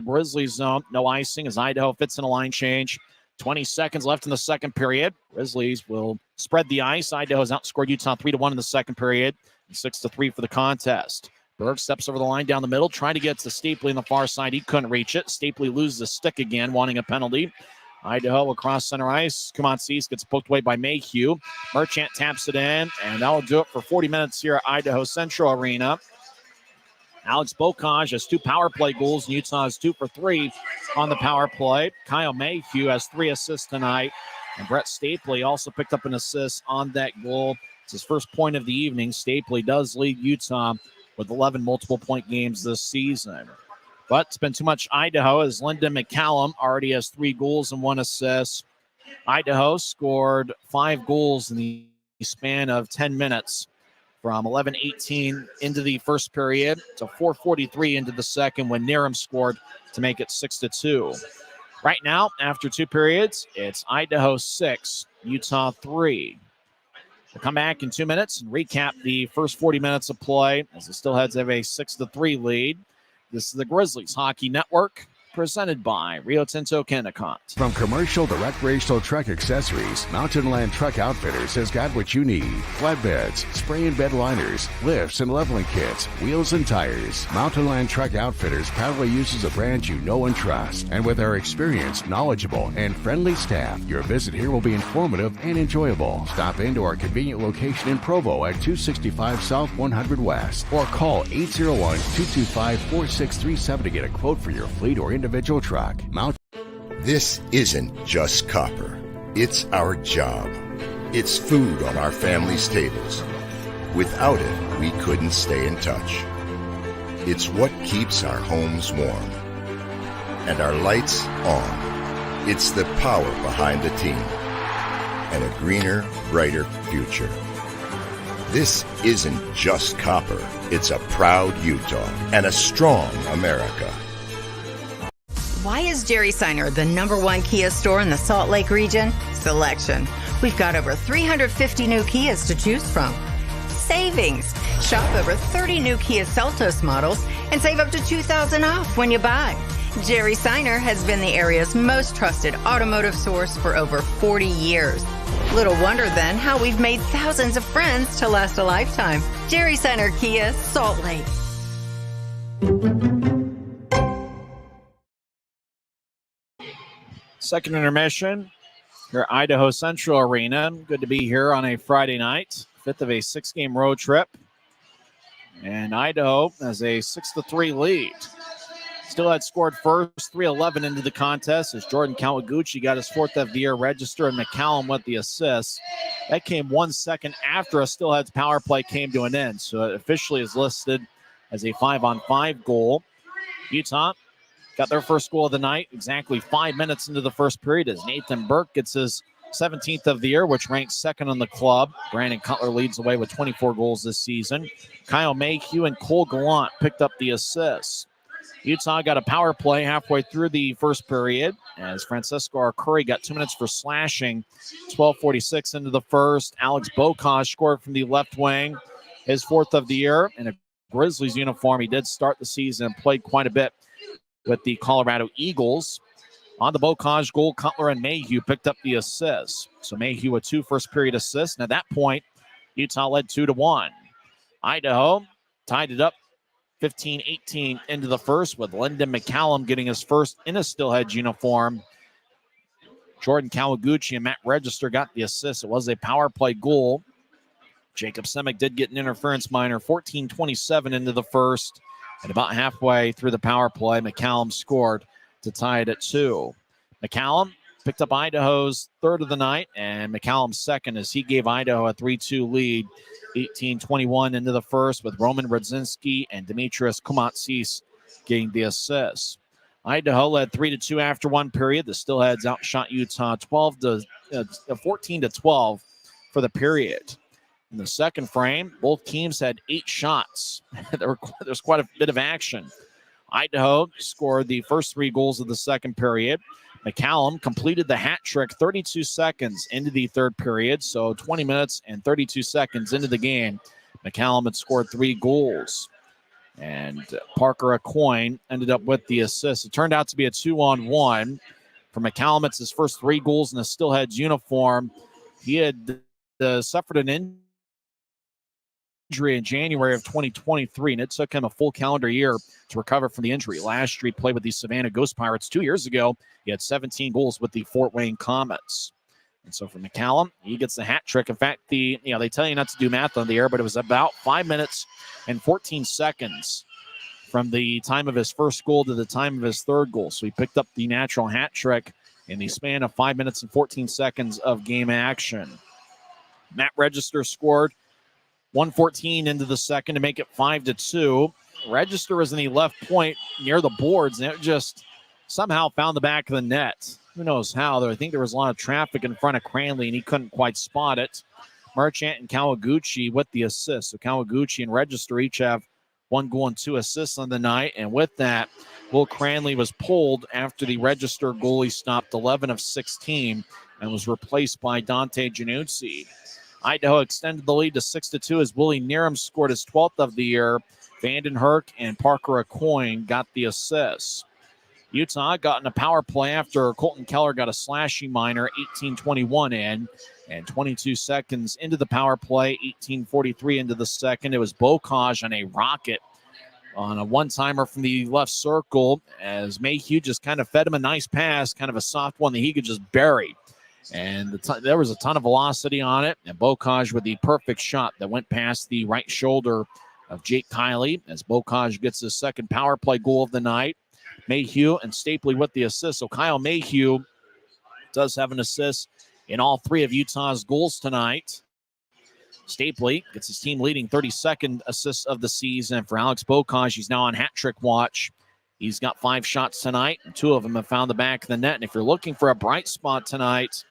Grizzlies zone. No icing as Idaho fits in a line change. 20 seconds left in the second period. Grizzlies will spread the ice. Idaho's outscored Utah 3-1 in the second period. 6-3 for the contest. Burke steps over the line down the middle, trying to get to Stapley on the far side. He couldn't reach it. Stapley loses the stick again, wanting a penalty. Idaho across center ice. Kumatsis gets poked away by Mayhew. Merchant taps it in, and that'll do it for 40 minutes here at Idaho Central Arena. Alex Bocage has 2 power play goals, and Utah is 2 for 3 on the power play. Kyle Mayhew has 3 assists tonight, and Brett Stapley also picked up an assist on that goal. It's his first point of the evening. Stapley does lead Utah with 11 multiple-point games this season. But it's been too much Idaho as Lyndon McCallum already has 3 goals and 1 assist. Idaho scored 5 goals in the span of 10 minutes from 11:18 into the first period to 4:43 into the second when Niram scored to make it 6-2. Right now, after 2 periods, it's Idaho 6, Utah 3. We'll come back in 2 minutes and recap the first 40 minutes of play as the Steelheads have a 6-3 lead. This is the Grizzlies Hockey Network, presented by Rio Tinto Kennecott. From commercial to recreational truck accessories, Mountain Land Truck Outfitters has got what you need. Flatbeds, spray and bed liners, lifts and leveling kits, wheels and tires. Mountain Land Truck Outfitters proudly uses a brand you know and trust. And with our experienced, knowledgeable, and friendly staff, your visit here will be informative and enjoyable. Stop into our convenient location in Provo at 265 South 100 West or call 801-225-4637 to get a quote for your fleet or individual truck. This isn't just copper. It's our job. It's food on our family's tables. Without it, we couldn't stay in touch. It's what keeps our homes warm. And our lights on. It's the power behind the team. And a greener, brighter future. This isn't just copper. It's a proud Utah and a strong America. Why is Jerry Seiner the #1 Kia store in the Salt Lake region? Selection. We've got over 350 new Kias to choose from. Savings. Shop over 30 new Kia Seltos models and save up to $2,000 off when you buy. Jerry Seiner has been the area's most trusted automotive source for over 40 years. Little wonder then how we've made thousands of friends to last a lifetime. Jerry Seiner Kia, Salt Lake. Second intermission here at Idaho Central Arena. Good to be here on a Friday night, fifth of a 6-game road trip. And Idaho has a 6-3 lead. Steelheads scored first, 3:11 into the contest as Jordan Kawaguchi got his 4th of the year register and McCallum with the assist. That came 1 second after a Steelheads power play came to an end, so it officially is listed as a 5-on-5 goal. Utah got their first goal of the night exactly 5 minutes into the first period as Nathan Burke gets his 17th of the year, which ranks second on the club. Brandon Cutler leads away with 24 goals this season. Kyle Mayhew and Cole Gallant picked up the assists. Utah got a power play halfway through the first period as Francisco Arcuri got 2 minutes for slashing. 12:46 into the first. Alex Bokaj scored from the left wing, his 4th of the year in a Grizzlies uniform. He did start the season and played quite a bit with the Colorado Eagles. On the Bokaj goal, Cutler and Mayhew picked up the assists. So Mayhew with 2 first-period assists, and at that point, Utah led 2-1. Idaho tied it up 15-18 into the first with Lyndon McCallum getting his first in a Steelheads uniform. Jordan Kawaguchi and Matt Register got the assist. It was a power play goal. Jacob Semick did get an interference minor. 14:27 into the first. And about halfway through the power play, McCallum scored to tie it at 2. McCallum picked up Idaho's 3rd of the night, and McCallum's 2nd as he gave Idaho a 3-2 lead. 18:21 into the first with Roman Radzinski and Demetrius Kumatsis getting the assists. Idaho led 3-2 after 1 period. The Steelheads outshot Utah 14-12 for the period. In the second frame, both teams had 8 shots. There's quite a bit of action. Idaho scored the first 3 goals of the second period. McCallum completed the hat trick 32 seconds into the third period, so 20 minutes and 32 seconds into the game. McCallum had scored 3 goals. And Parker Acoin ended up with the assist. It turned out to be a 2-on-1. For McCallum, it's his first 3 goals in a Steelheads uniform. He had suffered an injury in January of 2023, and it took him a full calendar year to recover from the injury. Last year, he played with the Savannah Ghost Pirates. 2 years ago, he had 17 goals with the Fort Wayne Comets. And so for McCallum, he gets the hat trick. In fact, they tell you not to do math on the air, but it was about 5 minutes and 14 seconds from the time of his first goal to the time of his 3rd goal. So he picked up the natural hat trick in the span of 5 minutes and 14 seconds of game action. Matt Register scored 1:14 into the second to make it 5-2. Register was in the left point near the boards, and it just somehow found the back of the net. Who knows how, though. I think there was a lot of traffic in front of Cranley, and he couldn't quite spot it. Marchant and Kawaguchi with the assist. So Kawaguchi and Register each have 1 goal and 2 assists on the night. And with that, Will Cranley was pulled after the Register goalie stopped 11 of 16 and was replaced by Dante Januzzi. Idaho extended the lead to 6-2 as Willie Nerum scored his 12th of the year. Vanden Herk and Parker Acoin got the assists. Utah got in a power play after Colton Keller got a slashing minor, 18:21 in, and 22 seconds into the power play, 18:43 into the second. It was Bokaj on a rocket on a one-timer from the left circle as Mayhew just kind of fed him a nice pass, kind of a soft one that he could just bury. And there was a ton of velocity on it. And Bokaj with the perfect shot that went past the right shoulder of Jake Kiley as Bokaj gets his 2nd power play goal of the night. Mayhew and Stapley with the assist. So Kyle Mayhew does have an assist in all 3 of Utah's goals tonight. Stapley gets his team leading 32nd assist of the season. For Alex Bokaj, he's now on hat trick watch. He's got 5 shots tonight, and 2 of them have found the back of the net. And if you're looking for a bright spot tonight,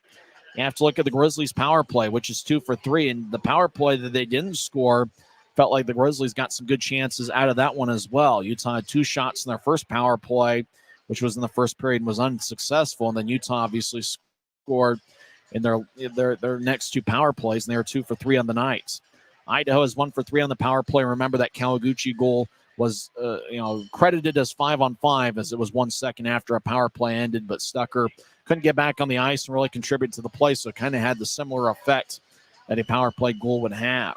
you have to look at the Grizzlies' power play, which is 2 for 3. And the power play that they didn't score, felt like the Grizzlies got some good chances out of that one as well. Utah had 2 shots in their first power play. which was in the first period and was unsuccessful. And then Utah obviously scored in their next two power plays, and they were 2 for 3 on the night. Idaho is 1 for 3 on the power play. Remember that Kawaguchi goal was credited as 5-on-5 as it was 1 second after a power play ended, but Stucker couldn't get back on the ice and really contribute to the play, so it kind of had the similar effect that a power play goal would have.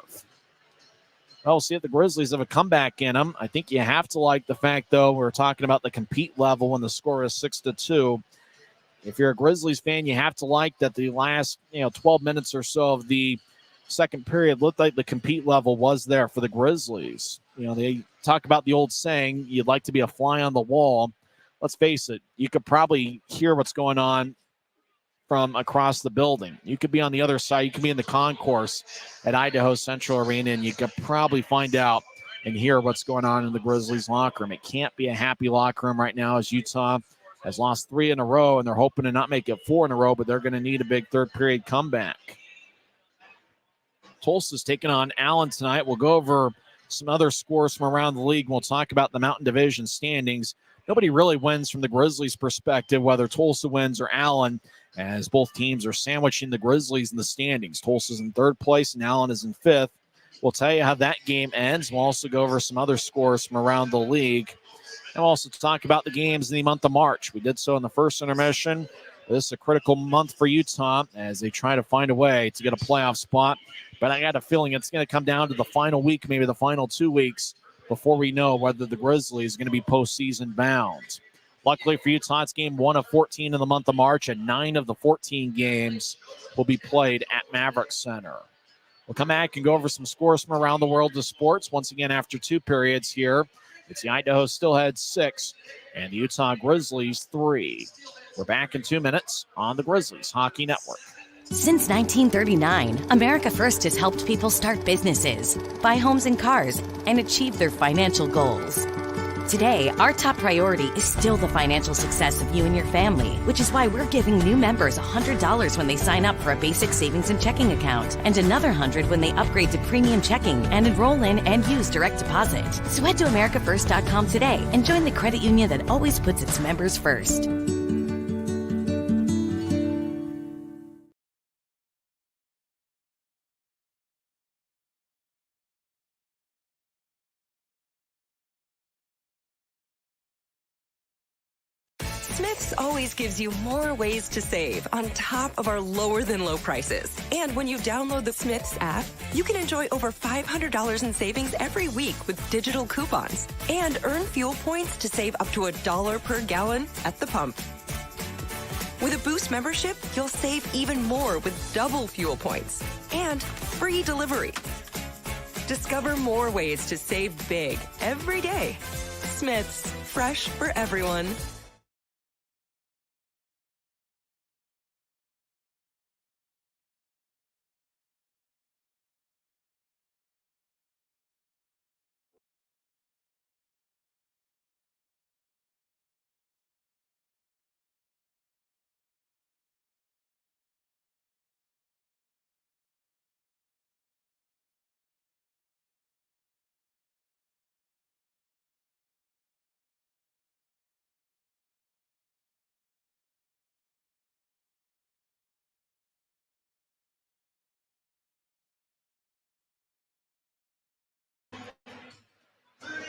Well, see if the Grizzlies have a comeback in them. I think you have to like the fact, though, we're talking about the compete level when the score is 6-2. If you're a Grizzlies fan, you have to like that the last 12 minutes or so of the second period looked like the compete level was there for the Grizzlies. They talk about the old saying, you'd like to be a fly on the wall. Let's face it, you could probably hear what's going on from across the building. You could be on the other side. You could be in the concourse at Idaho Central Arena, and you could probably find out and hear what's going on in the Grizzlies locker room. It can't be a happy locker room right now as Utah has lost 3 in a row, and they're hoping to not make it 4 in a row, but they're going to need a big third period comeback. Tulsa's taking on Allen tonight. We'll go over some other scores from around the league. We'll talk about the Mountain Division standings. Nobody really wins from the Grizzlies' perspective, whether Tulsa wins or Allen, as both teams are sandwiching the Grizzlies in the standings. Tulsa's in 3rd place and Allen is in 5th. We'll tell you how that game ends. We'll also go over some other scores from around the league. And we'll also talk about the games in the month of March. We did so in the first intermission. This is a critical month for Utah as they try to find a way to get a playoff spot. But I got a feeling it's going to come down to the final week, maybe the final 2 weeks, before we know whether the Grizzlies are going to be postseason bound. Luckily for Utah, it's game 1 of 14 in the month of March, and 9 of the 14 games will be played at Maverick Center. We'll come back and go over some scores from around the world of sports. Once again, after 2 periods here, it's the Idaho Steelheads 6 and the Utah Grizzlies 3. We're back in 2 minutes on the Grizzlies Hockey Network. Since 1939, America First has helped people start businesses, buy homes and cars, and achieve their financial goals. Today, our top priority is still the financial success of you and your family, which is why we're giving new members $100 when they sign up for a basic savings and checking account, and another $100 when they upgrade to premium checking and enroll in and use direct deposit. So head to AmericaFirst.com today and join the credit union that always puts its members first. Smith's always gives you more ways to save on top of our lower than low prices. And when you download the Smith's app, you can enjoy over $500 in savings every week with digital coupons and earn fuel points to save up to $1 per gallon at the pump. With a Boost membership, you'll save even more with double fuel points and free delivery. Discover more ways to save big every day. Smith's, fresh for everyone.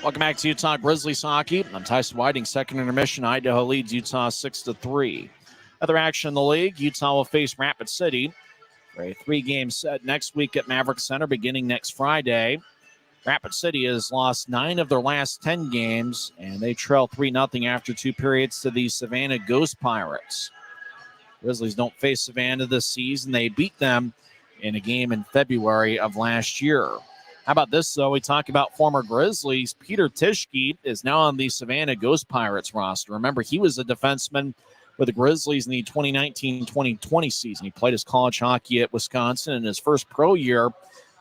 Welcome back to Utah Grizzlies Hockey. I'm Tyson Whiting, second intermission. Idaho leads Utah 6-3. Other action in the league, Utah will face Rapid City for a 3-game set next week at Maverick Center beginning next Friday. Rapid City has lost 9 of their last 10 games, and they trail 3-0 after 2 periods to the Savannah Ghost Pirates. Grizzlies don't face Savannah this season. They beat them in a game in February of last year. How about this, though? We talk about former Grizzlies. Peter Tischke is now on the Savannah Ghost Pirates roster. Remember, he was a defenseman with the Grizzlies in the 2019-2020 season. He played his college hockey at Wisconsin, and his first pro year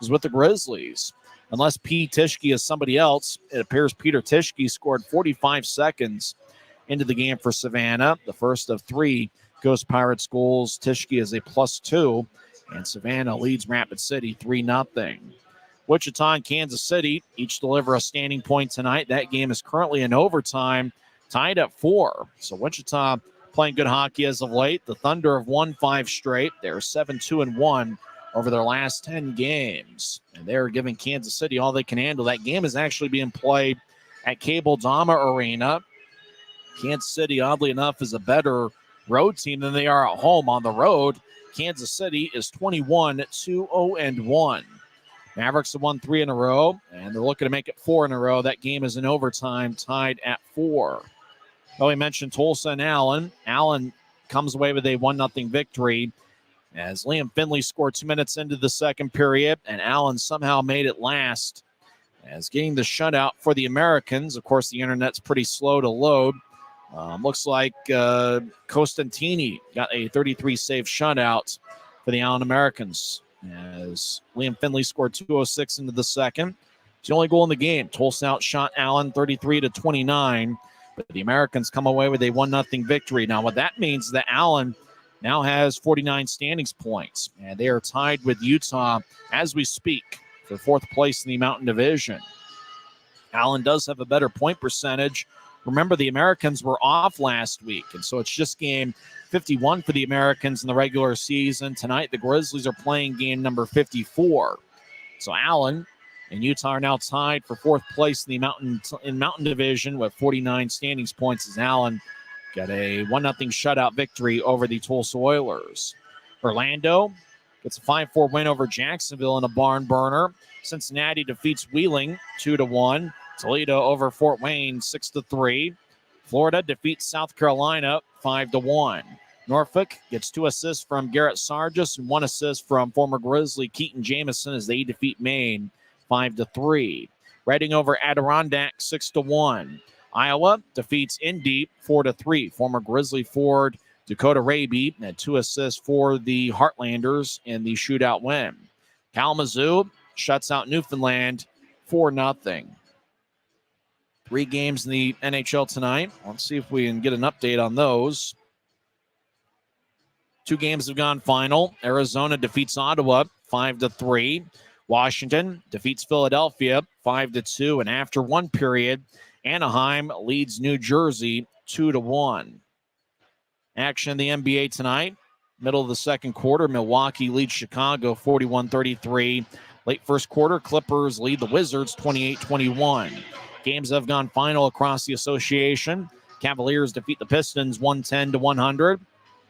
was with the Grizzlies. Unless P. Tischke is somebody else, it appears Peter Tischke scored 45 seconds into the game for Savannah, the first of 3 Ghost Pirates goals. Tischke is a +2, and Savannah leads Rapid City 3-0. Wichita and Kansas City each deliver a standing point tonight. That game is currently in overtime. tied at 4. So Wichita playing good hockey as of late. The Thunder have won 5 straight. They're 7-2-1 over their last 10 games. And they're giving Kansas City all they can handle. That game is actually being played at Cable Dama Arena. Kansas City, oddly enough, is a better road team than they are at home. On the road, Kansas City is 21-2-0-1. Mavericks have won 3 in a row, and they're looking to make it 4 in a row. That game is in overtime, tied at 4. Well, we mentioned Tulsa and Allen. Allen comes away with a 1-0 victory as Liam Finley scored 2 minutes into the second period, and Allen somehow made it last as getting the shutout for the Americans. Of course, the internet's pretty slow to load. Looks like Costantini got a 33-save shutout for the Allen Americans as Liam Finley scored 2:06 into the second. It's the only goal in the game. Tulsa outshot Allen 33-29, but the Americans come away with a 1-0 victory. Now, what that means is that Allen now has 49 standings points, and they are tied with Utah as we speak for 4th place in the Mountain Division. Allen does have a better point percentage. Remember, the Americans were off last week, and so it's just game 51 for the Americans in the regular season. Tonight, the Grizzlies are playing game number 54. So Allen and Utah are now tied for 4th place in the Mountain Division with 49 standings points as Allen got a 1-0 shutout victory over the Tulsa Oilers. Orlando gets a 5-4 win over Jacksonville in a barn burner. Cincinnati defeats Wheeling 2-1. Toledo over Fort Wayne 6-3. Florida defeats South Carolina 5-1. Norfolk gets 2 assists from Garrett Sargis and 1 assist from former Grizzly Keaton Jamison as they defeat Maine 5-3. Reading over Adirondack 6-1. Iowa defeats Indy 4-3. Former Grizzly forward Dakota Raby had 2 assists for the Heartlanders in the shootout win. Kalamazoo shuts out Newfoundland 4-0. 3 games in the NHL tonight. Let's see if we can get an update on those. 2 games have gone final. Arizona defeats Ottawa 5-3. Washington defeats Philadelphia 5-2. And after 1 period, Anaheim leads New Jersey 2-1. Action in the NBA tonight. Middle of the second quarter, Milwaukee leads Chicago 41-33. Late first quarter, Clippers lead the Wizards 28-21. Games have gone final across the association. Cavaliers defeat the Pistons 110-100.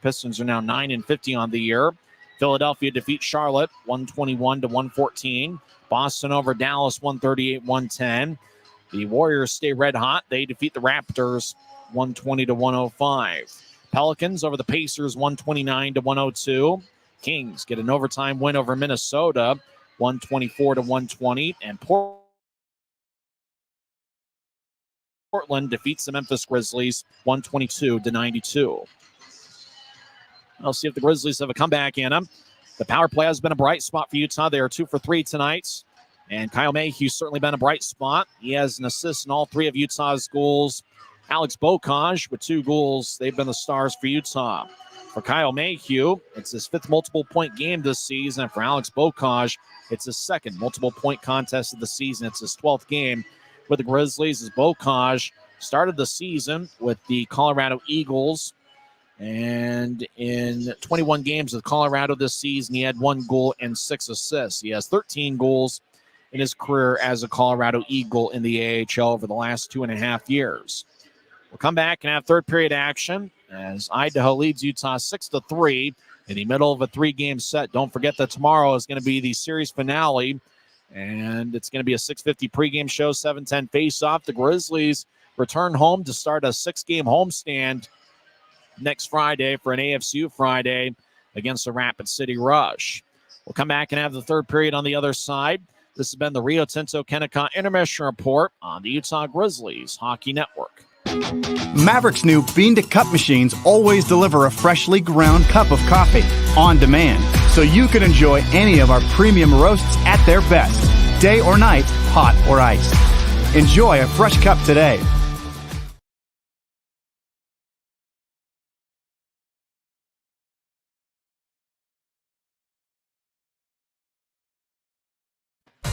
Pistons are now 9-50 on the year. Philadelphia defeats Charlotte 121-114. Boston over Dallas 138-110. The Warriors stay red hot. They defeat the Raptors 120-105. Pelicans over the Pacers 129-102. Kings get an overtime win over Minnesota 124-120. And Portland defeats the Memphis Grizzlies 122-92. I'll see if the Grizzlies have a comeback in them. The power play has been a bright spot for Utah. They are 2 for 3 tonight. And Kyle Mayhew's certainly been a bright spot. He has an assist in all 3 of Utah's goals. Alex Bocage with 2 goals. They've been the stars for Utah. For Kyle Mayhew, it's his 5th multiple-point game this season. And for Alex Bocage, it's his 2nd multiple-point contest of the season. It's his 12th game with the Grizzlies as Bocage started the season with the Colorado Eagles. And in 21 games with Colorado this season, he had 1 goal and 6 assists. He has 13 goals in his career as a Colorado Eagle in the AHL over the last 2.5 years. We'll come back and have third period action as Idaho leads Utah 6-3 in the middle of a 3-game set. Don't forget that tomorrow is going to be the series finale, and it's going to be a 6:50 pregame show, 7:10 face-off. The Grizzlies return home to start a 6-game homestand next Friday for an AFCU Friday against the Rapid City Rush. We'll come back and have the third period on the other side. This has been the Rio Tinto Kennecott Intermission Report on the Utah Grizzlies Hockey Network. Maverick's new bean-to-cup machines always deliver a freshly ground cup of coffee on demand, so you can enjoy any of our premium roasts at their best, day or night, hot or iced. Enjoy a fresh cup today.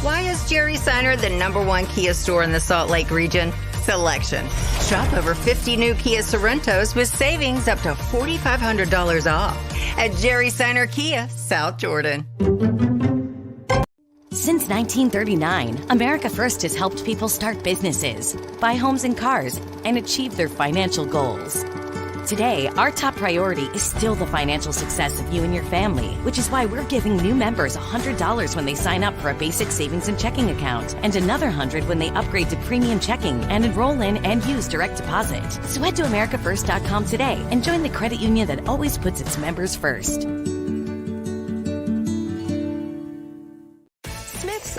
Why is Jerry Seiner the #1 Kia store in the Salt Lake region? selection. Shop over 50 new Kia Sorrentos with savings up to $4,500 off at Jerry Seiner Kia, South Jordan. Since 1939, America First has helped people start businesses, buy homes and cars, and achieve their financial goals. Today, our top priority is still the financial success of you and your family, which is why we're giving new members $100 when they sign up for a basic savings and checking account, and another $100 when they upgrade to premium checking and enroll in and use direct deposit. So head to americafirst.com today and join the credit union that always puts its members first.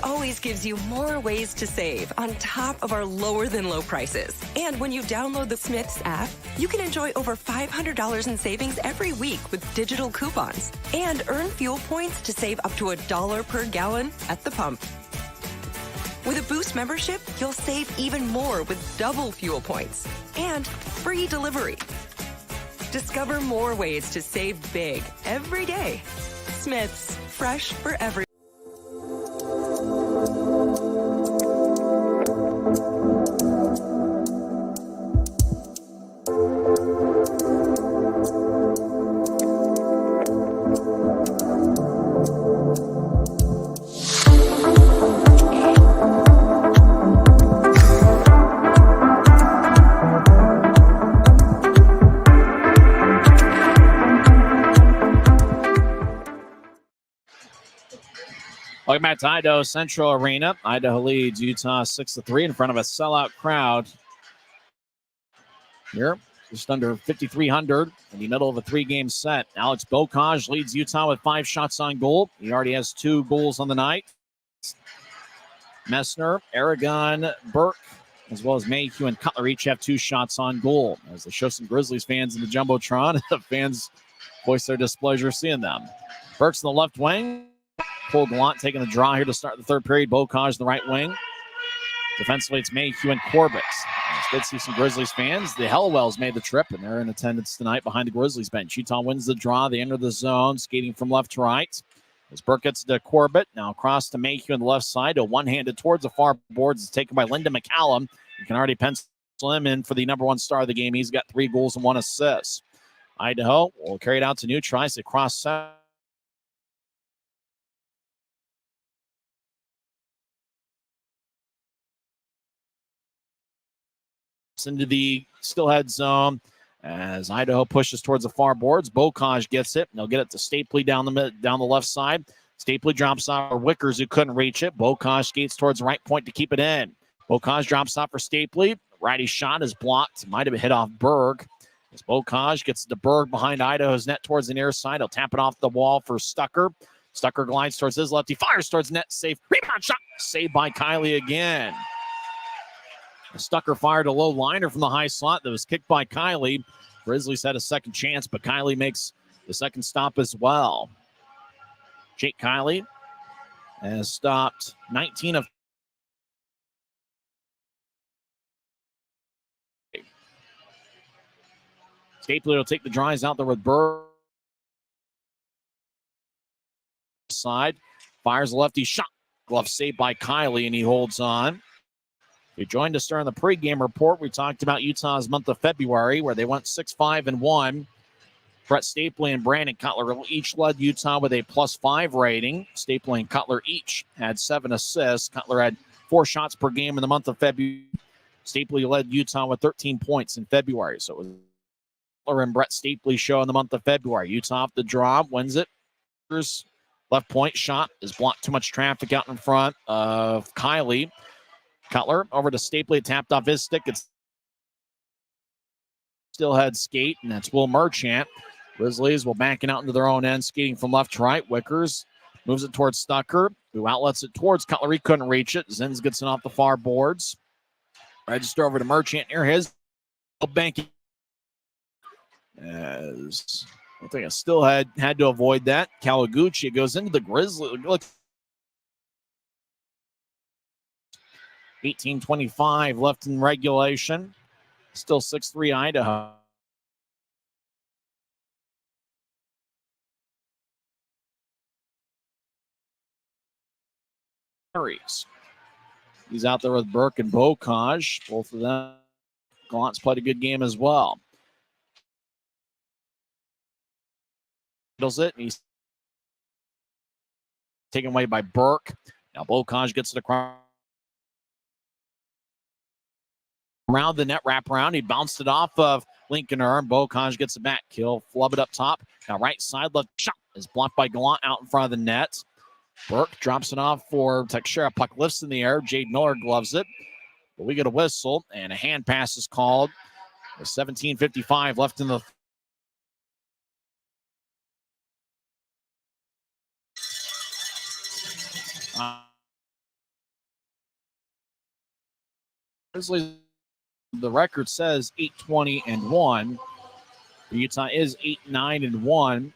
Always gives you more ways to save on top of our lower than low prices. And when you download the Smiths app, you can enjoy over $500 in savings every week with digital coupons and earn fuel points to save up to $1 per gallon at the pump. With a Boost membership, you'll save even more with double fuel points and free delivery. Discover more ways to save big every day. Smiths, fresh for every. Welcome back to Idaho Central Arena. Idaho leads Utah 6-3 in front of a sellout crowd. Here, just under 5,300 in the middle of a three-game set. Alex Bocage leads Utah with 5 shots on goal. He already has 2 goals on the night. Messner, Aragon, Burke, as well as Mayhew and Cutler each have 2 shots on goal. As they show some Grizzlies fans in the Jumbotron, the fans voice their displeasure seeing them. Burke's in the left wing. Cole Gallant taking the draw here to start the third period. Bocage the right wing. Defensively, it's Mayhew and Corbett. Did see some Grizzlies fans. The Hellwells made the trip, and they're in attendance tonight behind the Grizzlies bench. Utah wins the draw. They enter the zone, skating from left to right. As Burke gets to Corbett, now across to Mayhew on the left side. A one-handed towards the far boards is taken by Linda McCallum. You can already pencil him in for the number 1 star of the game. He's got 3 goals and 1 assist. Idaho will carry it out to New. Tries to cross into the Steelhead zone as Idaho pushes towards the far boards. Bocage gets it. And they'll get it to Stapley down the left side. Stapley drops off for Wickers, who couldn't reach it. Bocage skates towards the right point to keep it in. Bocage drops off for Stapley. Righty shot is blocked. Might have hit off Berg. As Bocage gets to Berg behind Idaho's net towards the near side. He'll tap it off the wall for Stucker. Stucker glides towards his left. He fires towards net. Safe. Rebound shot. Saved by Kiley again. Stucker fired a low liner from the high slot that was kicked by Kiley. Grizzlies had a second chance, but Kiley makes the second stop as well. Jake Kiley has stopped 19 of Stapley will take the drives out there with Burr. Side. Fires a lefty shot. Glove saved by Kiley, and he holds on. You joined us during the pregame report. We talked about Utah's month of February, where they went 6-5-1. Brett Stapley and Brandon Cutler each led Utah with a +5 rating. Stapley and Cutler each had 7 assists. Cutler had 4 shots per game in the month of February. Stapley led Utah with 13 points in February. So it was Cutler and Brett Stapley show in the month of February. Utah off the draw, wins it. Left point shot is blocked. Too much traffic out in front of Kiley. Cutler over to Stapley, tapped off his stick. It's Steelhead skate, and that's Will Merchant. Grizzlies will back it out into their own end, skating from left to right. Wickers moves it towards Stucker, who outlets it towards Cutler. He couldn't reach it. Zins gets it off the far boards. Register over to Merchant near his banking. As I think I still had to avoid that. Kawaguchi goes into the Grizzlies. Look. 18:25 left in regulation. Still 6-3 Idaho. He's out there with Burke and Bocage. Both of them. Gallant's played a good game as well. Handles it. He's taken away by Burke. Now Bocage gets it across. Around the net wraparound. He bounced it off of Lincoln Erm. Bocage gets it back. He'll flub it up top. Now right side left shot is blocked by Gallant out in front of the net. Burke drops it off for Teixeira. Puck lifts in the air. Jade Miller gloves it. But we get a whistle and a hand pass is called. With 17:55 left in the Grizzlies. The record says 8-20-1. Utah is 8-9-1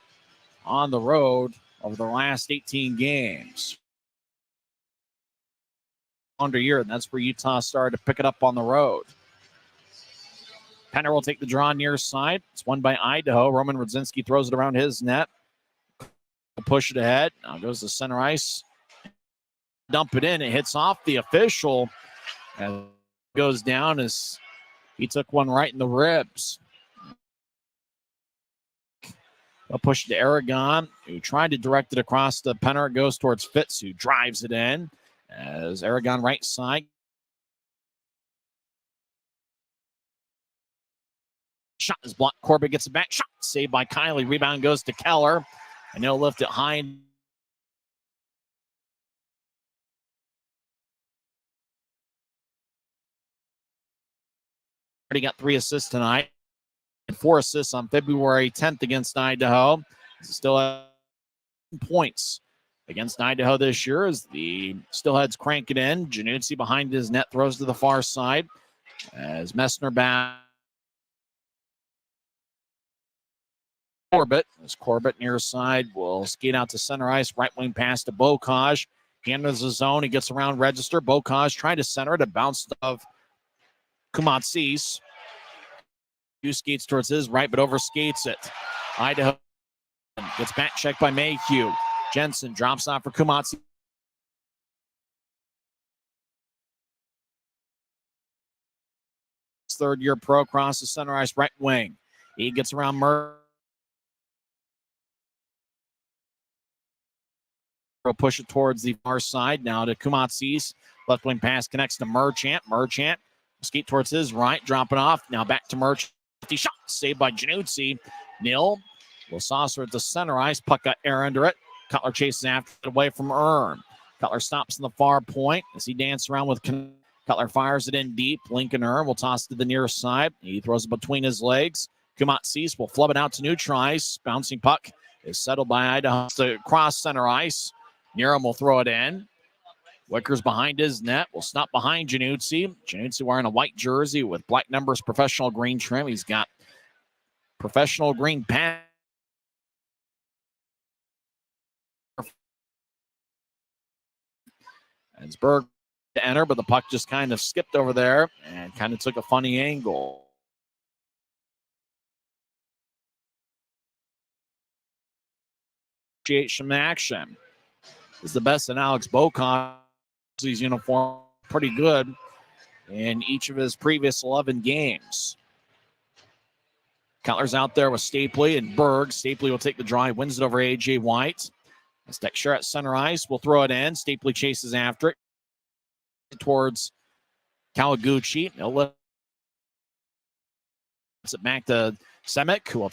on the road over the last 18 games. Under year, and that's where Utah started to pick it up on the road. Penner will take the draw near side. It's won by Idaho. Roman Rudzinski throws it around his net. Push it ahead. Now goes to center ice. Dump it in. It hits off the official. And goes down as he took one right in the ribs. They'll push it to Aragon, who tried to direct it across the Penner. It goes towards Fitz, who drives it in. As Aragon right side. Shot is blocked. Corbett gets it back. Shot saved by Kiley. Rebound goes to Keller. And he'll lift it high. Already got 3 assists tonight. And 4 assists on February 10th against Idaho. Still at points against Idaho this year as the Steelheads crank it in. Januzzi behind his net throws to the far side as Messner back. Corbett near side will skate out to center ice. Right wing pass to Bocage. He enters the zone. He gets around register. Bocage trying to center it. A bounce of Kumatsis. He skates towards his right, but overskates it. Idaho gets back checked by Mayhew. Jensen drops off for Kumatsis. Third-year pro across the center ice right wing. He gets around Murray. Will push it towards the far side. Now to Kumatsis. Left wing pass connects to Merchant. Merchant skate towards his right. Drop it off. Now back to Merchant. Shot saved by Januzzi. Nil will saucer at the center ice. Puck got air under it. Cutler chases after it away from Erm. Cutler stops in the far point as he dances around with Cutler fires it in deep. Lincoln Erm will toss to the near side. He throws it between his legs. Kumatsis will flub it out to neutral ice. Bouncing puck is settled by Idaho to cross center ice. Nierum will throw it in. Wickers behind his net. Will stop behind Januzzi. Januzzi wearing a white jersey with black numbers, professional green trim. He's got professional green pants. As Berg to enter, but the puck just kind of skipped over there and kind of took a funny angle. Some action. Is the best in Alex Bocage's uniform. Pretty good in each of his previous 11 games. Cutler's out there with Stapley and Berg. Stapley will take the drive, wins it over A.J. White. As Teixeira at center ice will throw it in. Stapley chases after it towards Kawaguchi. He'll lift it back to Semick, who will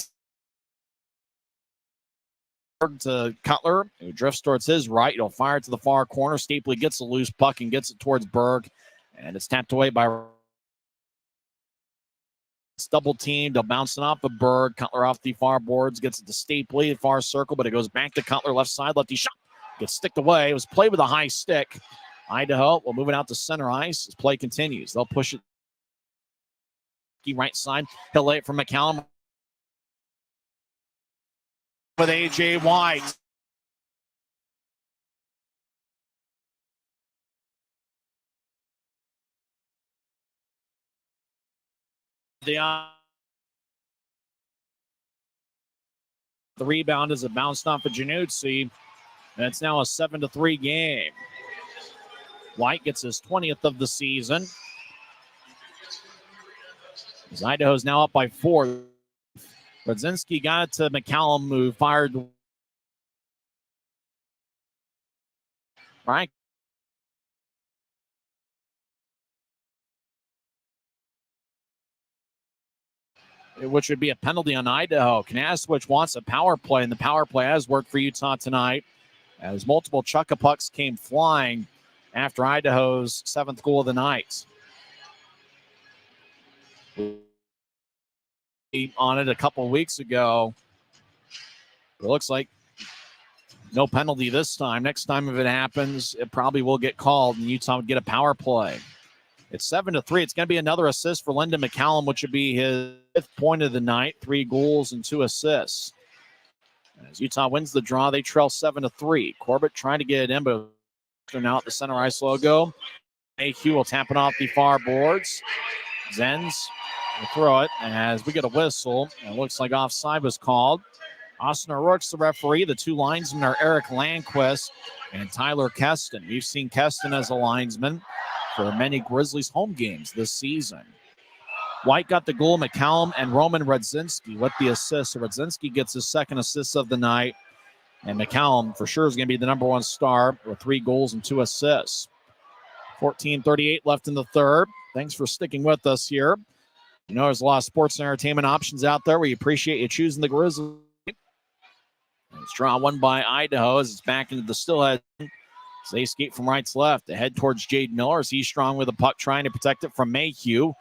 to Cutler, who drifts towards his right. He'll fire it to the far corner. Stapley gets a loose puck and gets it towards Berg, and it's tapped away by. It's double teamed. They'll bounce it off of Berg. Cutler off the far boards, gets it to Stapley, far circle, but it goes back to Cutler, left side, lefty shot. Gets sticked away. It was played with a high stick. Idaho will move it out to center ice as play continues. They'll push it. Right side. He'll lay it from McCallum. With A.J. White. The rebound is a bounced off of Januzzi, and it's now a 7-3 game. White gets his 20th of the season. As Idaho's now up by 4. Radzinski got it to McCallum, who fired right. Which would be a penalty on Idaho. Kanaswich wants a power play, and the power play has worked for Utah tonight, as multiple chuck-a-pucks came flying after Idaho's 7th goal of the night. On it a couple of weeks ago. It looks like no penalty this time. Next time if it happens, it probably will get called, and Utah would get a power play. It's 7-3. It's going to be another assist for Lyndon McCallum, which would be his 5th point of the night. 3 goals and 2 assists. As Utah wins the draw, they trail 7-3. Corbett trying to get it in, but now at the center ice logo. AQ will tap it off the far boards. Zenz will throw it as we get a whistle. It looks like offside was called. Austin O'Rourke's the referee. The 2 linesmen are Eric Landquist and Tyler Keston. We've seen Keston as a linesman for many Grizzlies home games this season. White got the goal. McCallum and Roman Radzinski with the assist. So Radzinski gets his 2nd assist of the night. And McCallum for sure is going to be the number 1 star with 3 goals and 2 assists. 14:38 left in the 3rd. Thanks for sticking with us here. You know, there's a lot of sports and entertainment options out there. We appreciate you choosing the Grizzlies. It's draw 1 by Idaho as it's back into the Steelheads. So they skate from right to left. They head towards Jade Miller as he's strong with the puck, trying to protect it from Mayhew.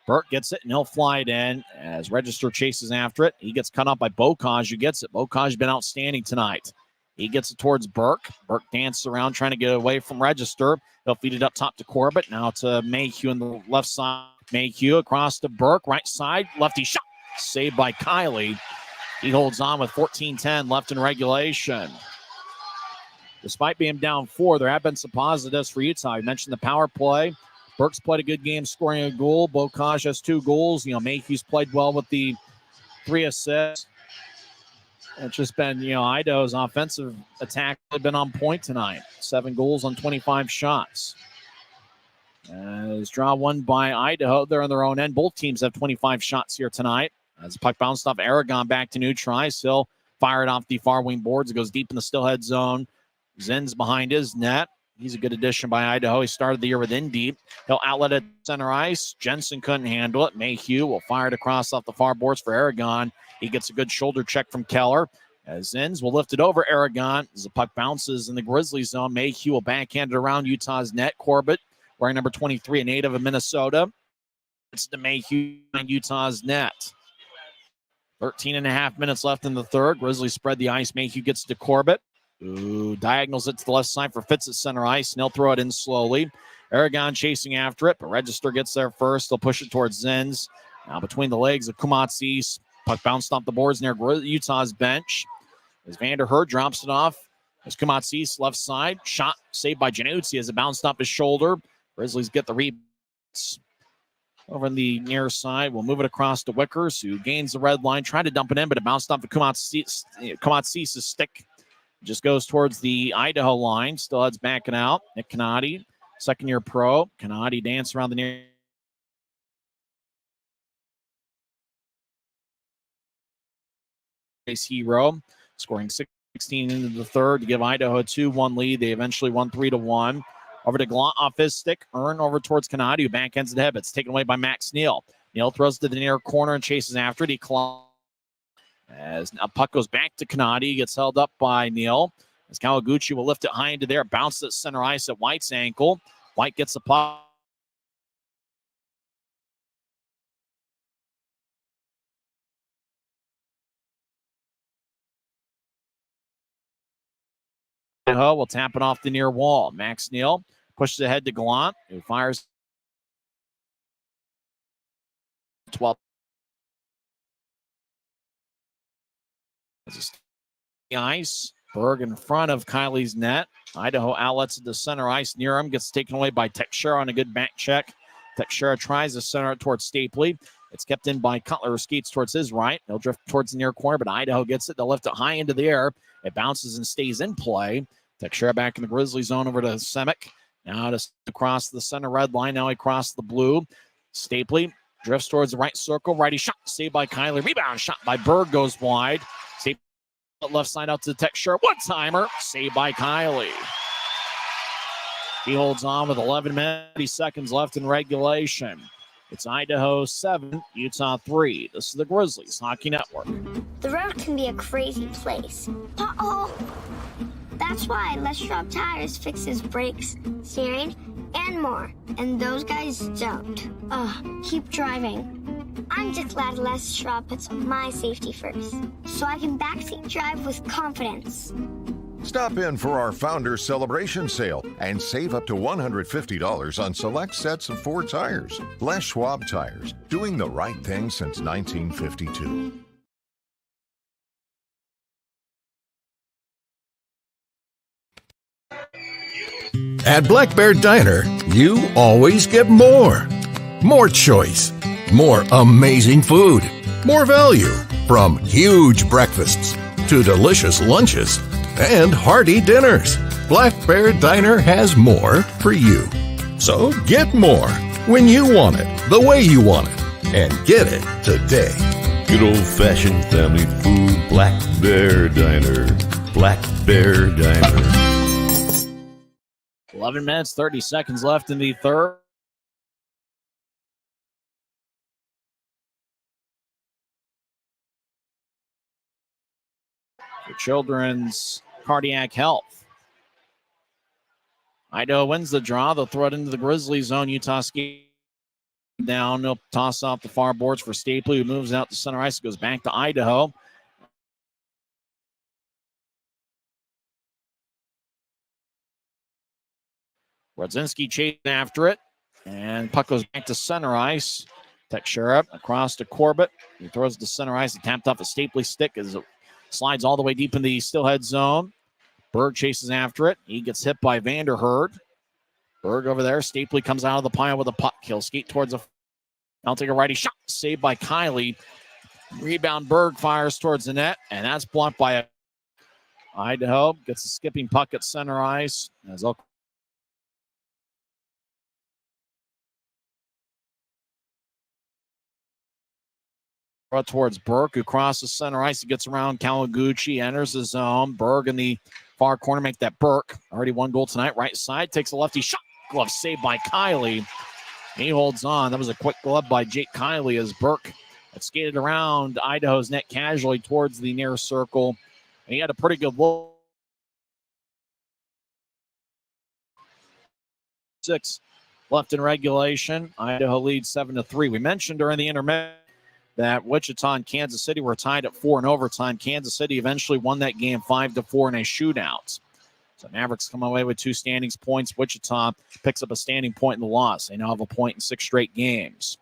Burke gets it, and he'll fly it in as Register chases after it. He gets cut off by Bocage, who gets it. Bocage has been outstanding tonight. He gets it towards Burke. Burke dances around, trying to get away from Register. He'll feed it up top to Corbett. Now to Mayhew on the left side. Mayhew across to Burke, right side. Lefty shot. Saved by Kiley. He holds on with 14:10 left in regulation. Despite being down 4, there have been some positives for Utah. I mentioned the power play. Burke's played a good game scoring a goal. Bocage has 2 goals. You know, Mayhew's played well with the 3 assists. It's just been, you know, Idaho's offensive attack has been on point tonight. 7 goals on 25 shots. As draw 1 by Idaho. They're on their own end. Both teams have 25 shots here tonight. As the puck bounced off Aragon back to neutral ice. He'll fire it off the far wing boards. It goes deep in the Steelhead zone. Zenz behind his net. He's a good addition by Idaho. He started the year with Indy. He'll outlet it center ice. Jensen couldn't handle it. Mayhew will fire it across off the far boards for Aragon. He gets a good shoulder check from Keller. As Zenz will lift it over Aragon. As the puck bounces in the Grizzlies zone, Mayhew will backhand it around Utah's net. Corbett, wearing number 23, a native of Minnesota. It's the Mayhew in Utah's net. 13.5 minutes left in the 3rd. Grizzlies spread the ice. Mayhew gets to Corbett, who diagonals it to the left side for Fitz at center ice, and he'll throw it in slowly. Aragon chasing after it, but Register gets there first. They'll push it towards Zenz. Now between the legs of Kumatsis. Puck bounced off the boards near Utah's bench. As Vanderherd drops it off. As Kumatsis left side. Shot saved by Januzzi as it bounced off his shoulder. Grizzlies get the rebounds. Over on the near side, we'll move it across to Wickers, who gains the red line, trying to dump it in, but it bounced off of Kumatsis' stick. Just goes towards the Idaho line. Steelheads backing out. Nick Canati, second-year pro. Canati dance around the near hero, scoring 16 into the 3rd to give Idaho a 2-1 lead. They eventually won 3-1. Over to Glant off his stick. Earn over towards Canati, who backhands the head. It's taken away by Max Neal. Neal throws to the near corner and chases after it. He climbs. As a puck goes back to Canati, gets held up by Neal. As Kawaguchi will lift it high into there. Bounces at center ice at White's ankle. White gets the puck. Idaho will tap it off the near wall. Max Neal pushes ahead to Gallant, who fires 12. The ice. Berg in front of Kylie's net. Idaho outlets at the center ice near him. Gets taken away by Teixeira on a good back check. Teixeira tries to center it towards Stapley. It's kept in by Cutler, who skates towards his right. They'll drift towards the near corner, but Idaho gets it. They'll lift it high into the air. It bounces and stays in play. Teixeira back in the Grizzly zone over to Semick. Now to across the center red line. Now he crossed the blue. Stapley drifts towards the right circle. Righty shot. Saved by Kylie. Rebound shot by Berg goes wide. Stapley left side out to the Texture. One-timer. Saved by Kylie. He holds on with 11 minutes, seconds left in regulation. It's Idaho 7, Utah 3. This is the Grizzlies Hockey Network. The road can be a crazy place. Uh-oh. That's why Les Schwab Tires fixes brakes, steering, and more. And those guys don't. Keep driving. I'm just glad Les Schwab puts my safety first, so I can backseat drive with confidence. Stop in for our Founders Celebration Sale and save up to $150 on select sets of 4 tires. Les Schwab Tires, doing the right thing since 1952. At Black Bear Diner, you always get more. More choice, more amazing food, more value, from huge breakfasts to delicious lunches and hearty dinners. Black Bear Diner has more for you. So get more when you want it, the way you want it, and get it today. Good old-fashioned family food, Black Bear Diner. Black Bear Diner. 11 minutes, 30 seconds left in the third. For Children's Cardiac Health. Idaho wins the draw. They'll throw it into the Grizzly zone. Utah skate down. They'll toss off the far boards for Stapley, who moves out to center ice. It goes back to Idaho. Rodzinski chases after it, and puck goes back to center ice. Texera across to Corbett. He throws it to center ice. He tapped off a Stapley stick as it slides all the way deep in the Steelhead zone. Berg chases after it. He gets hit by Vanderherd. Berg over there. Stapley comes out of the pile with a puck. He'll skate towards a... I'll take a righty shot. Saved by Kylie. Rebound. Berg fires towards the net, and that's blocked by Idaho. Gets a skipping puck at center ice. As they'll towards Burke, who crosses center ice. He gets around Kawaguchi, enters the zone. Berg in the far corner, make that Burke. Already 1 goal tonight. Right side, takes a lefty shot. Glove saved by Kylie. He holds on. That was a quick glove by Jake Kylie as Burke had skated around Idaho's net casually towards the near circle. And he had a pretty good look. 6 left in regulation. Idaho leads 7-3. We mentioned during the intermission that Wichita and Kansas City were tied at 4 in overtime. Kansas City eventually won that game 5-4 in a shootout. So Mavericks come away with 2 standings points. Wichita picks up a standing point in the loss. They now have a point in 6 straight games.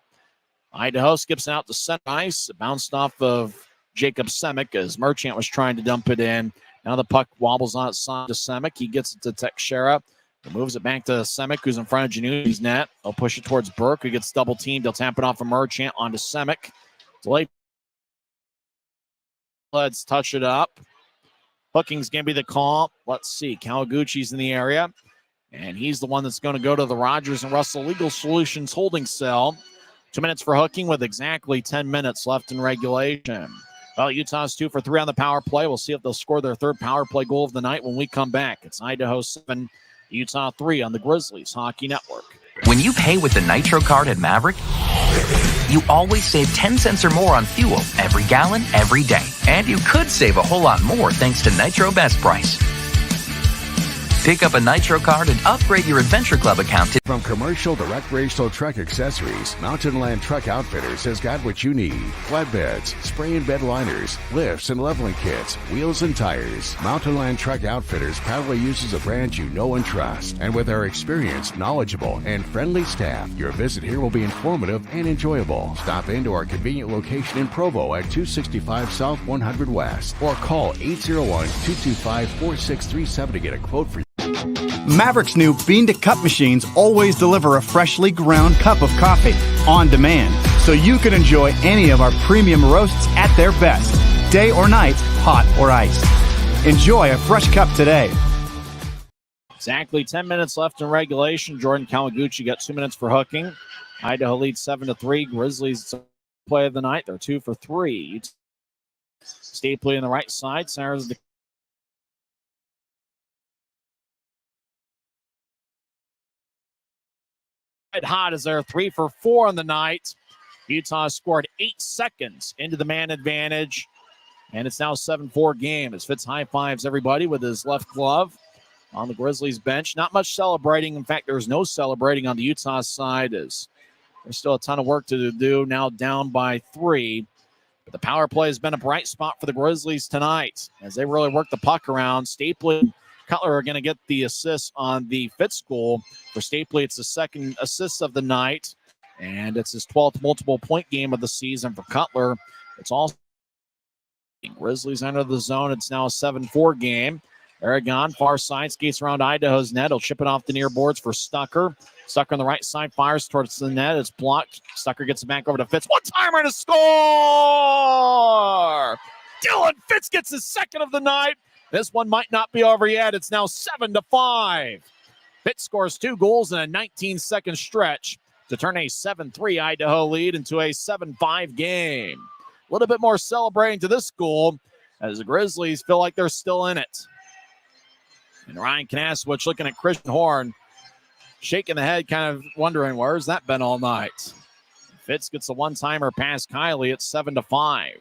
Idaho skips out to center ice. It bounced off of Jacob Semick as Merchant was trying to dump it in. Now the puck wobbles outside to Semick. He gets it to Texera. He moves it back to Semick, who's in front of Januzi's net. They'll push it towards Burke, who gets double teamed. They'll tap it off of Merchant onto Semick. Delay. Let's touch it up. Hooking's going to be the call. Let's see. Kawaguchi's in the area. And he's the one that's going to go to the Rogers and Russell Legal Solutions holding cell. 2 minutes for hooking with exactly 10 minutes left in regulation. Well, Utah's 2 for 3 on the power play. We'll see if they'll score their 3rd power play goal of the night when we come back. It's Idaho 7, Utah 3 on the Grizzlies Hockey Network. When you pay with the Nitro card at Maverick, you always save 10 cents or more on fuel every gallon, every day. And you could save a whole lot more thanks to Nitro Best Price. Pick up a Nitro card and upgrade your Adventure Club account. From commercial to recreational truck accessories, Mountain Land Truck Outfitters has got what you need. Flatbeds, spray and bed liners, lifts and leveling kits, wheels and tires. Mountain Land Truck Outfitters proudly uses a brand you know and trust. And with our experienced, knowledgeable, and friendly staff, your visit here will be informative and enjoyable. Stop into our convenient location in Provo at 265 South 100 West or call 801-225-4637 to get a quote for Maverick's new bean-to-cup machines always deliver a freshly ground cup of coffee on demand, so you can enjoy any of our premium roasts at their best, day or night, hot or iced. Enjoy a fresh cup today. Exactly 10 minutes left in regulation. Jordan Kawaguchi got 2 minutes for hooking. Idaho leads 7-3. Grizzlies play of the night. They're 2 for 3. Stapley on the right side. Sarah's the hot as they're 3 for 4 on the night. Utah scored 8 seconds into the man advantage. And it's now a 7-4 game as Fitz high fives everybody with his left glove on the Grizzlies bench. Not much celebrating. In fact, there's no celebrating on the Utah side as there's still a ton of work to do, now down by 3. But the power play has been a bright spot for the Grizzlies tonight as they really work the puck around. Stapley and Cutler are going to get the assist on the Fitz goal. For Stapley, it's the second assist of the night, and it's his 12th multiple point game of the season. For Cutler, it's also Grizzlies enter the zone. It's now a 7-4 game. Aragon, far side, skates around Idaho's net. He'll chip it off the near boards for Stucker. Stucker on the right side, fires towards the net. It's blocked. Stucker gets it back over to Fitz. One-timer to score! Dylan Fitz gets his second of the night. This one might not be over yet. It's now 7-5. Fitz scores 2 goals in a 19-second stretch to turn a 7-3 Idaho lead into a 7-5 game. A little bit more celebrating to this goal as the Grizzlies feel like they're still in it. And Ryan Knaswich looking at Christian Horn, shaking the head, kind of wondering, where's that been all night? Fitz gets a one-timer past Kylie at 7-5.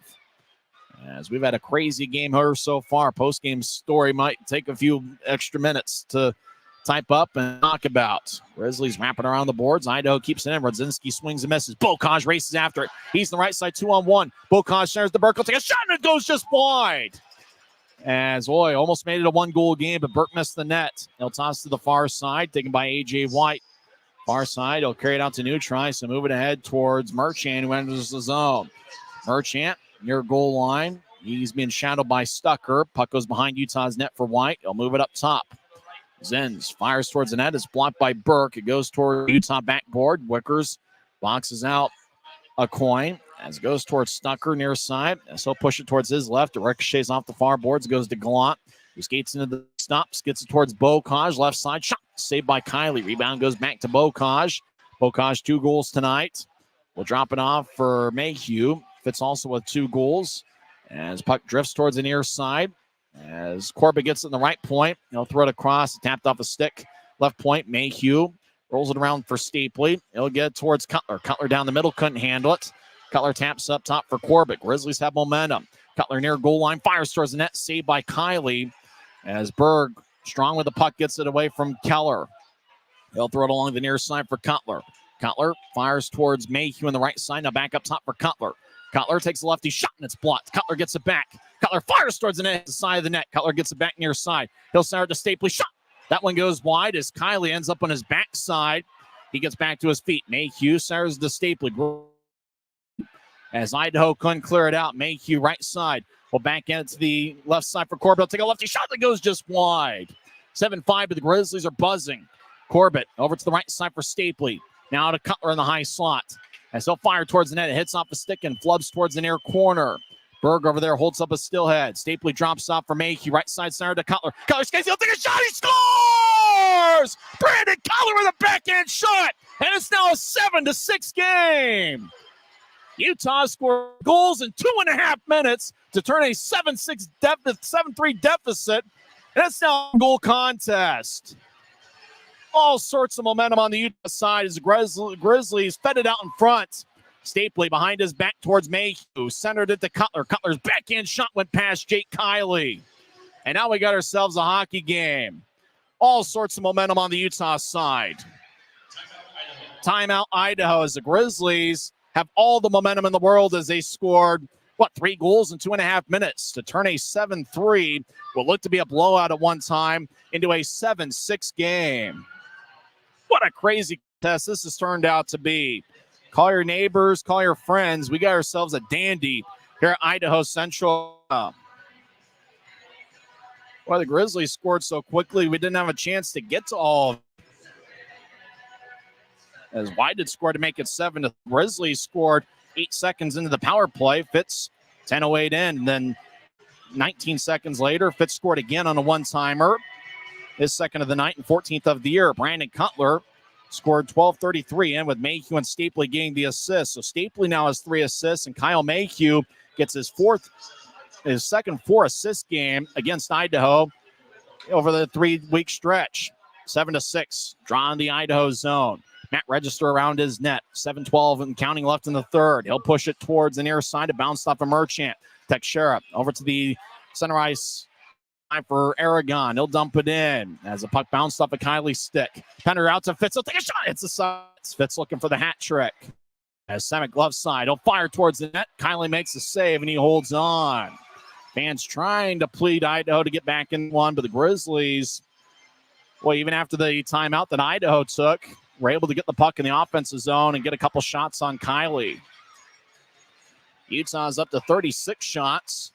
As we've had a crazy game here so far. Post-game story might take a few extra minutes to type up and talk about. Grizzlies wrapping around the boards. Idaho keeps it in. Rodzinski swings and misses. Bokaj races after it. He's on the right side, 2-on-1. Bokaj shares the Burke. He'll take a shot and it goes just wide. As almost made it a 1-goal game, but Burke missed the net. He'll toss to the far side, taken by A.J. White. Far side, he'll carry it out to Neutri, so move it ahead towards Merchant, who enters the zone. Merchant near goal line. He's being shadowed by Stucker. Puck goes behind Utah's net for White. He'll move it up top. Zenz fires towards the net. It's blocked by Burke. It goes toward Utah backboard. Wickers boxes out a coin as it goes towards Stucker near side. As he'll push it towards his left. It ricochets off the far boards. It goes to Gallant, who skates into the stops. Gets it towards Bokaj. Left side shot. Saved by Kylie. Rebound goes back to Bokaj. Bokaj 2 goals tonight. We'll drop it off for Mayhew. Fitz also with 2 goals. As puck drifts towards the near side. As Corbett gets it in the right point, he'll throw it across, tapped off a stick. Left point, Mayhew rolls it around for Stapley. He'll get it towards Cutler. Cutler down the middle, couldn't handle it. Cutler taps up top for Corbett. Grizzlies have momentum. Cutler near goal line, fires towards the net, saved by Kylie. As Berg, strong with the puck, gets it away from Keller. He'll throw it along the near side for Cutler. Cutler fires towards Mayhew on the right side. Now back up top for Cutler. Cutler takes a lefty shot and it's blocked. Cutler gets it back. Cutler fires towards the net, the side of the net. Cutler gets it back near side. He'll center to Stapley. Shot. That one goes wide as Kylie ends up on his backside. He gets back to his feet. Mayhew centers to Stapley. As Idaho couldn't clear it out. Mayhew right side. Will back in to the left side for Corbett. He'll take a lefty shot that goes just wide. 7-5, but the Grizzlies are buzzing. Corbett over to the right side for Stapley. Now to Cutler in the high slot. As he'll fire towards the net, it hits off the stick and flubs towards the near corner. Berg over there holds up a Steelhead. Stapley drops off for Mayhew. Right side center to Cutler. Cutler skates. He'll take a shot. He scores! Brandon Cutler with a backhand shot. And it's now a 7-6 game. Utah scored goals in 2.5 minutes to turn a 7-3 deficit. And it's now a goal contest. All sorts of momentum on the Utah side as the Grizzlies fed it out in front. Stapley behind his back towards Mayhew. Centered it to Cutler. Cutler's backhand shot went past Jake Kylie. And now we got ourselves a hockey game. All sorts of momentum on the Utah side. Timeout Idaho as the Grizzlies have all the momentum in the world as they scored, 3 goals in 2.5 minutes to turn a 7-3. Will look to be a blowout at one time into a 7-6 game. What a crazy contest this has turned out to be. Call your neighbors, call your friends. We got ourselves a dandy here at Idaho Central. The Grizzlies scored so quickly, we didn't have a chance to get to all of it. As White did score to make it 7. The Grizzlies scored 8 seconds into the power play. Fitz 10:08 in. Then 19 seconds later, Fitz scored again on a one-timer. his second of the night and 14th of the year. Brandon Cutler scored 12:33 in with Mayhew and Stapley getting the assist. So Stapley now has 3 assists, and Kyle Mayhew gets his second 4-assist game against Idaho over the 3-week stretch. 7-6, draw in the Idaho zone. Matt Register around his net. 7:12 and counting left in the third. He'll push it towards the near side. It bounced off a Merchant. Teixeira over to the center ice. Time for Aragon. He'll dump it in as the puck bounced off a Kiley stick. Pender out to Fitz. He'll take a shot. It's a side. Fitz looking for the hat trick. As Samek left side, he'll fire towards the net. Kiley makes a save and he holds on. Fans trying to plead Idaho to get back in one, but the Grizzlies, well, even after the timeout that Idaho took, were able to get the puck in the offensive zone and get a couple shots on Kiley. Utah's up to 36 shots.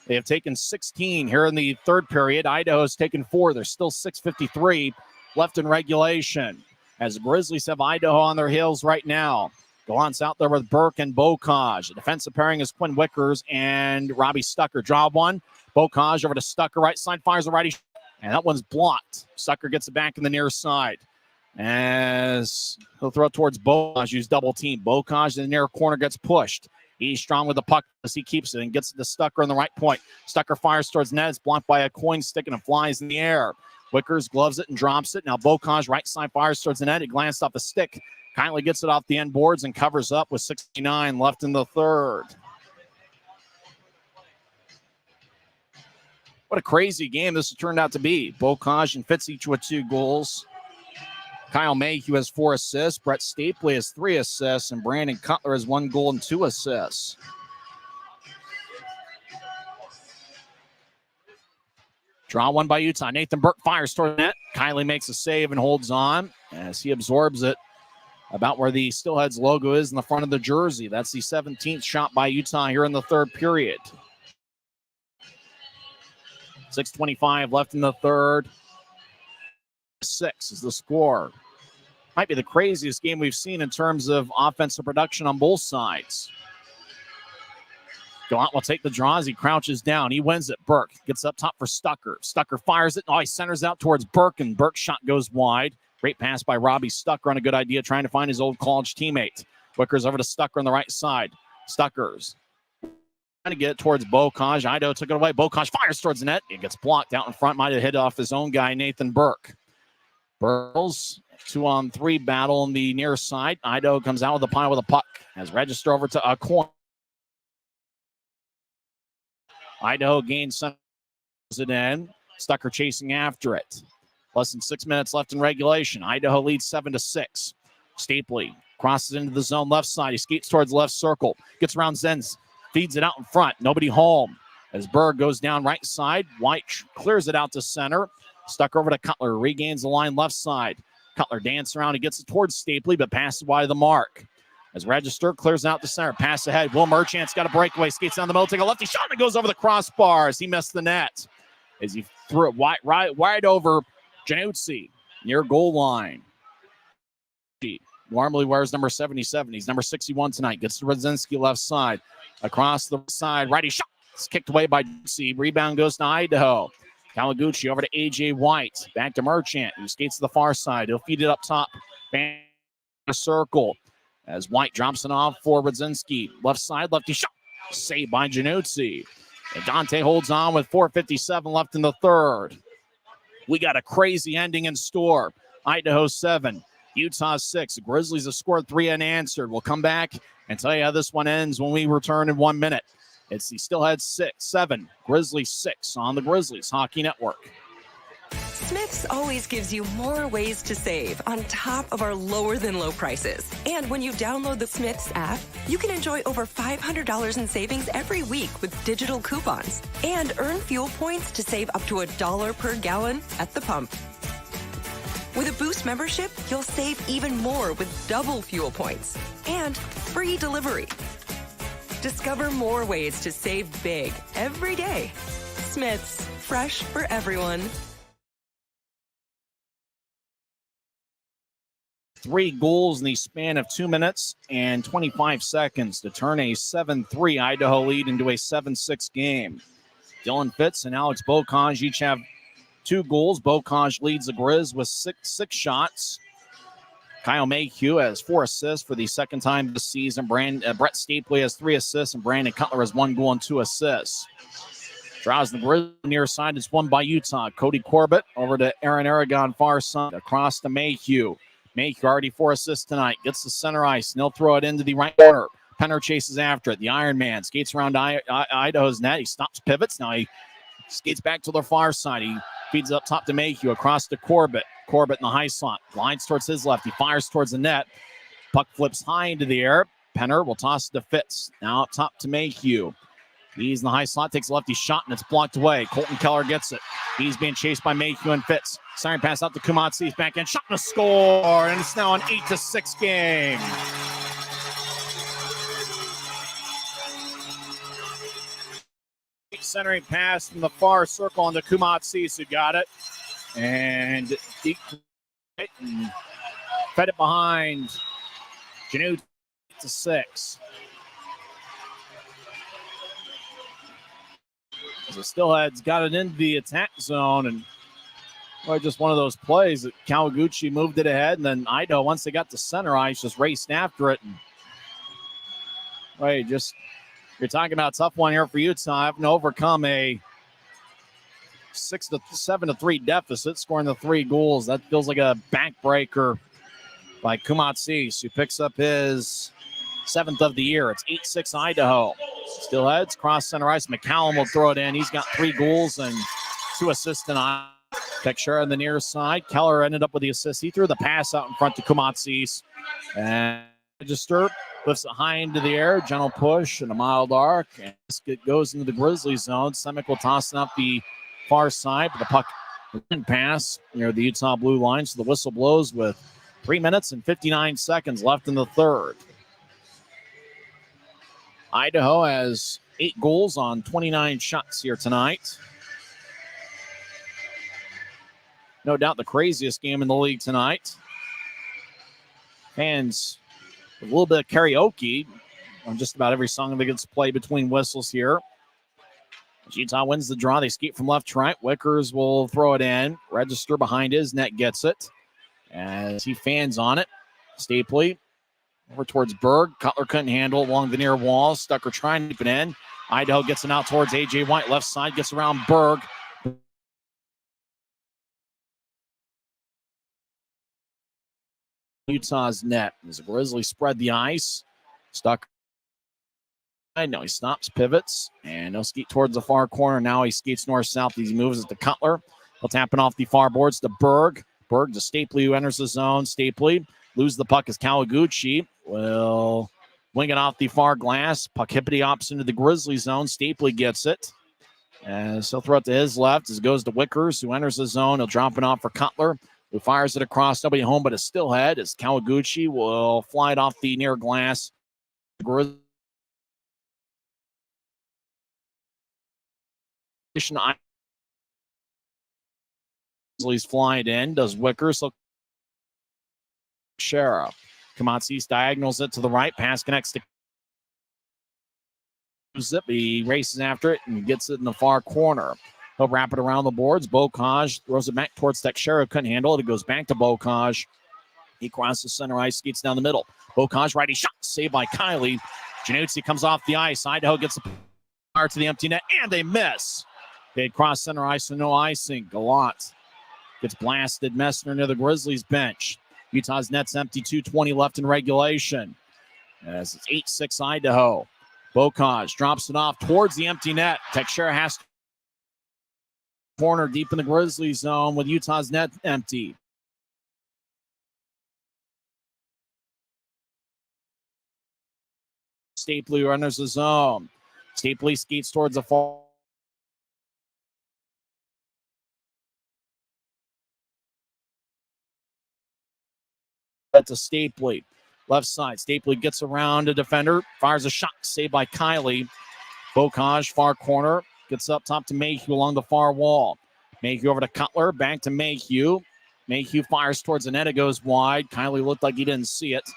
They have taken 16 here in the third period. Idaho's taken 4. There's still 6:53 left in regulation. As the Grizzlies have Idaho on their heels right now. Gallant's out there with Burke and Bocage. The defensive pairing is Quinn Wickers and Robbie Stucker. Draw one. Bocage over to Stucker. Right side fires a righty. And that one's blocked. Stucker gets it back in the near side. As he'll throw it towards Bocage, who's double team. Bocage in the near corner gets pushed. He's strong with the puck as he keeps it and gets it to Stucker on the right point. Stucker fires towards net. It's blocked by a coin stick and it flies in the air. Wickers gloves it and drops it. Now Bocage right side fires towards the net. He glanced off a stick. Kindly gets it off the end boards and covers up with 69 left in the third. What a crazy game this has turned out to be. Bocage and Fitz each with 2 goals. Kyle Mayhew has 4 assists. Brett Stapley has 3 assists. And Brandon Cutler has 1 goal and 2 assists. Draw one by Utah. Nathan Burke fires toward the net. Kiley makes a save and holds on as he absorbs it about where the Steelheads logo is in the front of the jersey. That's the 17th shot by Utah here in the third period. 6:25 left in the third. 6 is the score. Might be the craziest game we've seen in terms of offensive production on both sides. Gallant will take the draw as he crouches down. He wins it. Burke gets up top for Stucker. Stucker fires it. Oh, he centers out towards Burke, and Burke's shot goes wide. Great pass by Robbie Stucker on a good idea, trying to find his old college teammate. Wickers over to Stucker on the right side. Stuckers trying to get it towards Bocage. Idaho took it away. Bocage fires towards the net. It gets blocked out in front. Might have hit off his own guy, Nathan Burke. Burles, 2-on-3 battle on the near side. Idaho comes out with a pile with a puck. Has Register over to a corner. Idaho gains some it in. Stucker chasing after it. Less than 6 minutes left in regulation. Idaho leads 7-6. Stapley crosses into the zone left side. He skates towards left circle. Gets around Zenz. Feeds it out in front. Nobody home. As Berg goes down right side. White clears it out to center. Stuck over to Cutler. Regains the line left side. Cutler dances around. He gets it towards Stapley, but passes wide of the mark. As Register clears out the center. Pass ahead. Will Merchant's got a breakaway. Skates down the middle. Take a lefty shot. And it goes over the crossbar as he missed the net. As he threw it wide over Januzzi near goal line. He normally wears number 77. He's number 61 tonight. Gets to Rodzinski left side. Across the side. Righty shot. It's kicked away by Januzzi. Rebound goes to Idaho. Kawaguchi over to A.J. White. Back to Merchant, who skates to the far side. He'll feed it up top. Fan circle. As White drops it off for Rodzinski. Left side, lefty shot. Saved by Januzzi. And Dante holds on with 4:57 left in the third. We got a crazy ending in store. Idaho 7, Utah 6. The Grizzlies have scored 3 unanswered. We'll come back and tell you how this one ends when we return in 1 minute. It's the Steelheads 7, Grizzlies 6 on the Grizzlies Hockey Network. Smith's always gives you more ways to save on top of our lower than low prices. And when you download the Smith's app, you can enjoy over $500 in savings every week with digital coupons and earn fuel points to save up to $1 per gallon at the pump. With a Boost membership, you'll save even more with double fuel points and free delivery. Discover more ways to save big every day. Smith's, fresh for everyone. 3 goals in the span of 2 minutes and 25 seconds to turn a 7-3 Idaho lead into a 7-6 game. Dylan Fitz and Alex Bocage each have 2 goals. Bocage leads the Grizz with six shots. Kyle Mayhew has 4 assists for the second time this season. Brett Stapley has 3 assists, and Brandon Cutler has 1 goal and 2 assists. Draws the Grizz near side. It's won by Utah. Cody Corbett over to Aaron Aragon far side. Across to Mayhew. Mayhew already 4 assists tonight. Gets the center ice, and he'll throw it into the right corner. Penner chases after it. The Iron Man skates around Idaho's net. He stops, pivots. Now he skates back to the far side. He feeds up top to Mayhew. Across to Corbett. Corbett in the high slot. Lines towards his left. He fires towards the net. Puck flips high into the air. Penner will toss it to Fitz. Now up top to Mayhew. He's in the high slot, takes a lefty shot, and it's blocked away. Colton Keller gets it. He's being chased by Mayhew and Fitz. Siren pass out to Kumatsi. He's back in, shot and a score, and it's now an 8-6 game. Centering pass from the far circle on the Kumatsi, who got it. And deep and fed it behind. Janute to 6. The Steelheads got it into the attack zone, and just one of those plays that Kawaguchi moved it ahead, and then Idaho, once they got to center ice, just raced after it. And you're talking about a tough one here for Utah, having to overcome a 7-3 deficit, scoring the 3 goals. That feels like a backbreaker by Kumatsis, who picks up his 7th of the year. It's 8-6 Idaho. Steelheads cross center ice. McCallum will throw it in. He's got 3 goals and 2 assists tonight. Texera on the near side. Keller ended up with the assist. He threw the pass out in front to Kumatsis. And Register lifts it high into the air. Gentle push and a mild arc. And it goes into the Grizzlies zone. Semick will toss it up the far side. But the puck didn't pass near the Utah blue line. So the whistle blows with 3 minutes and 59 seconds left in the third. Idaho has 8 goals on 29 shots here tonight. No doubt the craziest game in the league tonight. Fans, a little bit of karaoke on just about every song that gets played between whistles here. As Utah wins the draw, they skate from left to right. Wickers will throw it in. Register behind his net gets it as he fans on it. Stapley over towards Berg. Cutler couldn't handle it along the near wall. Stucker trying to keep it in. Idaho gets it out towards A.J. White. Left side gets around Berg. Utah's net as the Grizzlies spread the ice. Stucker. Now he stops, pivots, and he'll skate towards the far corner. Now he skates north-south. He moves it to Cutler. He'll tap it off the far boards to Berg. Berg to Stapley, who enters the zone. Stapley lose the puck as Kawaguchi will wing it off the far glass. Puck hippity hops into the Grizzly zone. Stapley gets it. As he'll throw it to his left as it goes to Wickers, who enters the zone. He'll drop it off for Cutler, who fires it across. Nobody home but a Steelhead as Kawaguchi will fly it off the near glass. Grizzlies fly it in. Does Wickers. Sheriff. Kamatsis diagonals it to the right. Pass connects to Zip. He races after it and gets it in the far corner. He'll wrap it around the boards. Bocage throws it back towards Texera. Couldn't handle it. It goes back to Bocage. He crosses center ice, skates down the middle. Bocage righty shot. Saved by Kylie. Januzzi comes off the ice. Idaho gets the fire to the empty net, and they miss. They cross center ice with no icing. Gallant gets blasted. Messner near the Grizzlies bench. Utah's net's empty. 2:20 left in regulation. As it's 8-6 Idaho. Bocage drops it off towards the empty net. Texera has to corner deep in the Grizzlies zone with Utah's net empty. Stapley enters the zone. Stapley skates towards the far. That's a Stapley. Left side. Stapley gets around a defender. Fires a shot. Saved by Kylie. Bocage, far corner. Gets up top to Mayhew along the far wall. Mayhew over to Cutler. Back to Mayhew. Mayhew fires towards the net. It goes wide. Kylie looked like he didn't see it.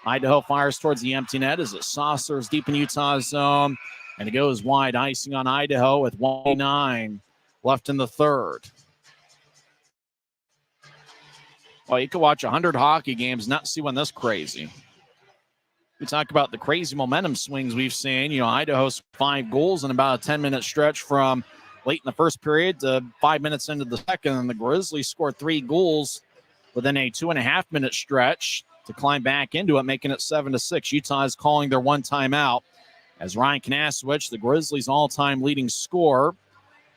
Idaho fires towards the empty net as it saucers deep in Utah's zone. And it goes wide. Icing on Idaho with 1:09 left in the third. Well, you could watch 100 hockey games, not see one this crazy. We talk about the crazy momentum swings we've seen. You know, Idaho's 5 goals in about a 10-minute stretch from late in the first period to 5 minutes into the second, and the Grizzlies scored 3 goals within a 2.5-minute stretch to climb back into it, making it 7-6. Utah is calling their one timeout as Ryan Knaswich, the Grizzlies' all-time leading scorer,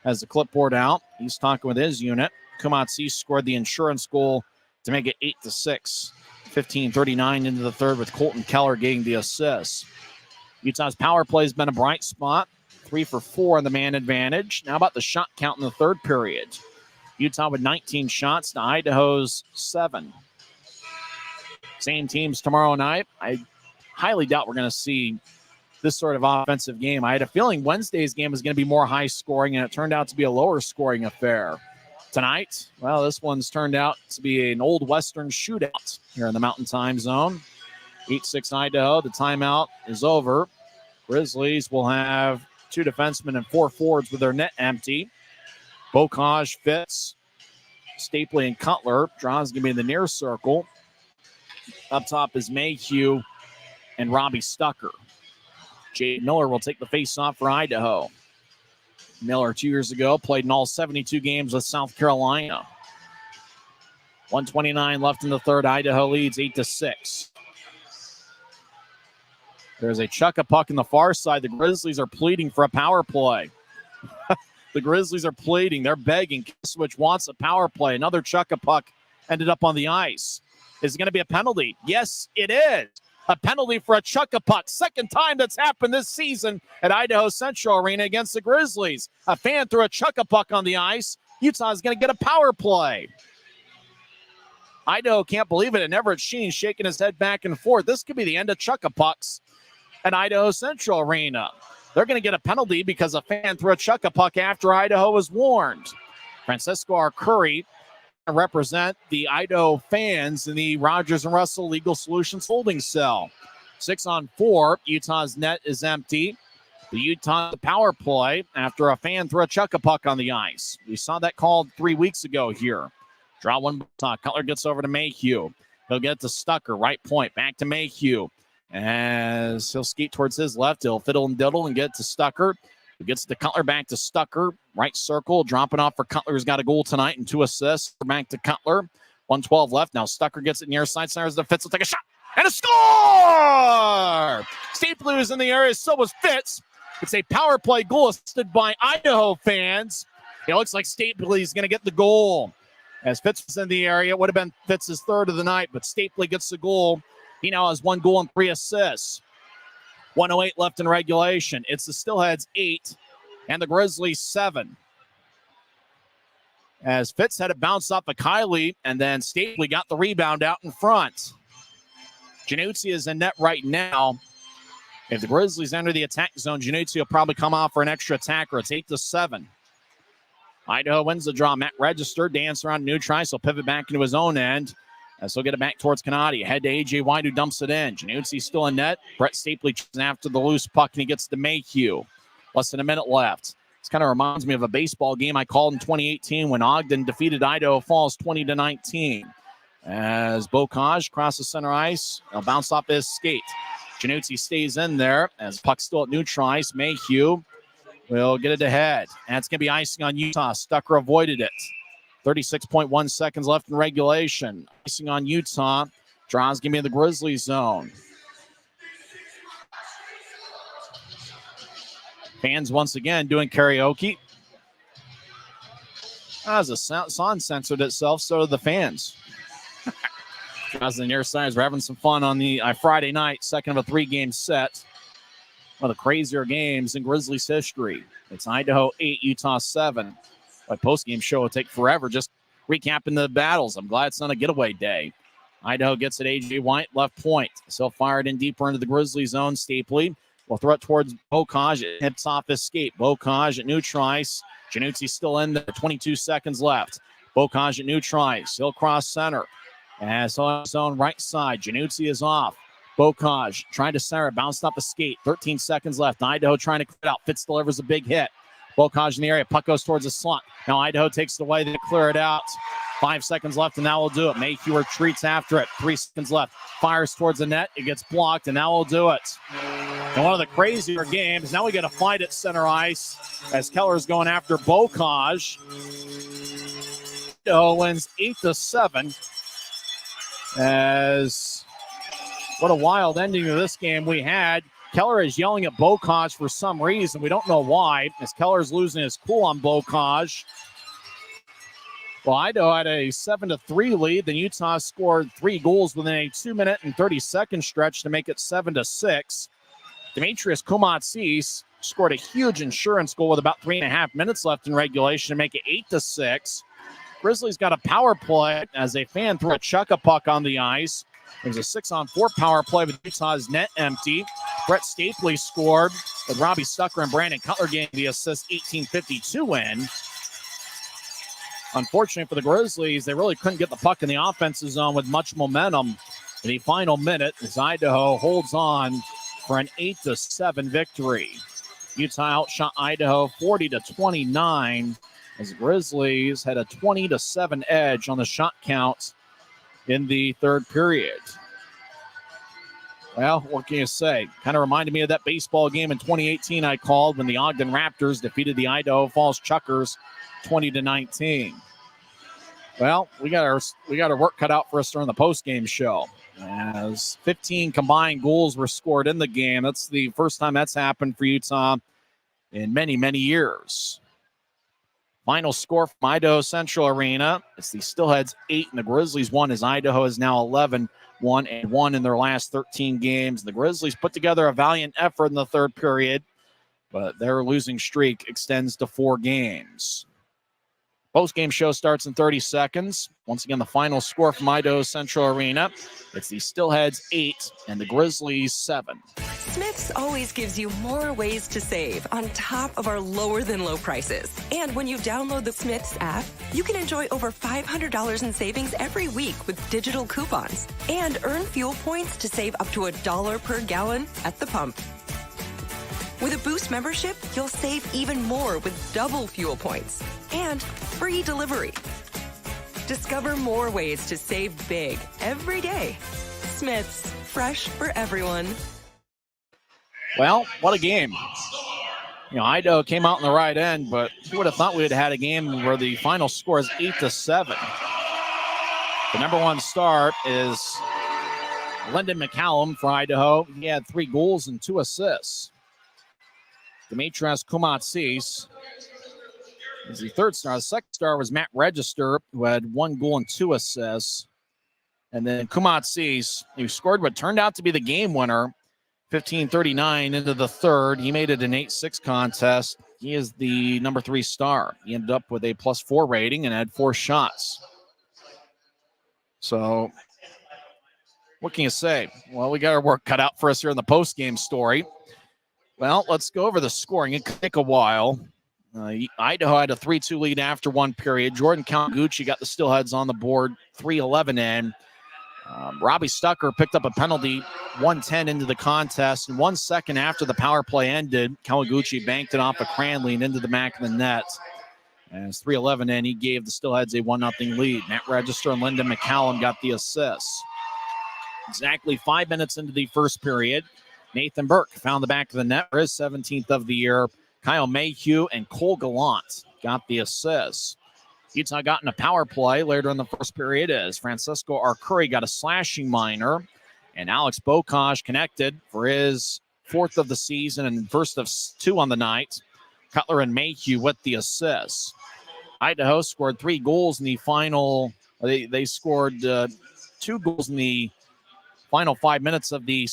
has the clipboard out. He's talking with his unit. Kumatsi scored the insurance goal to make it 8-6. 15:39 into the third with Colton Keller getting the assist. Utah's power play has been a bright spot. 3 for 4 on the man advantage. Now about the shot count in the third period. Utah with 19 shots to Idaho's 7. Same teams tomorrow night. I highly doubt we're going to see this sort of offensive game. I had a feeling Wednesday's game was going to be more high scoring, and it turned out to be a lower scoring affair. Tonight, well, this one's turned out to be an old Western shootout here in the Mountain Time Zone. 8-6 Idaho. The timeout is over. Grizzlies will have 2 defensemen and 4 forwards with their net empty. Bocage, Fitz, Stapley, and Cutler. Draws going to be in the near circle. Up top is Mayhew and Robbie Stucker. Jade Miller will take the face-off for Idaho. Miller 2 years ago played in all 72 games with South Carolina. 1:29 left in the third. Idaho leads 8-6. There's a chuck-a-puck in the far side. The Grizzlies are pleading for a power play. The Grizzlies are pleading. They're begging. Switch wants a power play. Another chuck-a-puck ended up on the ice. Is it going to be a penalty? Yes, it is. A penalty for a chuck-a-puck. Second time that's happened this season at Idaho Central Arena against the Grizzlies. A fan threw a chuck-a-puck on the ice. Utah is going to get a power play. Idaho can't believe it. And Everett Sheen shaking his head back and forth. This could be the end of chuck-a-pucks at Idaho Central Arena. They're going to get a penalty because a fan threw a chuck-a-puck after Idaho was warned. Francisco Arcuri represent the Idaho fans in the Rogers and Russell Legal Solutions holding cell. 6-on-4. Utah's net is empty. The Utah power play after a fan threw a chuck-a-puck on the ice. We saw that called 3 weeks ago here. Draw one. Cutler gets over to Mayhew. He'll get to Stucker. Right point. Back to Mayhew. As he'll skate towards his left, he'll fiddle and diddle and get to Stucker. He gets the Cutler, back to Stucker. Right circle, dropping off for Cutler, who's got a goal tonight and 2 assists. Back to Cutler. 1:12 left. Now Stucker gets it near side center as the Fitz will take a shot. And a score! Stapley is in the area, so was Fitz. It's a power play goal assisted by Idaho fans. It looks like Stapley is going to get the goal. As Fitz was in the area, it would have been Fitz's third of the night, but Stapley gets the goal. He now has 1 goal and 3 assists. 1:08 left in regulation. It's the Steelheads 8 and the Grizzlies 7. As Fitz had it bounce off of Kiley, and then Stapley got the rebound out in front. Januzzi is in net right now. If the Grizzlies enter the attack zone, Januzzi will probably come off for an extra attacker. It's 8-7. Idaho wins the draw. Matt Register, dance around new try, so pivot back into his own end. As he'll get it back towards Canadi. Head to A.J. White, who dumps it in. Januzzi still in net. Brett Stapley chasing after the loose puck, and he gets to Mayhew. Less than a minute left. This kind of reminds me of a baseball game I called in 2018 when Ogden defeated Idaho Falls 20-19. As Bocage crosses center ice, he'll bounce off his skate. Januzzi stays in there as puck still at neutral ice. Mayhew will get it ahead. And it's going to be icing on Utah. Stucker avoided it. 36.1 seconds left in regulation. Icing on Utah. Draws going to be in the Grizzlies zone. Fans once again doing karaoke. As the sound censored itself, so did the fans. As the near side, we're having some fun on the Friday night, second of a 3-game set. One of the crazier games in Grizzlies history. It's Idaho 8, Utah 7. My post-game show will take forever just recapping the battles. I'm glad it's not a getaway day. Idaho gets it. A.J. White, left point. So fired in deeper into the Grizzly zone. Stapley will throw it towards Bocage. It hits off his skate. Bocage at neutral ice. Januzzi still in there. 22 seconds left. Bocage at neutral ice. He'll cross center. As on his own right side. Januzzi is off. Bocage trying to center. Bounced off the skate. 13 seconds left. Idaho trying to clear it out. Fitz delivers a big hit. Bocage in the area. Puck goes towards the slot. Now Idaho takes it away. They clear it out. 5 seconds left, and now we'll do it. Mayhew retreats after it. 3 seconds left. Fires towards the net. It gets blocked, and now we'll do it. And one of the crazier games. Now we get a fight at center ice as Keller's going after Bocage. Idaho wins 8-7. As what a wild ending to this game we had. Keller is yelling at Bocage for some reason. We don't know why, as Keller's losing his cool on Bocage. Well, Idaho had a 7-3 lead. Then Utah scored 3 goals within a 2-minute and 30-second stretch to make it 7-6. Demetrius Kumatsis scored a huge insurance goal with about 3.5 minutes left in regulation to make it 8-6. Grizzlies got a power play as a fan threw a chuck-a-puck on the ice. It was a 6-on-4 power play with Utah's net empty. Brett Stapley scored with Robbie Stucker and Brandon Cutler getting the assist, 18:52 win. Unfortunately for the Grizzlies, they really couldn't get the puck in the offensive zone with much momentum in the final minute as Idaho holds on for an 8-7 victory. Utah outshot Idaho 40-29 as the Grizzlies had a 20-7 edge on the shot count in the third period. Well, what can you say? Kind of reminded me of that baseball game in 2018 I called when the Ogden Raptors defeated the Idaho Falls Chuckers 20-19. Well, we got our work cut out for us during the post-game show. As 15 combined goals were scored in the game. That's the first time that's happened for Utah in many, many years. Final score from Idaho Central Arena. It's the Steelheads 8 and the Grizzlies 1 as Idaho is now 11-1-1 in their last 13 games. The Grizzlies put together a valiant effort in the third period, but their losing streak extends to 4 games. Post-game show starts in 30 seconds. Once again, the final score from Idaho Central Arena. It's the Steelheads 8 and the Grizzlies 7. Smith's always gives you more ways to save on top of our lower than low prices. And when you download the Smith's app, you can enjoy over $500 in savings every week with digital coupons and earn fuel points to save up to $1 per gallon at the pump. With a Boost membership, you'll save even more with double fuel points and free delivery. Discover more ways to save big every day. Smith's, fresh for everyone. Well, what a game. Idaho came out in the right end, but who would have thought we would have had a game where the final score is 8-7. The number one star is Lyndon McCallum for Idaho. He had 3 goals and 2 assists. Demetrius Kumatsis is the third star. The second star was Matt Register, who had 1 goal and 2 assists. And then Kumatsis, who scored what turned out to be the game winner, 15:39 into the third. He made it an 8-6 contest. He is the number 3 star. He ended up with a +4 rating and had 4 shots. So what can you say? Well, we got our work cut out for us here in the post-game story. Well, let's go over the scoring. It could take a while. Idaho had a 3-2 lead after 1 period. Jordan Kawaguchi got the Steelheads on the board 3:11 in. Robbie Stucker picked up a penalty 1:10 into the contest. And 1 second after the power play ended, Kawaguchi banked it off of Cranley and into the back of the net. As 3:11 in, he gave the Steelheads a 1-0 lead. Matt Register and Lyndon McCallum got the assists. Exactly 5 minutes into the first period, Nathan Burke found the back of the net for his 17th of the year. Kyle Mayhew and Cole Gallant got the assists. Utah got in a power play later in the first period as Francisco Arcuri got a slashing minor, and Alex Bocage connected for his 4th of the season and first of 2 on the night. Cutler and Mayhew with the assists. Idaho scored 3 goals in the final. They scored 2 goals in the final 5 minutes of the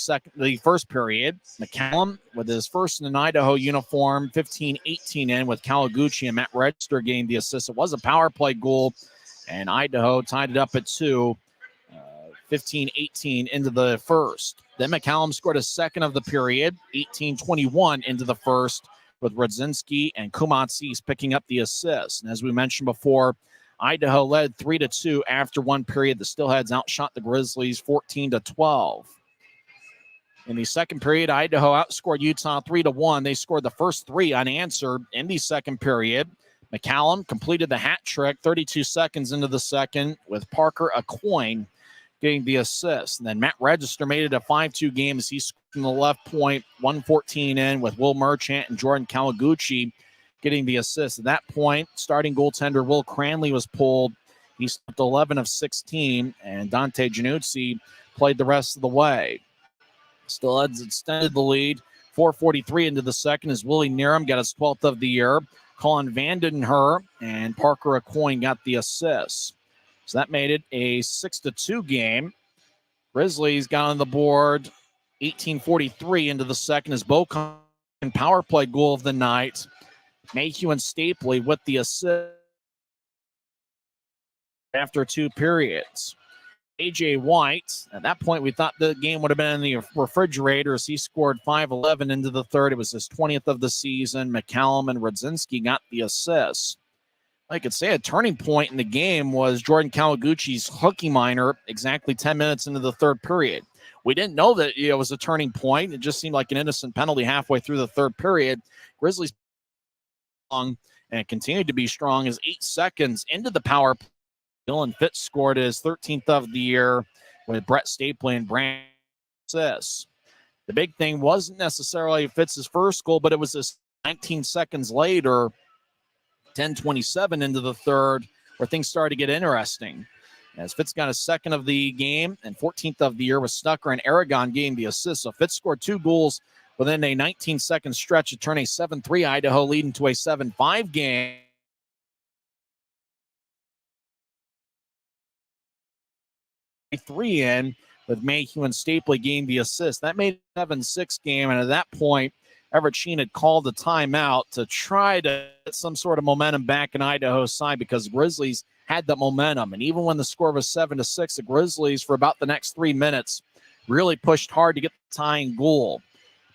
first period. McCallum with his first in an Idaho uniform, 15-18 in with Kawaguchi and Matt Register getting the assist. It was a power play goal, and Idaho tied it up at 2, 15-18 into the first. Then McCallum scored a second of the period, 18-21 into the first, with Rodzinski and Kumatsis picking up the assist. And as we mentioned before, Idaho led 3-2 after 1 period. The Steelheads outshot the Grizzlies 14-12. In the second period, Idaho outscored Utah 3-1. They scored the first 3 unanswered in the second period. McCallum completed the hat trick 32 seconds into the second with Parker Acoin getting the assist. And then Matt Register made it a 5-2 game as he scored from the left point, 1:14 in, with Will Merchant and Jordan Kawaguchi getting the assist. At that point, starting goaltender Will Cranley was pulled. He stopped 11 of 16, and Dante Januzzi played the rest of the way. Steelheads extended the lead 4:43 into the second as Willie Nerum got his 12th of the year. Colin Vandenher and Parker Acoin got the assists. So that made it a 6-2 game. Grizzlies got on the board 18:43 into the second as Bocon power play goal of the night. Mayhew and Stapley with the assist after 2 periods. A.J. White, at that point, we thought the game would have been in the refrigerator as he scored 5:11 into the third. It was his 20th of the season. McCallum and Radzinski got the assists. I could say a turning point in the game was Jordan Kawaguchi's hooky minor exactly 10 minutes into the third period. We didn't know that it was a turning point. It just seemed like an innocent penalty halfway through the third period. Grizzlies long and continued to be strong as 8 seconds into the power play. Dylan Fitz scored his 13th of the year with Brett Stapley and Brand assists. The big thing wasn't necessarily Fitz's first goal, but it was his 19 seconds later, 10:27 into the third, where things started to get interesting. As Fitz got his second of the game and 14th of the year with Stucker and Aragon getting the assist. So Fitz scored 2 goals within a 19-second stretch to turn a 7-3 Idaho lead into a 7-5 game. Three in with Mayhew and Stapley getting the assist. That made it a 7-6 game, and at that point, Everett Sheen had called the timeout to try to get some sort of momentum back in Idaho's side because Grizzlies had that momentum. And even when the score was 7-6, the Grizzlies, for about the next 3 minutes, really pushed hard to get the tying goal.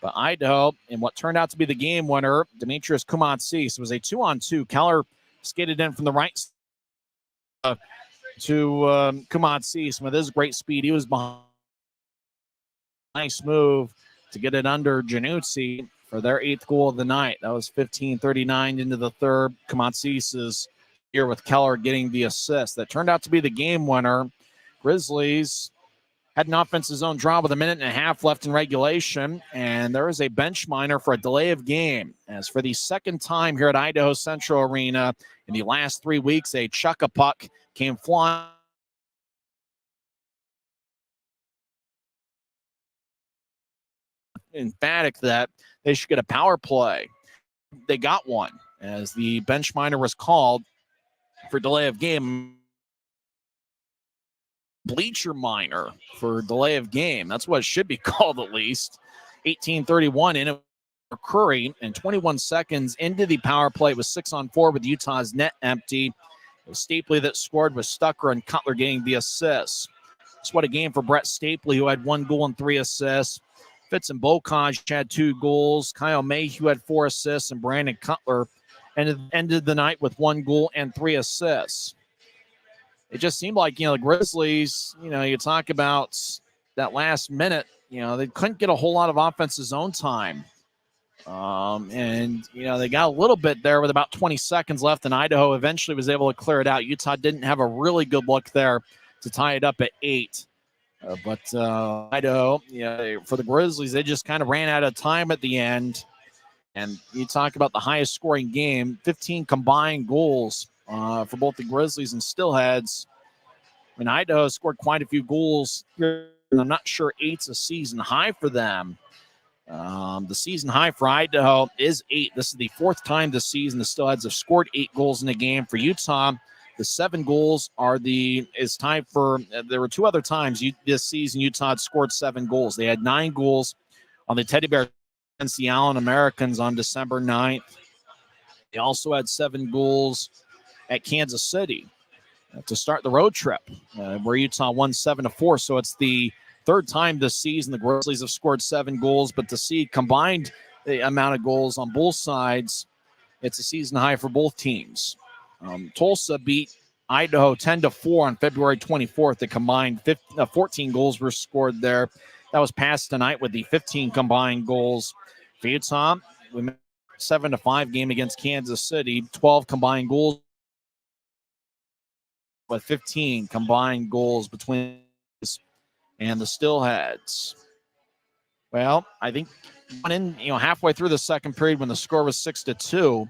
But Idaho, in what turned out to be the game winner, Demetrius Kumatsis, was a 2-on-2. Keller skated in from the right side to Kumatsis with his great speed. He was behind. Nice move to get it under Januzzi for their 8th goal of the night. That was 15:39 into the third. Kumatsis is here with Keller getting the assist. That turned out to be the game winner. Grizzlies had an offensive zone draw with 1.5 minutes left in regulation, and there is a bench minor for a delay of game. As for the second time here at Idaho Central Arena in the last 3 weeks, a chuck-a-puck came flying. Emphatic that they should get a power play. They got one as the bench minor was called for delay of game. Bleacher minor for delay of game. That's what it should be called at least. 18:31 in it for Curry, and 21 seconds into the power play. It was 6-on-4 with Utah's net empty. It was Stapley that scored with Stucker and Cutler getting the assists. It's what a game for Brett Stapley, who had 1 goal and 3 assists. Fitz and Bocage had 2 goals. Kyle Mayhew had 4 assists, and Brandon Cutler ended the night with 1 goal and 3 assists. It just seemed like, the Grizzlies, you talk about that last minute, they couldn't get a whole lot of offensive zone time. And they got a little bit there with about 20 seconds left, and Idaho eventually was able to clear it out. Utah didn't have a really good look there to tie it up at 8. But Idaho, for the Grizzlies, they just kind of ran out of time at the end. And you talk about the highest scoring game, 15 combined goals for both the Grizzlies and Steelheads. I mean, Idaho scored quite a few goals here, and I'm not sure 8's a season high for them. The season high for Idaho is 8. This is the 4th time this season the Steelheads have scored 8 goals in a game. For Utah, the 7 goals is tied for. There were 2 other times this season Utah had scored 7 goals. They had 9 goals on the Teddy Bear against the Allen Americans on December 9th. They also had 7 goals at Kansas City to start the road trip, where Utah won 7-4. So it's the 3rd time this season the Grizzlies have scored 7 goals, but to see combined the amount of goals on both sides, it's a season high for both teams. Tulsa beat Idaho 10-4 on February 24th. The combined 14 goals were scored there. That was passed tonight with the 15 combined goals. For Utah, 7-5 game against Kansas City, 12 combined goals with 15 combined goals between and the Steelheads. Well, I think halfway through the second period when the score was 6-2,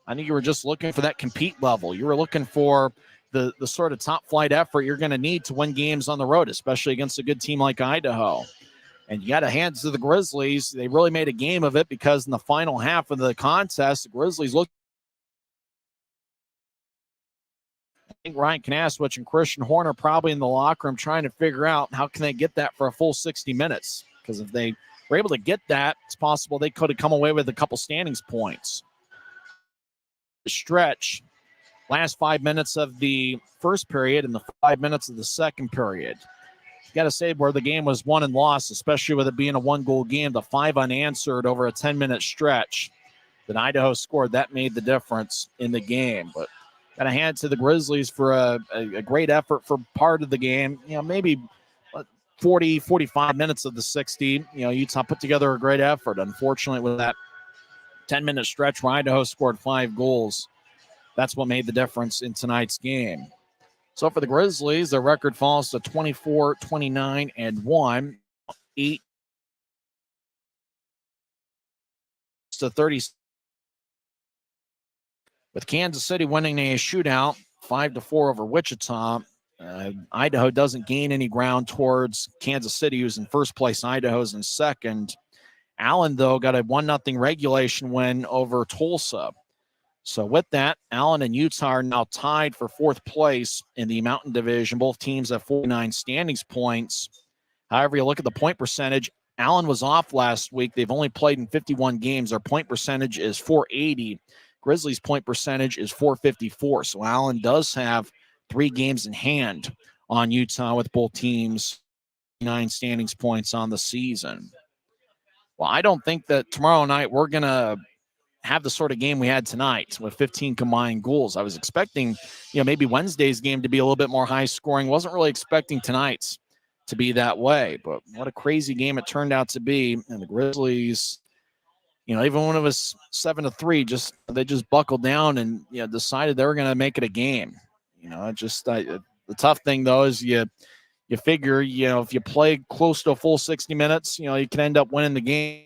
I think you were just looking for that compete level. You were looking for the sort of top flight effort you're going to need to win games on the road, especially against a good team like Idaho. And you got to hand to the Grizzlies. They really made a game of it because in the final half of the contest, the Grizzlies looked. I think Ryan Knaswich and Christian Horner probably in the locker room trying to figure out how can they get that for a full 60 minutes. Because if they were able to get that, it's possible they could have come away with a couple standings points. The stretch, last 5 minutes of the first period and the 5 minutes of the second period. You got to say where the game was won and lost, especially with it being a one-goal game, the 5 unanswered over a 10-minute stretch that Idaho scored, that made the difference in the game. But got to hand it to the Grizzlies for a great effort for part of the game. Maybe 40, 45 minutes of the 60. Utah put together a great effort. Unfortunately, with that 10-minute stretch where Idaho scored 5 goals, that's what made the difference in tonight's game. So for the Grizzlies, their record falls to 24-29-1, 8 to 30. With Kansas City winning a shootout 5-4 over Wichita, Idaho doesn't gain any ground towards Kansas City, who's in first place. Idaho's in second. Allen, though, got a 1-0 regulation win over Tulsa. So with that, Allen and Utah are now tied for fourth place in the Mountain Division. Both teams have 49 standings points. However, you look at the point percentage, Allen was off last week. They've only played in 51 games. Their point percentage is .480. Grizzlies' point percentage is .454. So Allen does have 3 games in hand on Utah with both teams 9 standings points on the season. Well, I don't think that tomorrow night we're going to have the sort of game we had tonight with 15 combined goals. I was expecting, maybe Wednesday's game to be a little bit more high scoring. Wasn't really expecting tonight's to be that way, but what a crazy game it turned out to be. And the Grizzlies, even when it was 7-3, they just buckled down and decided they were going to make it a game. The tough thing though is you figure, if you play close to a full 60 minutes, you can end up winning the game.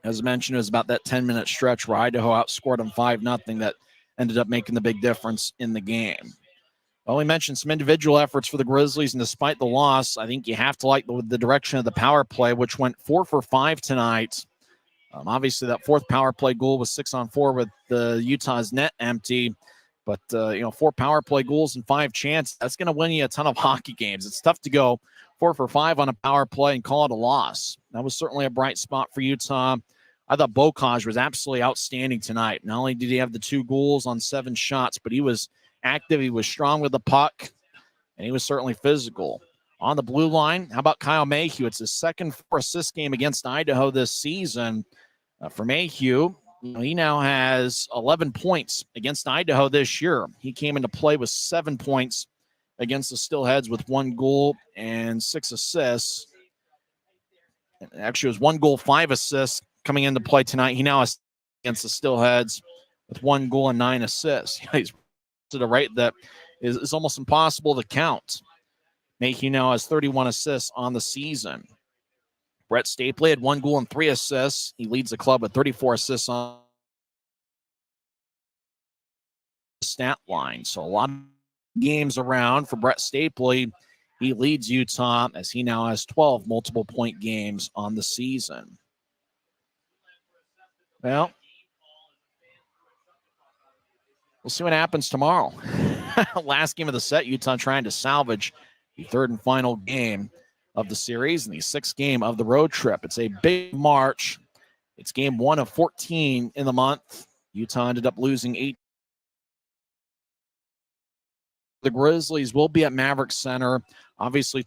As I mentioned, it was about that 10-minute stretch where Idaho outscored them 5-0 that ended up making the big difference in the game. Well, we mentioned some individual efforts for the Grizzlies, and despite the loss, I think you have to like the direction of the power play, which went 4 for 5 tonight. Obviously, that fourth power play goal was 6-on-4 with the Utah's net empty. But, 4 power play goals and 5 chances, that's going to win you a ton of hockey games. It's tough to go 4 for 5 on a power play and call it a loss. That was certainly a bright spot for Utah. I thought Bocage was absolutely outstanding tonight. Not only did he have the 2 goals on 7 shots, but he was active. He was strong with the puck, and he was certainly physical. On the blue line, how about Kyle Mayhew? It's his second 4-assist game against Idaho this season. For Mayhew, he now has 11 points against Idaho this year. He came into play with 7 points against the Steelheads with 1 goal and 6 assists. Actually, it was 1 goal, 5 assists coming into play tonight. He now has against the Steelheads with 1 goal and 9 assists. He's at a rate that is almost impossible to count. Mayhew now has 31 assists on the season. Brett Stapley had 1 goal and 3 assists. He leads the club with 34 assists on the stat line. So a lot of games around for Brett Stapley. He leads Utah as he now has 12 multiple point games on the season. Well, we'll see what happens tomorrow. Last game of the set, Utah trying to salvage the 3rd and final game of the series and the 6th game of the road trip. It's a big March. It's game 1 of 14 in the month. Utah ended up losing 8. The Grizzlies will be at Maverick Center. Obviously,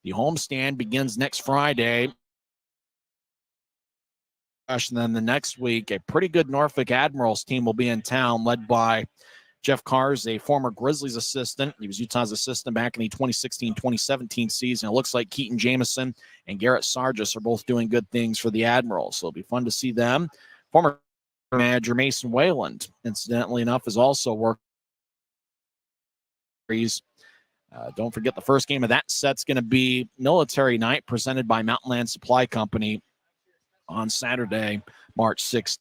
the homestand begins next Friday. And then the next week, a pretty good Norfolk Admirals team will be in town, led by Jeff Carr is a former Grizzlies assistant. He was Utah's assistant back in the 2016-2017 season. It looks like Keaton Jamison and Garrett Sargis are both doing good things for the Admirals, so it'll be fun to see them. Former manager Mason Wayland, incidentally enough, is also working. Don't forget the first game of that set's going to be Military Night presented by Mountain Land Supply Company on Saturday, March 6th.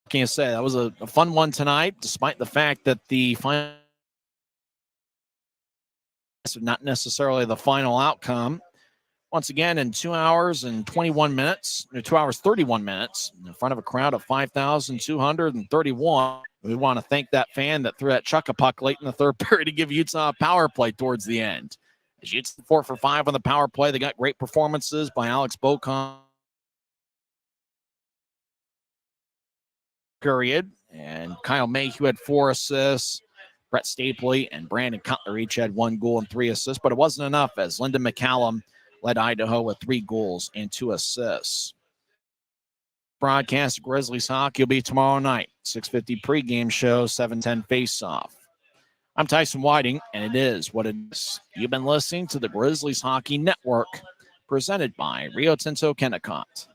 Can't say that was a fun one tonight, despite the fact that the final not necessarily the final outcome. Once again, in 2 hours and 21 minutes, 2 hours 31 minutes, in front of a crowd of 5,231. We want to thank that fan that threw that chuck-a-puck late in the third period to give Utah a power play towards the end. As Utah 4 for 5 on the power play, they got great performances by Alex Bocon. Period. And Kyle Mayhew had 4 assists. Brett Stapley and Brandon Cutler each had 1 goal and 3 assists, but it wasn't enough as Lyndon McCallum led Idaho with 3 goals and 2 assists. Broadcast Grizzlies hockey will be tomorrow night, 6:50 pregame show, 7:10 face-off. I'm Tyson Whiting, and it is what it is. You've been listening to the Grizzlies Hockey Network, presented by Rio Tinto Kennecott.